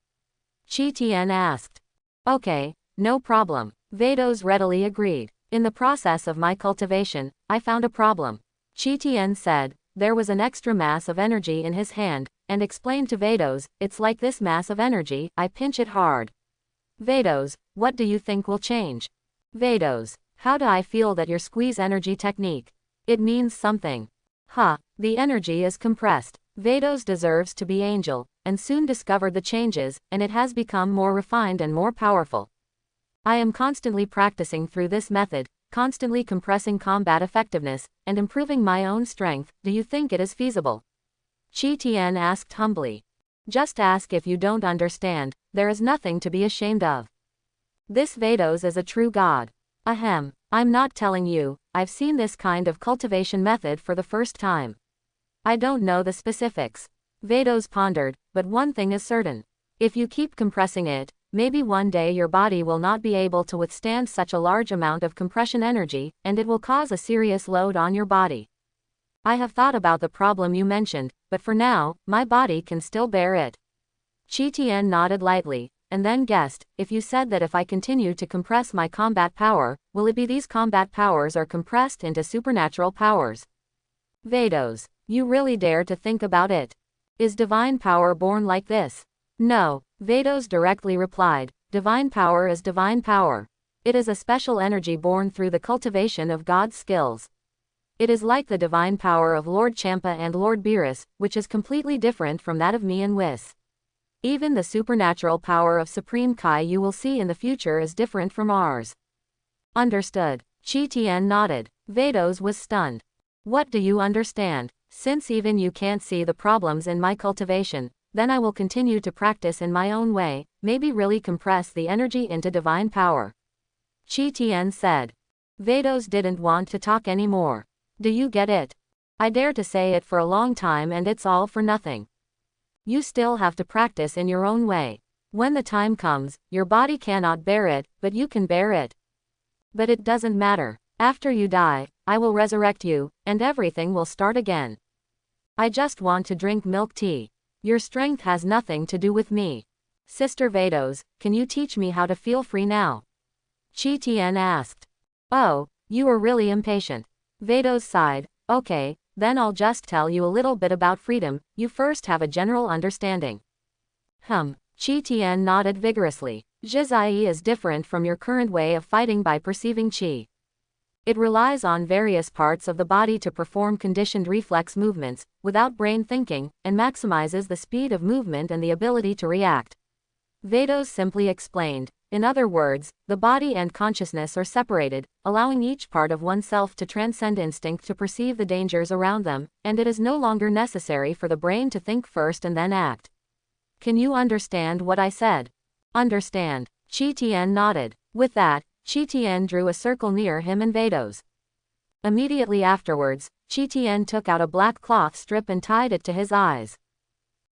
Chi Tien asked. Okay, no problem. Vados readily agreed. In the process of my cultivation, I found a problem. Chi Tien said. There was an extra mass of energy in his hand, and explained to Vados, it's like this mass of energy, I pinch it hard. Vados, what do you think will change? Vados, how do I feel that your squeeze energy technique? It means something. The energy is compressed. Vados deserves to be angel, and soon discovered the changes, and it has become more refined and more powerful. I am constantly practicing through this method, constantly compressing combat effectiveness, and improving my own strength. Do you think it is feasible? Chi Tien asked humbly. Just ask if you don't understand, there is nothing to be ashamed of. This Vados is a true god. I'm not telling you, I've seen this kind of cultivation method for the first time. I don't know the specifics. Vados pondered, but one thing is certain. If you keep compressing it, maybe one day your body will not be able to withstand such a large amount of compression energy, and it will cause a serious load on your body. I have thought about the problem you mentioned, but for now, my body can still bear it. Chi Tien nodded lightly, and then guessed, if you said that if I continue to compress my combat power, will it be these combat powers are compressed into supernatural powers? Vados, you really dare to think about it? Is divine power born like this? No, Vados directly replied, divine power is divine power. It is a special energy born through the cultivation of God's skills. It is like the divine power of Lord Champa and Lord Beerus, which is completely different from that of me and Whis. Even the supernatural power of Supreme Kai you will see in the future is different from ours. Understood. Chi Tien nodded. Vados was stunned. What do you understand? Since even you can't see the problems in my cultivation, then I will continue to practice in my own way, maybe really compress the energy into divine power. Chi Tien said. Vados didn't want to talk anymore. Do you get it? I dare to say it for a long time and it's all for nothing. You still have to practice in your own way. When the time comes, your body cannot bear it, but you can bear it. But it doesn't matter. After you die, I will resurrect you, and everything will start again. I just want to drink milk tea. Your strength has nothing to do with me. Sister Vados, can you teach me how to feel free now? Chi Tien asked. Oh, you are really impatient. Vados sighed. Okay, then I'll just tell you a little bit about freedom, you first have a general understanding. Chi Tien nodded vigorously. Zhizai is different from your current way of fighting by perceiving qi. It relies on various parts of the body to perform conditioned reflex movements, without brain thinking, and maximizes the speed of movement and the ability to react. Vados simply explained. In other words, the body and consciousness are separated, allowing each part of oneself to transcend instinct to perceive the dangers around them, and it is no longer necessary for the brain to think first and then act. Can you understand what I said? Understand. Chi Tien nodded. With that, Chi Tien drew a circle near him and Vados. Immediately afterwards, Chi Tien took out a black cloth strip and tied it to his eyes.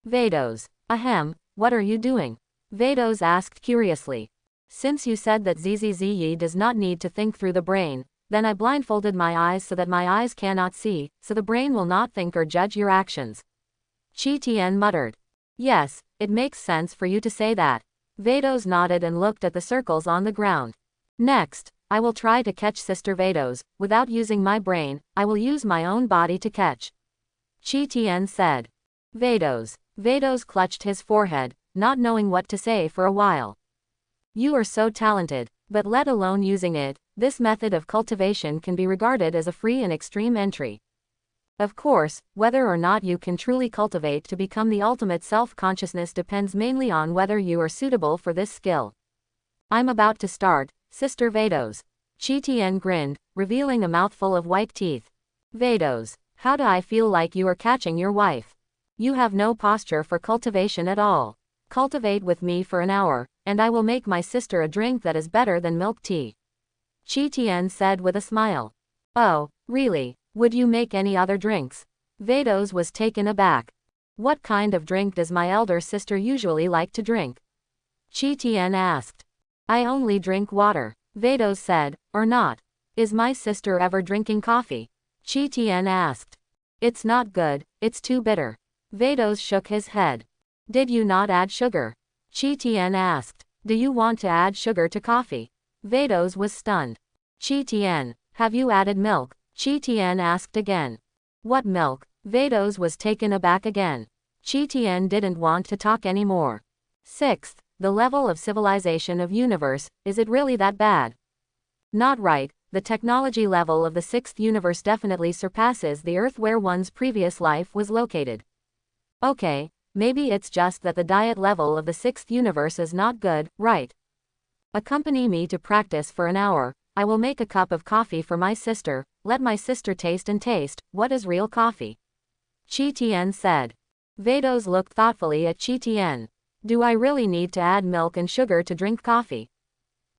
Vados. Ahem, what are you doing? Vados asked curiously. Since you said that Zzyi does not need to think through the brain, then I blindfolded my eyes so that my eyes cannot see, so the brain will not think or judge your actions. Chi Tien muttered. Yes, it makes sense for you to say that. Vados nodded and looked at the circles on the ground. Next, I will try to catch Sister Vados. Without using my brain, I will use my own body to catch. Chi Tien said. Vados. Vados clutched his forehead, not knowing what to say for a while. You are so talented, but let alone using it, this method of cultivation can be regarded as a free and extreme entry. Of course, whether or not you can truly cultivate to become the ultimate self-consciousness depends mainly on whether you are suitable for this skill. I'm about to start, Sister Vados. Chi Tien grinned, revealing a mouthful of white teeth. Vados, how do I feel like you are catching your wife? You have no posture for cultivation at all. Cultivate with me for an hour, and I will make my sister a drink that is better than milk tea. Chi Tien said with a smile. Oh, really? Would you make any other drinks? Vados was taken aback. What kind of drink does my elder sister usually like to drink? Chi Tien asked. I only drink water, Vados said, or not. Is my sister ever drinking coffee? Chi Tien asked. It's not good, it's too bitter. Vados shook his head. Did you not add sugar? Chi Tien asked. Do you want to add sugar to coffee? Vados was stunned. Chi Tien, have you added milk? Chi Tien asked again. What milk? Vados was taken aback again. Chi Tien didn't want to talk anymore. Sixth, the level of civilization of universe, is it really that bad? Not right, the technology level of the sixth universe definitely surpasses the Earth where one's previous life was located. Okay, maybe it's just that the diet level of the sixth universe is not good, right? Accompany me to practice for an hour. I will make a cup of coffee for my sister, let my sister taste what is real coffee. Chi Tien said. Vados looked thoughtfully at Chi Tien. Do I really need to add milk and sugar to drink coffee?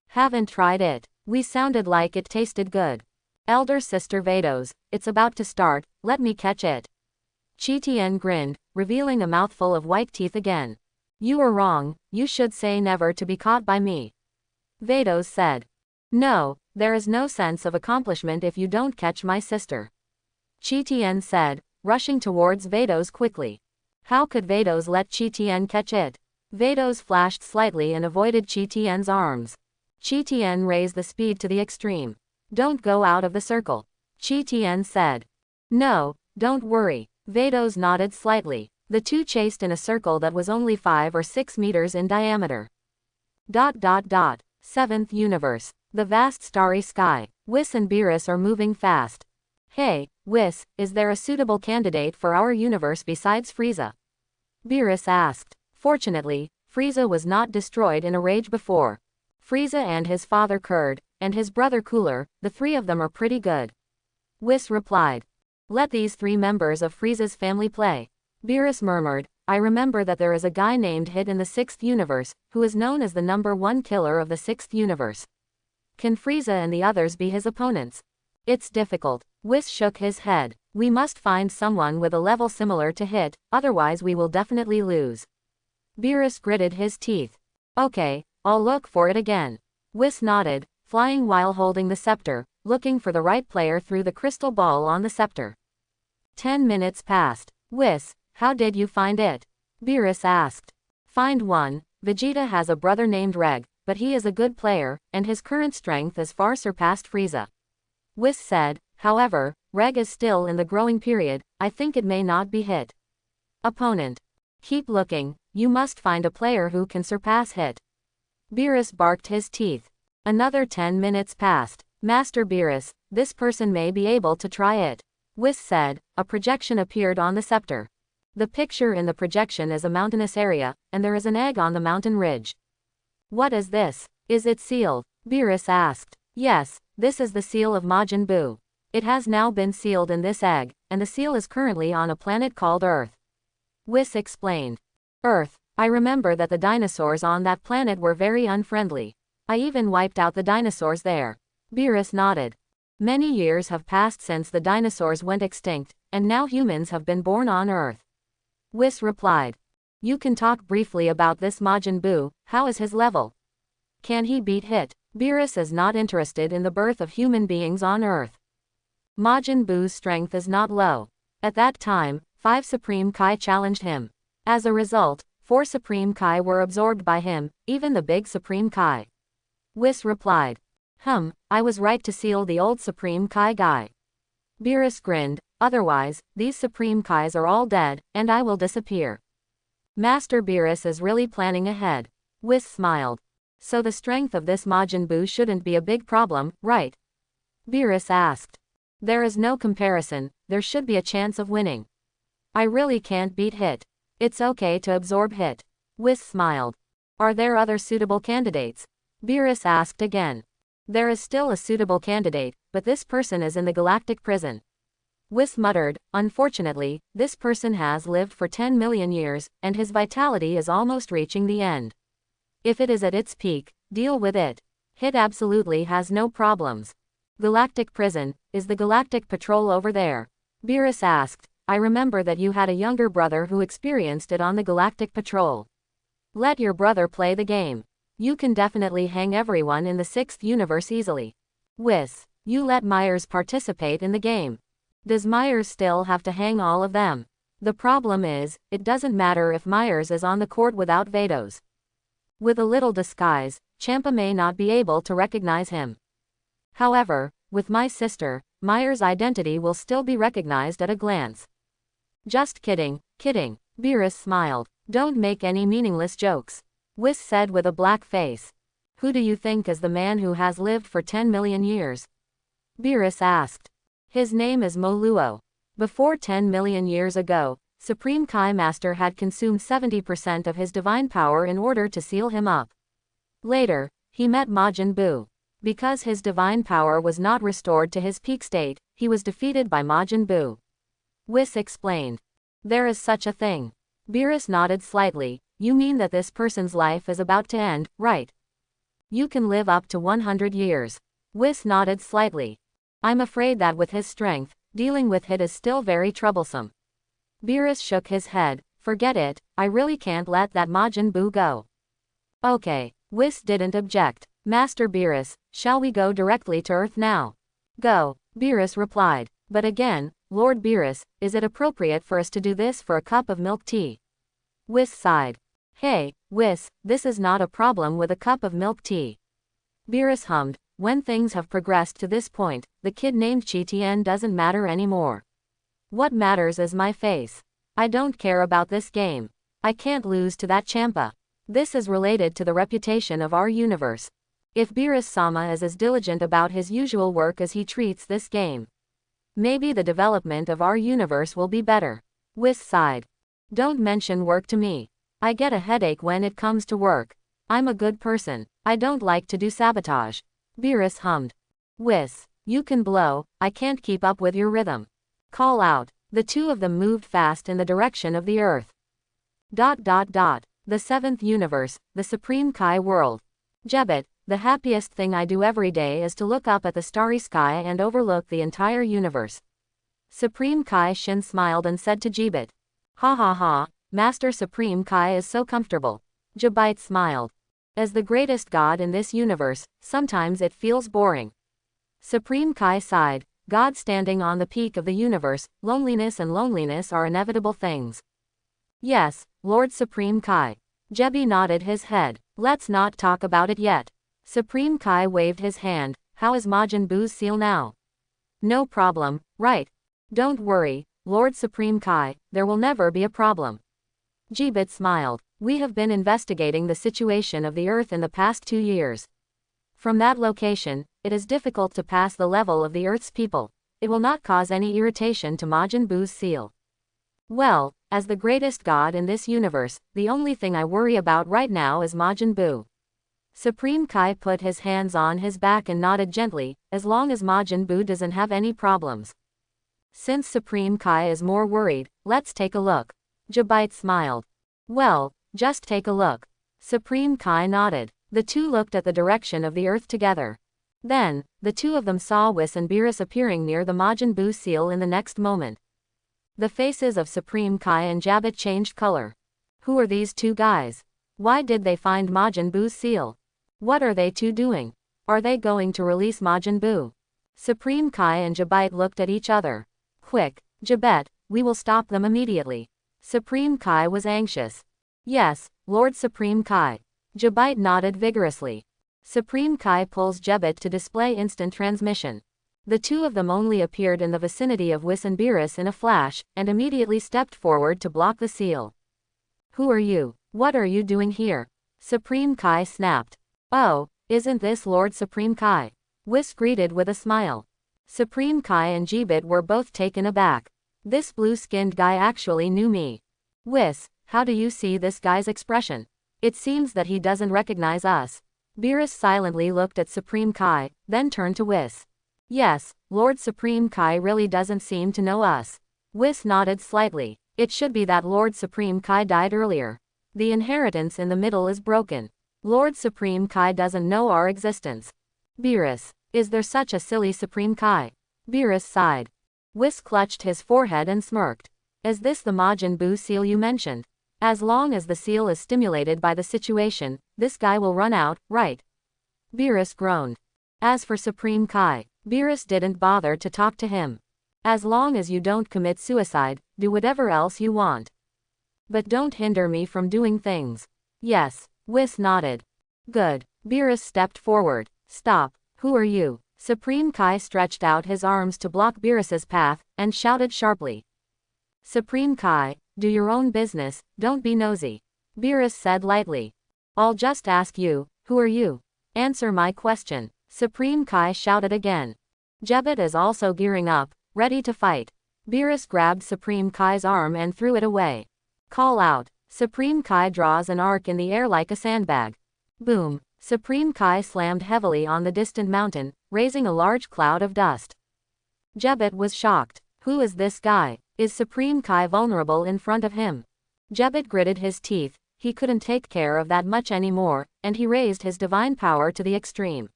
Haven't tried it. We sounded like it tasted good. Elder sister Vados, it's about to start, let me catch it. Chi Tien grinned, revealing a mouthful of white teeth again. You are wrong, you should say never to be caught by me. Vados said. No, there is no sense of accomplishment if you don't catch my sister. Chi Tien said, rushing towards Vados quickly. How could Vados let Chi Tien catch it? Vados flashed slightly and avoided Chi Tien's arms. Chi Tien raised the speed to the extreme. Don't go out of the circle. Chi Tien said. No, don't worry. Vados nodded slightly. The two chased in a circle that was only 5 or 6 meters in diameter. Seventh universe. The vast starry sky. Whis and Beerus are moving fast. Hey, Whis, is there a suitable candidate for our universe besides Frieza? Beerus asked. Fortunately, Frieza was not destroyed in a rage before. Frieza and his father Kurd, and his brother Cooler, the three of them are pretty good. Whis replied. Let these three members of Frieza's family play. Beerus murmured, I remember that there is a guy named Hit in the 6th universe, who is known as the #1 killer of the 6th universe. Can Frieza and the others be his opponents? It's difficult. Whis shook his head. We must find someone with a level similar to Hit, otherwise we will definitely lose. Beerus gritted his teeth. Okay, I'll look for it again. Whis nodded, flying while holding the scepter, looking for the right player through the crystal ball on the scepter. 10 minutes passed. Whis, how did you find it? Beerus asked. Find one. Vegeta has a brother named Reg, but he is a good player, and his current strength is far surpassed Frieza. Whis said, however, Reg is still in the growing period, I think it may not be Hit. Opponent. Keep looking, you must find a player who can surpass Hit. Beerus barked his teeth. Another 10 minutes passed. Master Beerus, this person may be able to try it. Whis said. A projection appeared on the scepter. The picture in the projection is a mountainous area, and there is an egg on the mountain ridge. What is this? Is it sealed? Beerus asked. Yes, this is the seal of Majin Buu. It has now been sealed in this egg, and the seal is currently on a planet called Earth. Whis explained. Earth, I remember that the dinosaurs on that planet were very unfriendly. I even wiped out the dinosaurs there. Beerus nodded. Many years have passed since the dinosaurs went extinct, and now humans have been born on Earth. Whis replied. You can talk briefly about this Majin Buu, how is his level? Can he beat Hit? Beerus is not interested in the birth of human beings on Earth. Majin Buu's strength is not low. At that time, 5 Supreme Kai challenged him. As a result, 4 Supreme Kai were absorbed by him, even the big Supreme Kai. Whis replied. I was right to seal the old Supreme Kai guy. Beerus grinned, otherwise, these Supreme Kais are all dead, and I will disappear. Master Beerus is really planning ahead. Whis smiled. So the strength of this Majin Buu shouldn't be a big problem, right? Beerus asked. There is no comparison, there should be a chance of winning. I really can't beat Hit. It's okay to absorb Hit. Whis smiled. Are there other suitable candidates? Beerus asked again. There is still a suitable candidate, but this person is in the galactic prison. Whis muttered, unfortunately, this person has lived for 10 million years, and his vitality is almost reaching the end. If it is at its peak, deal with it. Hit absolutely has no problems. Galactic prison, is the galactic patrol over there? Beerus asked. I remember that you had a younger brother who experienced it on the galactic patrol. Let your brother play the game. You can definitely hang everyone in the 6th universe easily. Whis, you let Myers participate in the game. Does Myers still have to hang all of them? The problem is, it doesn't matter if Myers is on the court without Vados. With a little disguise, Champa may not be able to recognize him. However, with my sister, Myers' identity will still be recognized at a glance. Just kidding, kidding. Beerus smiled. Don't make any meaningless jokes. Whis said with a black face. Who do you think is the man who has lived for 10 million years? Beerus asked. His name is Moluo. Before 10 million years ago, Supreme Kai Master had consumed 70% of his divine power in order to seal him up. Later, he met Majin Buu. Because his divine power was not restored to his peak state, he was defeated by Majin Buu. Whis explained. There is such a thing. Beerus nodded slightly. You mean that this person's life is about to end, right? You can live up to 100 years. Whis nodded slightly. I'm afraid that with his strength, dealing with Hit is still very troublesome. Beerus shook his head. Forget it, I really can't let that Majin Buu go. Okay, Whis didn't object. Master Beerus, shall we go directly to Earth now? Go, Beerus replied. But again, Lord Beerus, is it appropriate for us to do this for a cup of milk tea? Whis sighed. Hey, Whis, this is not a problem with a cup of milk tea. Beerus hummed. When things have progressed to this point, the kid named Chi-Tien doesn't matter anymore. What matters is my face. I don't care about this game. I can't lose to that Champa. This is related to the reputation of our universe. If Beerus-sama is as diligent about his usual work as he treats this game. Maybe the development of our universe will be better. Whis sighed. Don't mention work to me. I get a headache when it comes to work. I'm a good person. I don't like to do sabotage. Beerus hummed. Whis, you can blow, I can't keep up with your rhythm. Call out. The two of them moved fast in the direction of the Earth. The seventh universe, the Supreme Kai world. Jebbet, the happiest thing I do every day is to look up at the starry sky and overlook the entire universe. Supreme Kai Shin smiled and said to Jebbet. Ha ha ha, Master Supreme Kai is so comfortable. Jebbet smiled. As the greatest god in this universe, sometimes it feels boring. Supreme Kai sighed. God standing on the peak of the universe, loneliness are inevitable things. Yes, Lord Supreme Kai. Jebi nodded his head. Let's not talk about it yet. Supreme Kai waved his hand. How is Majin Buu's seal now? No problem, right? Don't worry, Lord Supreme Kai, there will never be a problem. Jebbet smiled. We have been investigating the situation of the Earth in the past 2 years. From that location, it is difficult to pass the level of the Earth's people. It will not cause any irritation to Majin Buu's seal. Well, as the greatest god in this universe, the only thing I worry about right now is Majin Buu. Supreme Kai put his hands on his back and nodded gently, as long as Majin Buu doesn't have any problems. Since Supreme Kai is more worried, let's take a look. Jebbet smiled. Well, just take a look. Supreme Kai nodded. The two looked at the direction of the Earth together. Then, the two of them saw Whis and Beerus appearing near the Majin Buu seal in the next moment. The faces of Supreme Kai and Jebbet changed color. Who are these two guys? Why did they find Majin Buu's seal? What are they two doing? Are they going to release Majin Buu? Supreme Kai and Jebbet looked at each other. Quick, Jebbet, we will stop them immediately. Supreme Kai was anxious. Yes, Lord Supreme Kai. Jebbet nodded vigorously. Supreme Kai pulls Jebbet to display instant transmission. The two of them only appeared in the vicinity of Whis and Beerus in a flash, and immediately stepped forward to block the seal. Who are you? What are you doing here? Supreme Kai snapped. Oh, isn't this Lord Supreme Kai? Whis greeted with a smile. Supreme Kai and Jebbet were both taken aback. This blue-skinned guy actually knew me. Whis, how do you see this guy's expression? It seems that he doesn't recognize us. Beerus silently looked at Supreme Kai, then turned to Whis. Yes, Lord Supreme Kai really doesn't seem to know us. Whis nodded slightly. It should be that Lord Supreme Kai died earlier. The inheritance in the middle is broken. Lord Supreme Kai doesn't know our existence. Beerus, is there such a silly Supreme Kai? Beerus sighed. Whis clutched his forehead and smirked. Is this the Majin Buu seal you mentioned? As long as the seal is stimulated by the situation, this guy will run out, right? Beerus groaned. As for Supreme Kai, Beerus didn't bother to talk to him. As long as you don't commit suicide, do whatever else you want. But don't hinder me from doing things. Yes, Whis nodded. Good. Beerus stepped forward. Stop, who are you? Supreme Kai stretched out his arms to block Beerus's path, and shouted sharply. Supreme Kai, do your own business, don't be nosy. Beerus said lightly. I'll just ask you, who are you? Answer my question. Supreme Kai shouted again. Jebbet is also gearing up, ready to fight. Beerus grabbed Supreme Kai's arm and threw it away. Call out. Supreme Kai draws an arc in the air like a sandbag. Boom. Supreme Kai slammed heavily on the distant mountain, raising a large cloud of dust. Jebbet was shocked. Who is this guy? Is Supreme Kai vulnerable in front of him? Jebbet gritted his teeth. He couldn't take care of that much anymore, and he raised his divine power to the extreme.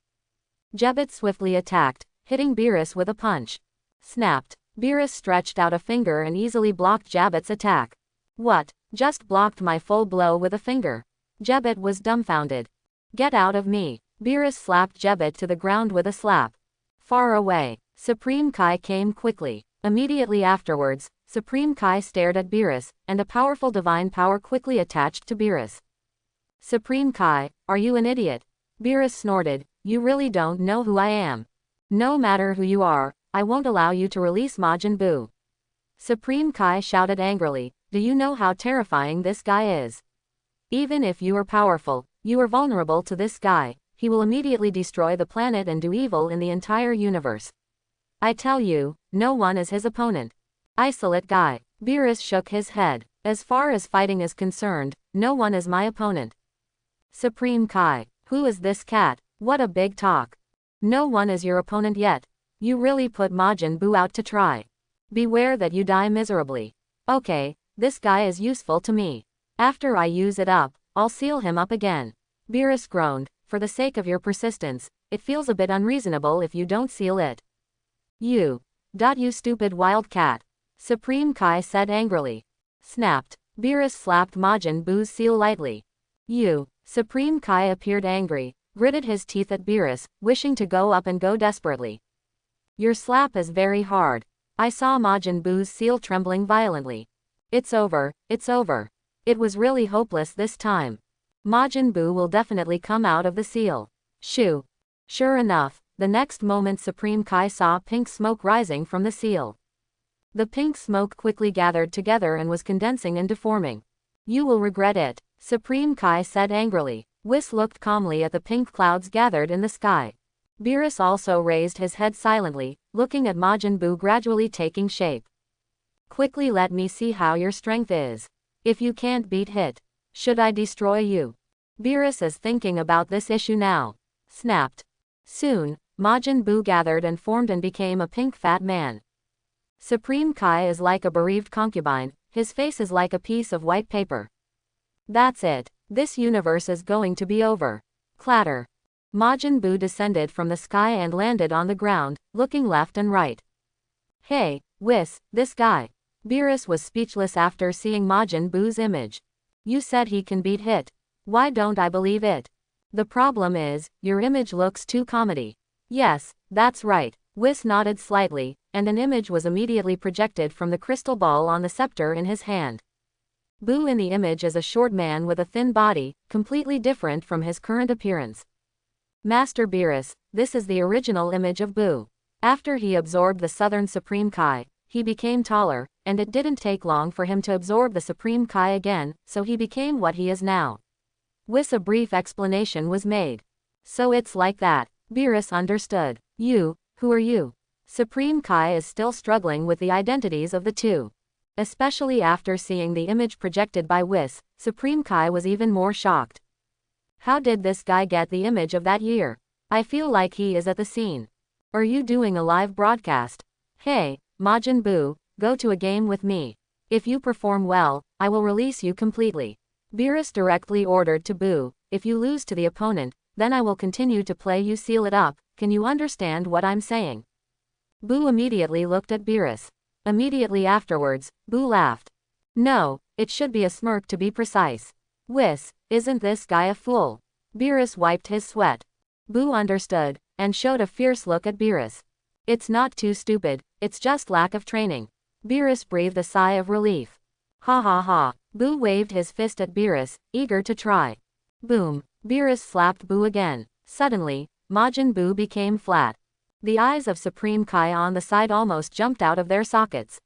Jebbet swiftly attacked, hitting Beerus with a punch. Snapped. Beerus stretched out a finger and easily blocked Jebbet's attack. What? Just blocked my full blow with a finger. Jebbet was dumbfounded. Get out of me. Beerus slapped Jebbet to the ground with a slap. Far away. Supreme Kai came quickly. Immediately afterwards, Supreme Kai stared at Beerus, and a powerful divine power quickly attached to Beerus. Supreme Kai, are you an idiot? Beerus snorted. You really don't know who I am. No matter who you are, I won't allow you to release Majin Buu. Supreme Kai shouted angrily. Do you know how terrifying this guy is? Even if you are powerful, you are vulnerable to this guy. He will immediately destroy the planet and do evil in the entire universe. I tell you, no one is his opponent. Isolate guy. Beerus shook his head. As far as fighting is concerned, no one is my opponent. Supreme Kai. Who is this cat? What a big talk. No one is your opponent yet. You really put Majin Buu out to try. Beware that you die miserably. Okay, this guy is useful to me. After I use it up, I'll seal him up again. Beerus groaned. For the sake of your persistence, it feels a bit unreasonable if you don't seal it. You stupid wild cat. Supreme Kai said angrily. Snapped. Beerus slapped Majin Buu's seal lightly. Supreme Kai appeared angry, gritted his teeth at Beerus, wishing to go up and go desperately. Your slap is very hard. I saw Majin Buu's seal trembling violently. It's over, it's over. It was really hopeless this time. Majin Buu will definitely come out of the seal. Shoo. Sure enough, the next moment Supreme Kai saw pink smoke rising from the seal. The pink smoke quickly gathered together and was condensing and deforming. You will regret it, Supreme Kai said angrily. Whis looked calmly at the pink clouds gathered in the sky. Beerus also raised his head silently, looking at Majin Buu gradually taking shape. Quickly let me see how your strength is. If you can't beat hit, should I destroy you? Beerus is thinking about this issue now. Snapped. Soon, Majin Buu gathered and formed and became a pink fat man. Supreme Kai is like a bereaved concubine, his face is like a piece of white paper. That's it, this universe is going to be over. Clatter. Majin Buu descended from the sky and landed on the ground, looking left and right. Hey, Whis, this guy. Beerus was speechless after seeing Majin Buu's image. You said he can beat hit. Why don't I believe it? The problem is, your image looks too comedy. Yes, that's right. Whis nodded slightly, and an image was immediately projected from the crystal ball on the scepter in his hand. Buu in the image is a short man with a thin body, completely different from his current appearance. Master Beerus, this is the original image of Buu. After he absorbed the Southern Supreme Kai, he became taller, and it didn't take long for him to absorb the Supreme Kai again, so he became what he is now. Whis a brief explanation was made. So it's like that. Beerus understood. Who are you? Supreme Kai is still struggling with the identities of the two. Especially after seeing the image projected by Whis, Supreme Kai was even more shocked. How did this guy get the image of that year? I feel like he is at the scene. Are you doing a live broadcast? Hey, Majin Buu, go to a game with me. If you perform well, I will release you completely. Beerus directly ordered to Buu, if you lose to the opponent, then I will continue to play you seal it up, can you understand what I'm saying? Buu immediately looked at Beerus. Immediately afterwards, Buu laughed. No, it should be a smirk to be precise. Whis, isn't this guy a fool? Beerus wiped his sweat. Buu understood, and showed a fierce look at Beerus. It's not too stupid, it's just lack of training. Beerus breathed a sigh of relief. Ha ha ha. Buu waved his fist at Beerus, eager to try. Boom. Beerus slapped Buu again. Suddenly, Majin Buu became flat. The eyes of Supreme Kai on the side almost jumped out of their sockets.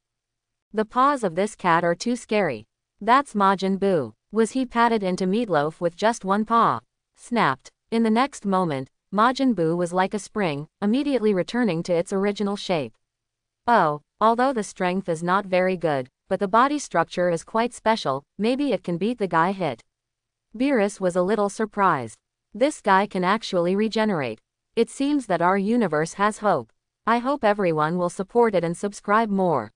The paws of this cat are too scary. That's Majin Buu. Was he patted into meatloaf with just one paw? Snapped. In the next moment, Majin Buu was like a spring, immediately returning to its original shape. Oh, although the strength is not very good, but the body structure is quite special, maybe it can beat the guy hit. Beerus was a little surprised. This guy can actually regenerate. It seems that our universe has hope. I hope everyone will support it and subscribe more.